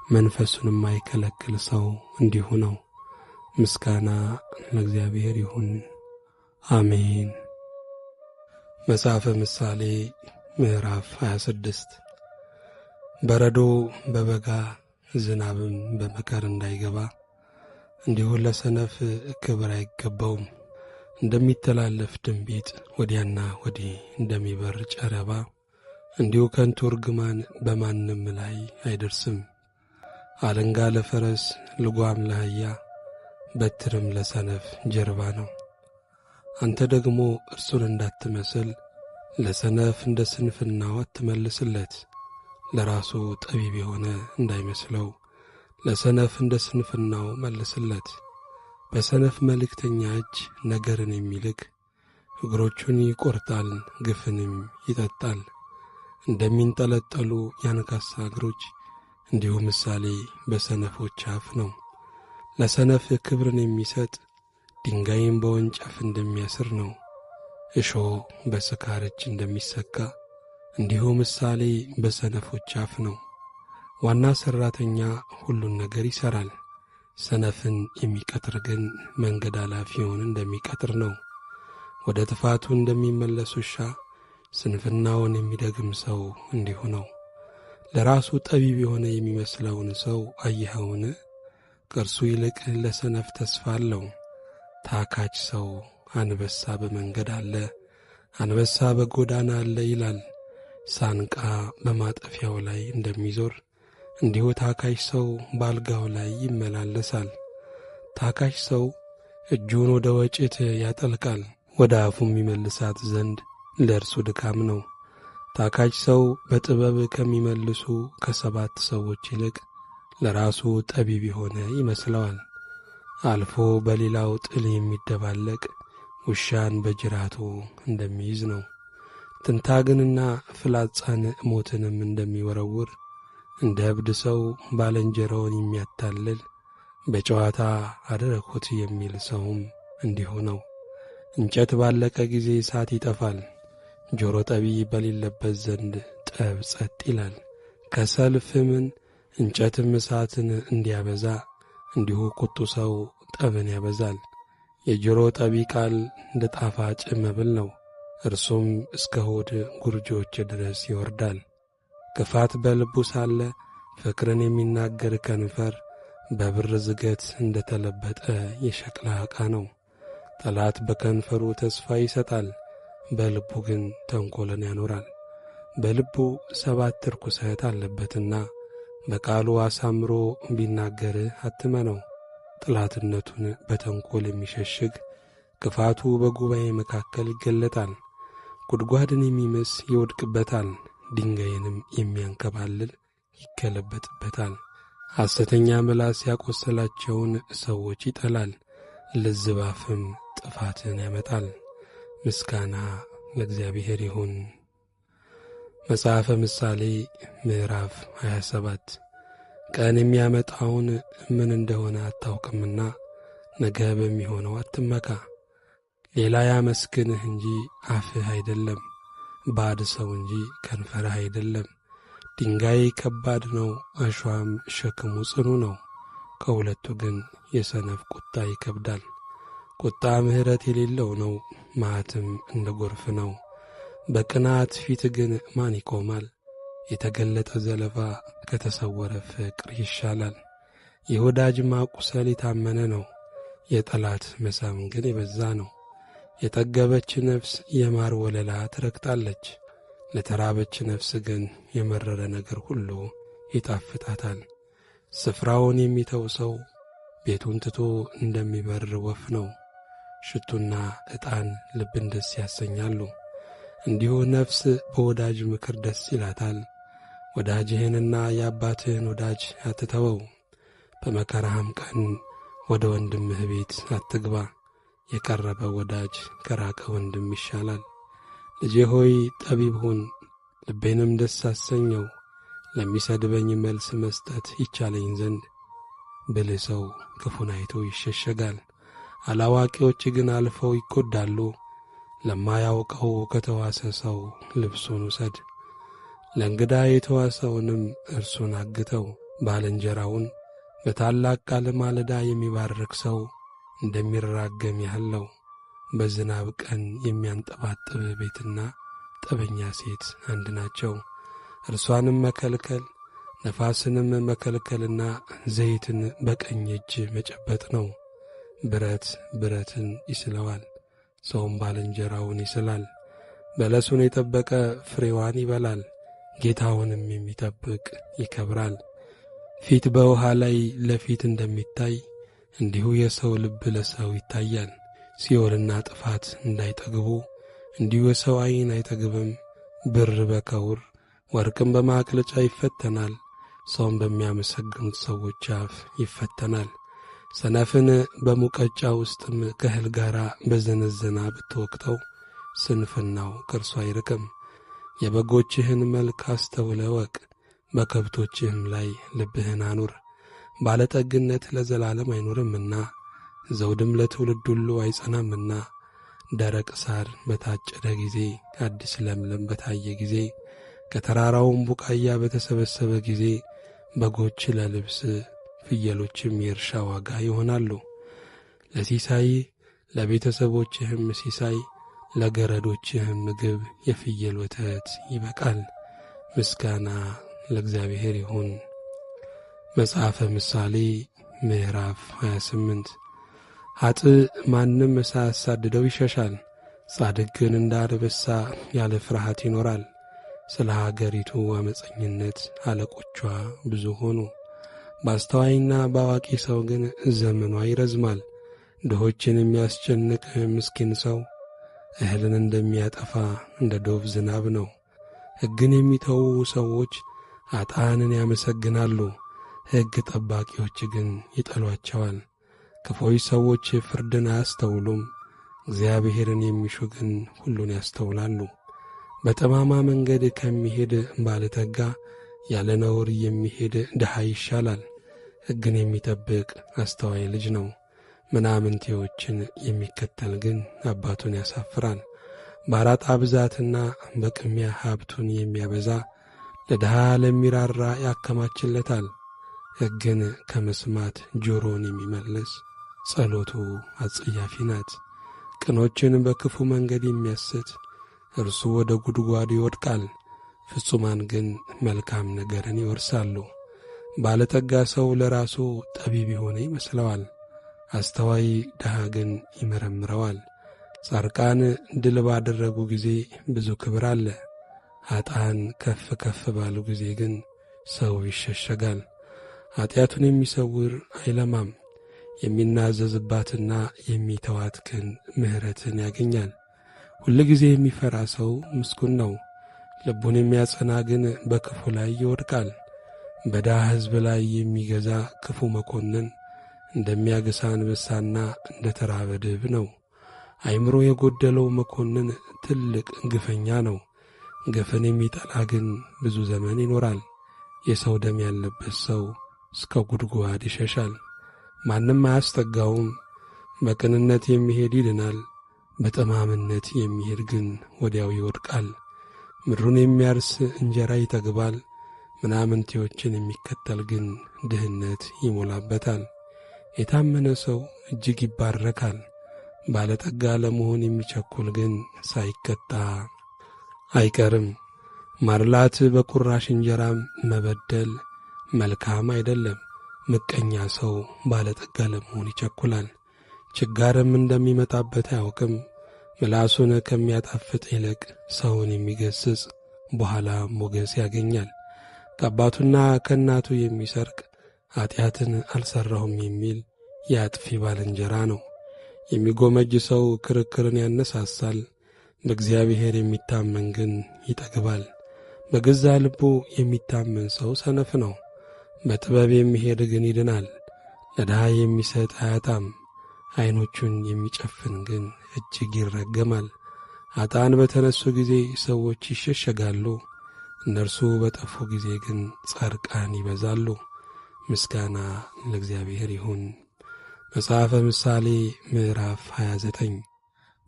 መንፈሱን የማይከለክል ሰው እንዲሁ ነው። ምስጋና ለእግዚአብሔር ይሁን፣ አሜን። መጽሐፈ ምሳሌ ምዕራፍ 26 በረዶ በበጋ ዝናብም በመከር እንዳይገባ እንዲሁ ለሰነፍ ክብር አይገባውም። እንደሚተላለፍ ድንቢጥ ወዲያና ወዲህ እንደሚበር ጨረባ እንዲሁ ከንቱ እርግማን በማንም ላይ አይደርስም። አለንጋ ለፈረስ ልጓም ለአህያ በትርም ለሰነፍ ጀርባ ነው። አንተ ደግሞ እርሱን እንዳትመስል ለሰነፍ እንደ ስንፍናው አትመልስለት። ለራሱ ጠቢብ የሆነ እንዳይመስለው ለሰነፍ እንደ ስንፍናው መልስለት። በሰነፍ መልእክተኛ እጅ ነገርን የሚልክ እግሮቹን ይቈርጣል፣ ግፍንም ይጠጣል። እንደሚንጠለጠሉ ያንካሳ እግሮች እንዲሁ ምሳሌ በሰነፎች አፍ ነው። ለሰነፍ ክብርን የሚሰጥ ድንጋይም በወንጨፍ እንደሚያስር ነው። እሾህ በስካር እጅ እንደሚሰካ እንዲሁ ምሳሌ በሰነፎች አፍ ነው። ዋና ሠራተኛ ሁሉን ነገር ይሠራል፣ ሰነፍን የሚቀጥር ግን መንገድ አላፊውን እንደሚቀጥር ነው። ወደ ጥፋቱ እንደሚመለስ ውሻ ስንፍናውን የሚደግም ሰው እንዲሁ ነው። ለራሱ ጠቢብ የሆነ የሚመስለውን ሰው አየኸውን? ከእርሱ ይልቅ ለሰነፍ ተስፋ አለው። ታካች ሰው አንበሳ በመንገድ አለ፣ አንበሳ በጎዳና አለ ይላል። ሳንቃ በማጠፊያው ላይ እንደሚዞር እንዲሁ ታካች ሰው በአልጋው ላይ ይመላለሳል። ታካች ሰው እጁን ወደ ወጭት ያጠልቃል፣ ወደ አፉም ይመልሳት ዘንድ ለእርሱ ድካም ነው። ታካች ሰው በጥበብ ከሚመልሱ ከሰባት ሰዎች ይልቅ ለራሱ ጠቢብ የሆነ ይመስለዋል። አልፎ በሌላው ጥል የሚደባለቅ ውሻን በጅራቱ እንደሚይዝ ነው። ትንታግንና ፍላጻን ሞትንም እንደሚወረውር እንደ እብድ ሰው ባልንጀራውን የሚያታልል በጨዋታ አደረግሁት የሚል ሰውም እንዲሁ ነው። እንጨት ባለቀ ጊዜ እሳት ይጠፋል፣ ጆሮ ጠቢ በሌለበት ዘንድ ጠብ ጸጥ ይላል። ከሰል ፍምን እንጨትም እሳትን እንዲያበዛ እንዲሁ ቁጡ ሰው ጠብን ያበዛል። የጆሮ ጠቢ ቃል እንደ ጣፋጭ መብል ነው፣ እርሱም እስከ ሆድ ጉርጆች ድረስ ይወርዳል። ክፋት በልቡ ሳለ ፍቅርን የሚናገር ከንፈር በብር ዝገት እንደ ተለበጠ የሸክላ ዕቃ ነው። ጠላት በከንፈሩ ተስፋ ይሰጣል፣ በልቡ ግን ተንኰልን ያኖራል። በልቡ 7 ርኵሰት አለበትና በቃሉ አሳምሮ ቢናገርህ አትመነው። ጠላትነቱን በተንኰል የሚሸሽግ ክፋቱ በጉባኤ መካከል ይገለጣል። ጉድጓድን የሚምስ ይወድቅበታል፣ ድንጋይንም የሚያንከባልል ይገለበጥበታል። ሐሰተኛ ምላስ ያቈሰላቸውን ሰዎች ይጠላል፣ ልዝብ አፍም ጥፋትን ያመጣል። ምስጋና ለእግዚአብሔር ይሁን። መጽሐፈ ምሳሌ ምዕራፍ 27 ቀን የሚያመጣውን ምን እንደሆነ አታውቅምና ነገ በሚሆነው አትመካ። ሌላ ያመስግንህ እንጂ አፍህ አይደለም፣ ባድ ሰው እንጂ ከንፈርህ አይደለም። ድንጋይ ከባድ ነው፣ አሸዋም ሸክሙ ጽኑ ነው። ከሁለቱ ግን የሰነፍ ቁጣ ይከብዳል። ቁጣ ምሕረት የሌለው ነው፣ መዓትም እንደ ጎርፍ ነው። በቅንዓት ፊት ግን ማን ይቆማል? የተገለጠ ዘለፋ ከተሰወረ ፍቅር ይሻላል። የወዳጅ ማቁሰል የታመነ ነው፣ የጠላት መሳም ግን የበዛ ነው። የጠገበች ነፍስ የማር ወለላ ትረግጣለች፣ ለተራበች ነፍስ ግን የመረረ ነገር ሁሉ ይጣፍጣታል። ስፍራውን የሚተው ሰው ቤቱን ትቶ እንደሚበር ወፍ ነው። ሽቱና ዕጣን ልብን ደስ ያሰኛሉ፣ እንዲሁ ነፍስ በወዳጅ ምክር ደስ ይላታል። ወዳጅህንና የአባትህን ወዳጅ አትተወው፣ በመከራህም ቀን ወደ ወንድምህ ቤት አትግባ። የቀረበ ወዳጅ ከራቀ ወንድም ይሻላል። ልጄ ሆይ ጠቢብ ሁን፣ ልቤንም ደስ አሰኘው፣ ለሚሰድበኝ መልስ መስጠት ይቻለኝ ዘንድ። ብልህ ሰው ክፉን አይቶ ይሸሸጋል፣ አላዋቂዎች ግን አልፈው ይጐዳሉ። ለማያውቀው ከተዋሰ ሰው ልብሱን ውሰድ፣ ለእንግዳ የተዋሰውንም እርሱን አግተው። ባልንጀራውን በታላቅ ቃል ማለዳ የሚባርክ ሰው እንደሚራገም ያህል ነው። በዝናብ ቀን የሚያንጠባጥብ ቤትና ጠበኛ ሴት አንድ ናቸው። እርሷንም መከልከል ነፋስንም መከልከልና ዘይትን በቀኝ እጅ መጨበጥ ነው። ብረት ብረትን ይስለዋል፣ ሰውም ባልንጀራውን ይስላል። በለሱን የጠበቀ ፍሬዋን ይበላል፣ ጌታውንም የሚጠብቅ ይከብራል። ፊት በውሃ ላይ ለፊት እንደሚታይ እንዲሁ የሰው ልብ ለሰው ይታያል። ሲኦልና ጥፋት እንዳይጠግቡ እንዲሁ የሰው ዓይን አይጠግብም። ብር በከውር ወርቅም በማቅለጫ ይፈተናል፣ ሰውም በሚያመሰግኑት ሰዎች አፍ ይፈተናል። ሰነፍን በሙቀጫ ውስጥም ከእህል ጋር በዘነዘና ብትወቅተው ስንፍናው ከእርሱ አይርቅም። የበጎችህን መልክ አስተውለ እወቅ፣ በከብቶችህም ላይ ልብህን አኑር። ባለጠግነት ለዘላለም አይኖርምና ዘውድም ለትውልድ ሁሉ አይጸናምና። ደረቅ ሳር በታጨደ ጊዜ፣ አዲስ ለምለም በታየ ጊዜ፣ ከተራራውም ቡቃያ በተሰበሰበ ጊዜ በጎች ለልብስ ፍየሎችም የእርሻ ዋጋ ይሆናሉ። ለሲሳይ ለቤተሰቦችህም ሲሳይ፣ ለገረዶችህም ምግብ የፍየል ወተት ይበቃል። ምስጋና ለእግዚአብሔር ይሁን። መጽሐፈ ምሳሌ ምዕራፍ 28 ኀጥእ ማንም ሳያሳድደው ይሸሻል፣ ጻድቅ ግን እንደ አንበሳ ያለ ፍርሃት ይኖራል። ስለ ሀገሪቱ ዓመፀኝነት አለቆቿ ብዙ ሆኑ፣ በአስተዋይና በአዋቂ ሰው ግን ዘመኗ ይረዝማል። ድሆችን የሚያስጨንቅ ምስኪን ሰው እህልን እንደሚያጠፋ እንደ ዶፍ ዝናብ ነው። ሕግን የሚተዉ ሰዎች ኀጥኣንን ያመሰግናሉ፣ ሕግ ጠባቂዎች ግን ይጠሏቸዋል። ክፎች ሰዎች ፍርድን አያስተውሉም፣ እግዚአብሔርን የሚሹ ግን ሁሉን ያስተውላሉ። በጠማማ መንገድ ከሚሄድ ባለጠጋ ያለ ነውር የሚሄድ ድሃ ይሻላል። ሕግን የሚጠብቅ አስተዋይ ልጅ ነው፣ ምናምንቴዎችን የሚከተል ግን አባቱን ያሳፍራል። በአራጣ ብዛትና በቅሚያ ሀብቱን የሚያበዛ ለድሃ ለሚራራ ያከማችለታል። ሕግን ከመስማት ጆሮን የሚመልስ ጸሎቱ አጸያፊ ናት። ቅኖችን በክፉ መንገድ የሚያስት እርሱ ወደ ጉድጓዱ ይወድቃል። ፍጹማን ግን መልካም ነገርን ይወርሳሉ። ባለጠጋ ሰው ለራሱ ጠቢብ የሆነ ይመስለዋል፣ አስተዋይ ድሃ ግን ይመረምረዋል። ጻድቃን ድል ባደረጉ ጊዜ ብዙ ክብር አለ። ኀጥኣን ከፍ ከፍ ባሉ ጊዜ ግን ሰው ይሸሸጋል። ኀጢአቱን የሚሰውር አይለማም፣ የሚናዘዝባትና የሚተዋት ግን ምሕረትን ያገኛል። ሁል ጊዜ የሚፈራ ሰው ምስጉን ነው፣ ልቡን የሚያጸና ግን በክፉ ላይ ይወድቃል። በድሃ ሕዝብ ላይ የሚገዛ ክፉ መኮንን እንደሚያገሳ አንበሳና እንደ ተራበ ድብ ነው። አእምሮ የጎደለው መኮንን ትልቅ ግፈኛ ነው። ግፍን የሚጠላ ግን ብዙ ዘመን ይኖራል። የሰው ደም ያለበት ሰው እስከ ጉድጓድ ይሸሻል፣ ማንም አያስጠጋውም። በቅንነት የሚሄድ ይድናል፣ በጠማምነት የሚሄድ ግን ወዲያው ይወድቃል። ምድሩን የሚያርስ እንጀራ ይጠግባል፣ ምናምንቴዎችን የሚከተል ግን ድህነት ይሞላበታል። የታመነ ሰው እጅግ ይባረካል፣ ባለጠጋ ለመሆን የሚቸኩል ግን ሳይቀጣ አይቀርም። ማርላት በቁራሽ እንጀራም መበደል መልካም አይደለም። ምቀኛ ሰው ባለጠጋ ለመሆን ይቸኩላል፣ ችጋርም እንደሚመጣበት አያውቅም። ምላሱን ከሚያጣፍጥ ይልቅ ሰውን የሚገስጽ በኋላ ሞገስ ያገኛል። ከአባቱና ከእናቱ የሚሰርቅ ኀጢአትን አልሠራሁም የሚል የአጥፊ ባልንጀራ ነው። የሚጎመጅ ሰው ክርክርን ያነሳሳል፣ በእግዚአብሔር የሚታመን ግን ይጠግባል። በገዛ ልቡ የሚታመን ሰው ሰነፍ ነው፣ በጥበብ የሚሄድ ግን ይድናል። ለድሃ የሚሰጥ አያጣም፣ ዐይኖቹን የሚጨፍን ግን እጅግ ይረገማል። ኀጥኣን በተነሱ ጊዜ ሰዎች ይሸሸጋሉ፣ እነርሱ በጠፉ ጊዜ ግን ጻድቃን ይበዛሉ። ምስጋና ለእግዚአብሔር ይሁን። መጽሐፈ ምሳሌ ምዕራፍ 29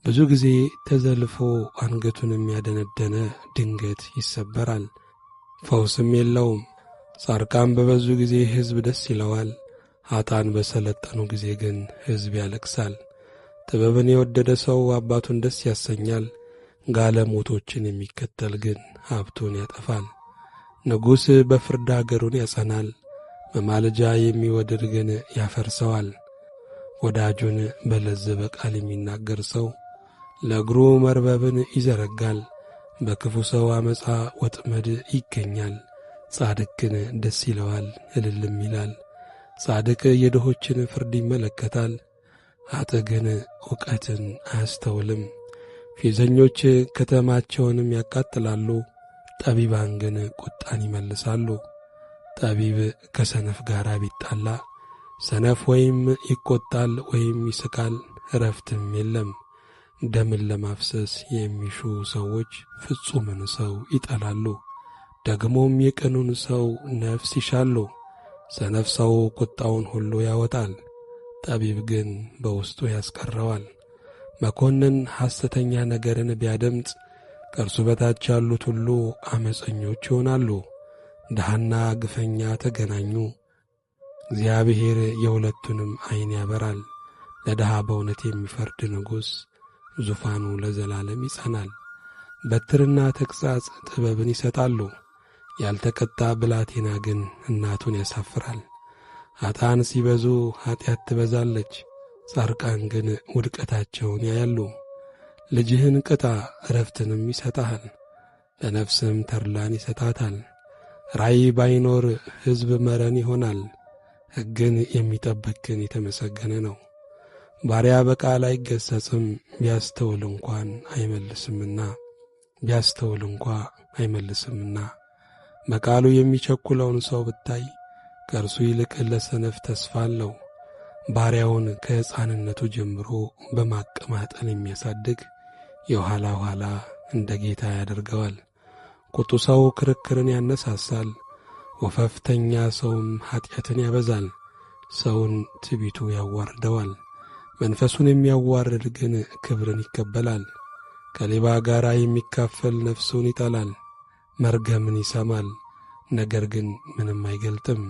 ብዙ ጊዜ ተዘልፎ አንገቱን የሚያደነደነ ድንገት ይሰበራል፣ ፈውስም የለውም። ጻድቃን በበዙ ጊዜ ሕዝብ ደስ ይለዋል፣ ኀጥኣን በሰለጠኑ ጊዜ ግን ሕዝብ ያለቅሳል። ጥበብን የወደደ ሰው አባቱን ደስ ያሰኛል፣ ጋለሞቶችን የሚከተል ግን ሀብቱን ያጠፋል። ንጉሥ በፍርድ አገሩን ያጸናል፣ መማለጃ የሚወድድ ግን ያፈርሰዋል። ወዳጁን በለዘበ ቃል የሚናገር ሰው ለእግሩ መርበብን ይዘረጋል። በክፉ ሰው ዓመፃ ወጥመድ ይገኛል፣ ጻድቅ ግን ደስ ይለዋል እልልም ይላል። ጻድቅ የድሆችን ፍርድ ይመለከታል፣ ኀጥእ ግን ዕውቀትን አያስተውልም። ፌዘኞች ከተማቸውንም ያቃጥላሉ፣ ጠቢባን ግን ቁጣን ይመልሳሉ። ጠቢብ ከሰነፍ ጋር ቢጣላ ሰነፍ ወይም ይቈጣል ወይም ይስቃል፣ ዕረፍትም የለም። ደምን ለማፍሰስ የሚሹ ሰዎች ፍጹምን ሰው ይጠላሉ፣ ደግሞም የቅኑን ሰው ነፍስ ይሻሉ። ሰነፍ ሰው ቁጣውን ሁሉ ያወጣል፣ ጠቢብ ግን በውስጡ ያስቀረዋል። መኮንን ሐሰተኛ ነገርን ቢያደምጥ ከእርሱ በታች ያሉት ሁሉ ዓመፀኞች ይሆናሉ። ድሃና ግፈኛ ተገናኙ፣ እግዚአብሔር የሁለቱንም ዐይን ያበራል። ለድሃ በእውነት የሚፈርድ ንጉሥ ዙፋኑ ለዘላለም ይጸናል። በትርና ተግሣጽ ጥበብን ይሰጣሉ፣ ያልተቀጣ ብላቴና ግን እናቱን ያሳፍራል። ኀጥኣን ሲበዙ ኀጢአት ትበዛለች፣ ጻድቃን ግን ውድቀታቸውን ያያሉ። ልጅህን ቅጣ ዕረፍትንም ይሰጣል፣ ለነፍስም ተድላን ይሰጣታል። ራእይ ባይኖር ሕዝብ መረን ይሆናል፣ ሕግን የሚጠብቅ ግን የተመሰገነ ነው። ባሪያ በቃል አይገሰጽም፣ ቢያስተውል እንኳ አይመልስምና። በቃሉ የሚቸኩለውን ሰው ብታይ ከእርሱ ይልቅ ለሰነፍ ተስፋ አለው። ባሪያውን ከሕፃንነቱ ጀምሮ በማቀማጠል የሚያሳድግ የኋላ ኋላ እንደ ጌታ ያደርገዋል። ቁጡ ሰው ክርክርን ያነሳሳል፣ ወፈፍተኛ ሰውም ኀጢአትን ያበዛል። ሰውን ትዕቢቱ ያዋርደዋል፣ መንፈሱን የሚያዋርድ ግን ክብርን ይቀበላል። ከሌባ ጋር የሚካፈል ነፍሱን ይጠላል። መርገምን ይሰማል፣ ነገር ግን ምንም አይገልጥም።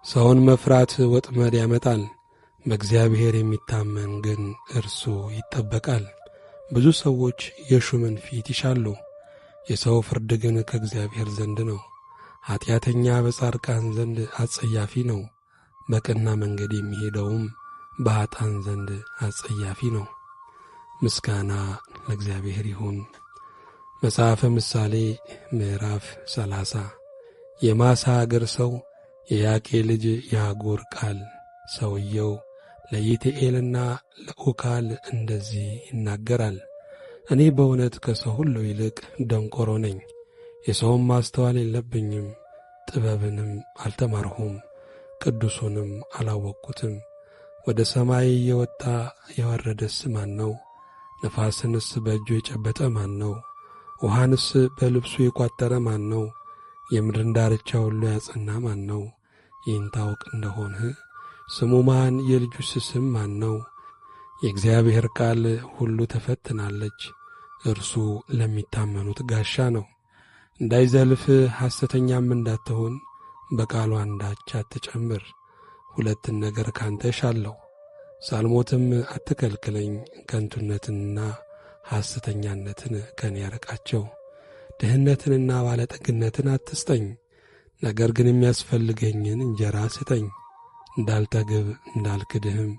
ሰውን መፍራት ወጥመድ ያመጣል፣ በእግዚአብሔር የሚታመን ግን እርሱ ይጠበቃል። ብዙ ሰዎች የሹምን ፊት ይሻሉ፣ የሰው ፍርድ ግን ከእግዚአብሔር ዘንድ ነው። ኀጢአተኛ በጻድቃን ዘንድ አጸያፊ ነው፣ በቀና መንገድ የሚሄደውም በኀጣን ዘንድ አጸያፊ ነው። ምስጋና ለእግዚአብሔር ይሁን። መጽሐፈ ምሳሌ ምዕራፍ 30 የማሳ አገር ሰው የያቄ ልጅ የአጎር ቃል። ሰውየው ለይትኤልና ለኡካል እንደዚህ ይናገራል። እኔ በእውነት ከሰው ሁሉ ይልቅ ደንቆሮ ነኝ፣ የሰውም ማስተዋል የለብኝም። ጥበብንም አልተማርሁም፣ ቅዱሱንም አላወቅኩትም። ወደ ሰማይ የወጣ የወረደስ ማን ነው? ነፋስንስ በእጁ የጨበጠ ማን ነው? ውሃንስ በልብሱ የቋጠረ ማን ነው? የምድርን ዳርቻ ሁሉ ያጸና ማን ነው? ይህን ታውቅ እንደሆንህ ስሙ ማን? የልጁስ ስም ማን ነው? የእግዚአብሔር ቃል ሁሉ ተፈትናለች፣ እርሱ ለሚታመኑት ጋሻ ነው። እንዳይዘልፍ ሐሰተኛም እንዳትሆን በቃሉ አንዳች አትጨምር። ሁለትን ነገር ካንተ እሻለሁ፣ ሳልሞትም አትከልክለኝ። ከንቱነትንና ሐሰተኛነትን ከኔ ያርቃቸው። ድህነትንና ባለጠግነትን አትስጠኝ፣ ነገር ግን የሚያስፈልገኝን እንጀራ ስጠኝ። እንዳልጠግብ እንዳልክድህም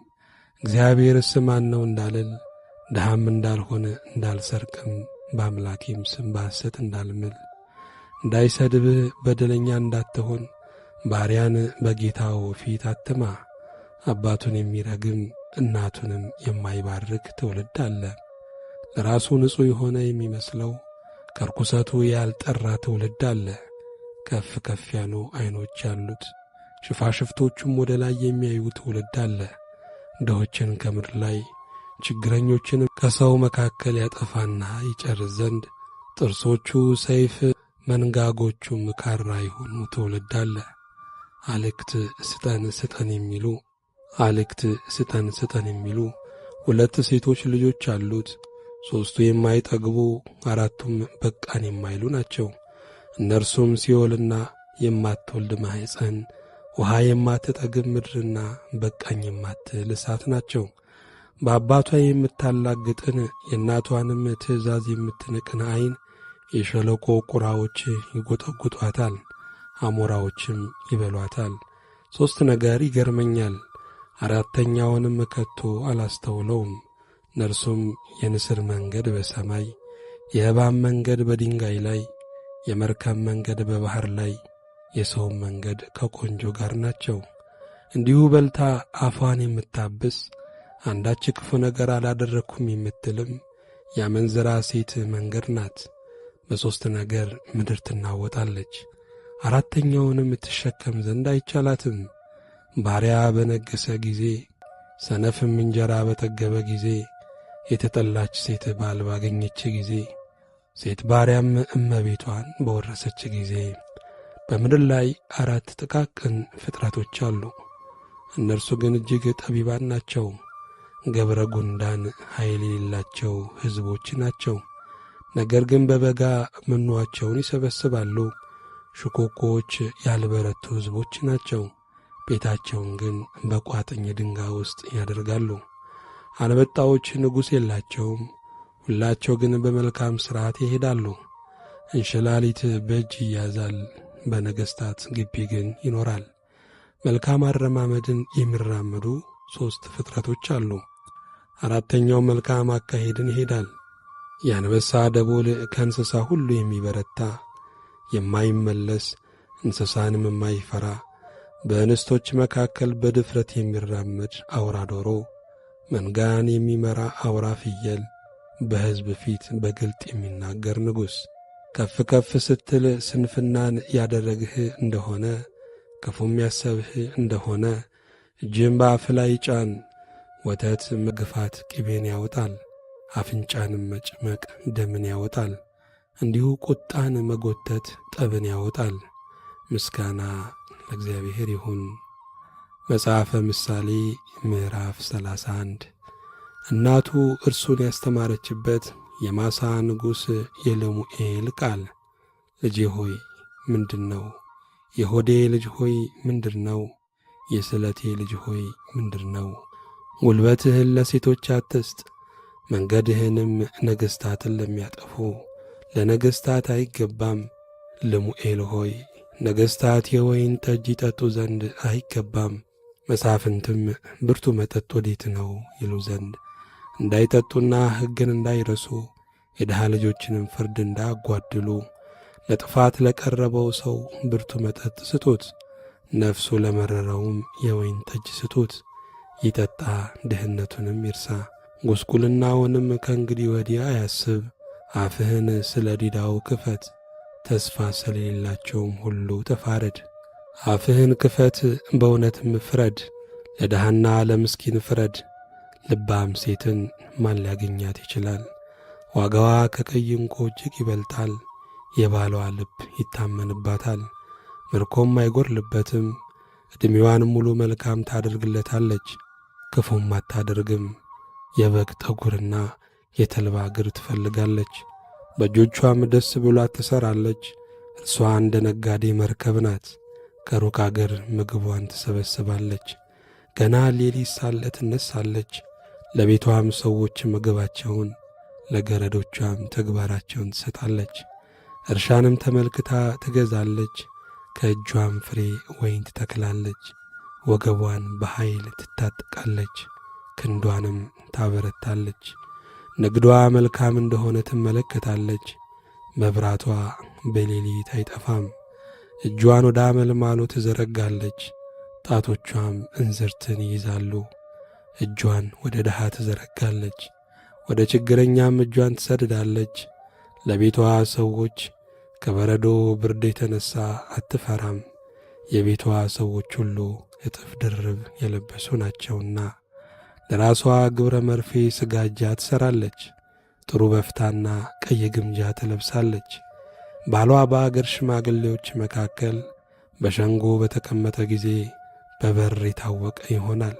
እግዚአብሔርስ ማን ነው እንዳልል፣ ድሃም እንዳልሆነ እንዳልሰርቅም፣ በአምላኬም ስም በሐሰት እንዳልምል። እንዳይሰድብህ በደለኛ እንዳትሆን ባሪያን በጌታው ፊት አትማ። አባቱን የሚረግም እናቱንም የማይባርክ ትውልድ አለ። ለራሱ ንጹሕ የሆነ የሚመስለው ከርኩሰቱ ያልጠራ ትውልድ አለ። ከፍ ከፍ ያሉ ዐይኖች ያሉት ሽፋሽፍቶቹም ወደ ላይ የሚያዩ ትውልድ አለ። ድሆችን ከምድር ላይ ችግረኞችንም ከሰው መካከል ያጠፋና ይጨርስ ዘንድ ጥርሶቹ ሰይፍ መንጋጎቹም ካራ የሆኑ ትውልድ አለ። አልክት ስጠን ስጠን የሚሉ ሁለት ሴቶች ልጆች አሉት። ሦስቱ የማይጠግቡ አራቱም በቃን የማይሉ ናቸው። እነርሱም ሲኦልና የማትወልድ ማኅፀን፣ ውሃ የማትጠግብ ምድርና በቃኝ የማትል እሳት ናቸው። በአባቷ የምታላግጥን የእናቷንም ትእዛዝ የምትንቅን ዐይን የሸለቆ ቁራዎች ይጐጠጕጧታል፣ አሞራዎችም ይበሏታል። 3 ነገር ይገርመኛል፣ አራተኛውንም ከቶ አላስተውለውም። እነርሱም የንስር መንገድ በሰማይ፣ የእባብ መንገድ በድንጋይ ላይ፣ የመርከብ መንገድ በባሕር ላይ፣ የሰውም መንገድ ከቈንጆ ጋር ናቸው። እንዲሁ በልታ አፏን የምታብስ አንዳች ክፉ ነገር አላደረግኩም የምትልም ያመንዝራ ሴት መንገድ ናት። በሦስት ነገር ምድር ትናወጣለች፣ አራተኛውንም ትሸከም ዘንድ አይቻላትም። ባሪያ በነገሠ ጊዜ፣ ሰነፍም እንጀራ በጠገበ ጊዜ፣ የተጠላች ሴት ባል ባገኘች ጊዜ፣ ሴት ባሪያም እመቤቷን በወረሰች ጊዜ። በምድር ላይ 4 ጥቃቅን ፍጥረቶች አሉ፣ እነርሱ ግን እጅግ ጠቢባን ናቸው። ገብረ ጉንዳን ኃይል የሌላቸው ሕዝቦች ናቸው፣ ነገር ግን በበጋ መኖአቸውን ይሰበስባሉ። ሽኮኮዎች ያልበረቱ ሕዝቦች ናቸው፣ ቤታቸውን ግን በቋጥኝ ድንጋይ ውስጥ ያደርጋሉ። አንበጣዎች ንጉሥ የላቸውም፣ ሁላቸው ግን በመልካም ሥርዓት ይሄዳሉ። እንሽላሊት በእጅ ይያዛል፣ በነገሥታት ግቢ ግን ይኖራል። መልካም አረማመድን የሚራመዱ 3 ፍጥረቶች አሉ፣ አራተኛው መልካም አካሄድን ይሄዳል። የአንበሳ ደቦል ከእንስሳ ሁሉ የሚበረታ የማይመለስ እንስሳንም የማይፈራ በእንስቶች መካከል በድፍረት የሚራመድ አውራ ዶሮ፣ መንጋን የሚመራ አውራ ፍየል፣ በሕዝብ ፊት በግልጥ የሚናገር ንጉሥ። ከፍ ከፍ ስትል ስንፍናን ያደረግህ እንደሆነ ክፉም ያሰብህ እንደሆነ እጅም በአፍ ላይ ጫን። ወተት መግፋት ቅቤን ያወጣል፣ አፍንጫንም መጭመቅ ደምን ያወጣል። እንዲሁ ቁጣን መጐተት ጠብን ያወጣል። ምስጋና ለእግዚአብሔር ይሁን። መጽሐፈ ምሳሌ ምዕራፍ 31 እናቱ እርሱን ያስተማረችበት የማሳ ንጉሥ የለሙኤል ቃል። ልጄ ሆይ ምንድን ነው? የሆዴ ልጅ ሆይ ምንድር ነው? የስለቴ ልጅ ሆይ ምንድር ነው? ጉልበትህን ለሴቶች አትስጥ፣ መንገድህንም ነገሥታትን ለሚያጠፉ ለነገሥታት አይገባም። ለሙኤል ሆይ ነገሥታት የወይን ጠጅ ይጠጡ ዘንድ አይገባም፣ መሳፍንትም ብርቱ መጠጥ ወዴት ነው ይሉ ዘንድ እንዳይጠጡና ሕግን እንዳይረሱ የድሃ ልጆችንም ፍርድ እንዳያጓድሉ ለጥፋት ለቀረበው ሰው ብርቱ መጠጥ ስጡት፣ ነፍሱ ለመረረውም የወይን ጠጅ ስጡት። ይጠጣ ድህነቱንም ይርሳ፣ ጉስቁልናውንም ከእንግዲህ ወዲህ አያስብ። አፍህን ስለ ዲዳው ክፈት፣ ተስፋ ስለሌላቸውም ሁሉ ተፋረድ። አፍህን ክፈት በእውነትም ፍረድ፣ ለድሃና ለምስኪን ፍረድ። ልባም ሴትን ማን ሊያገኛት ይችላል? ዋጋዋ ከቀይ ዕንቁ እጅግ ይበልጣል። የባሏ ልብ ይታመንባታል፣ ምርኮም አይጐድልበትም። ዕድሜዋን ሙሉ መልካም ታደርግለታለች፣ ክፉም አታደርግም። የበግ ጠጉርና የተልባ እግር ትፈልጋለች፣ በእጆቿም ደስ ብሏት ትሠራለች። እርሷ እንደ ነጋዴ መርከብ ናት፣ ከሩቅ አገር ምግቧን ትሰበስባለች። ገና ሌሊት ሳለ ትነሳለች፣ ለቤቷም ሰዎች ምግባቸውን ለገረዶቿም ተግባራቸውን ትሰጣለች። እርሻንም ተመልክታ ትገዛለች፣ ከእጇም ፍሬ ወይን ትተክላለች። ወገቧን በኃይል ትታጠቃለች፣ ክንዷንም ታበረታለች። ንግዷ መልካም እንደሆነ ትመለከታለች፣ መብራቷ በሌሊት አይጠፋም። እጇን ወደ አመልማሎ ትዘረጋለች፣ ጣቶቿም እንዝርትን ይይዛሉ። እጇን ወደ ድሃ ትዘረጋለች፣ ወደ ችግረኛም እጇን ትሰድዳለች። ለቤቷ ሰዎች ከበረዶ ብርድ የተነሣ አትፈራም፣ የቤቷ ሰዎች ሁሉ እጥፍ ድርብ የለበሱ ናቸውና። ለራሷ ግብረ መርፌ ስጋጃ ትሠራለች፣ ጥሩ በፍታና ቀይ ግምጃ ትለብሳለች። ባሏ በአገር ሽማግሌዎች መካከል በሸንጎ በተቀመጠ ጊዜ በበር የታወቀ ይሆናል።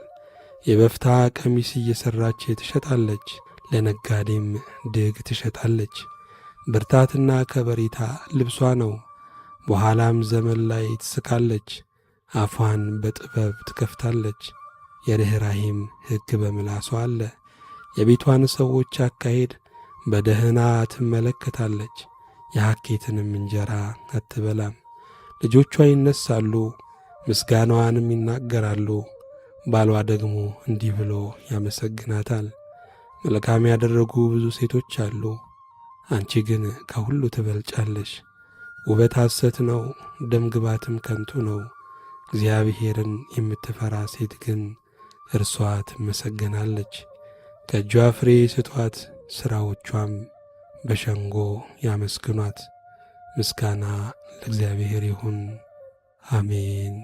የበፍታ ቀሚስ እየሠራች ትሸጣለች፣ ለነጋዴም ድግ ትሸጣለች። ብርታትና ከበሬታ ልብሷ ነው፣ በኋላም ዘመን ላይ ትስቃለች። አፏን በጥበብ ትከፍታለች፣ የርኅራኄም ሕግ በምላሷ አለ። የቤቷን ሰዎች አካሄድ በደህና ትመለከታለች፣ የሐኬትንም እንጀራ አትበላም። ልጆቿ ይነሳሉ፣ ምስጋናዋንም ይናገራሉ። ባሏ ደግሞ እንዲህ ብሎ ያመሰግናታል። መልካም ያደረጉ ብዙ ሴቶች አሉ፣ አንቺ ግን ከሁሉ ትበልጫለሽ። ውበት ሐሰት ነው፣ ደም ግባትም ከንቱ ነው። እግዚአብሔርን የምትፈራ ሴት ግን እርሷ ትመሰገናለች። ከእጇ ፍሬ ስጧት፣ ሥራዎቿም በሸንጎ ያመስግኗት። ምስጋና ለእግዚአብሔር ይሁን፣ አሜን።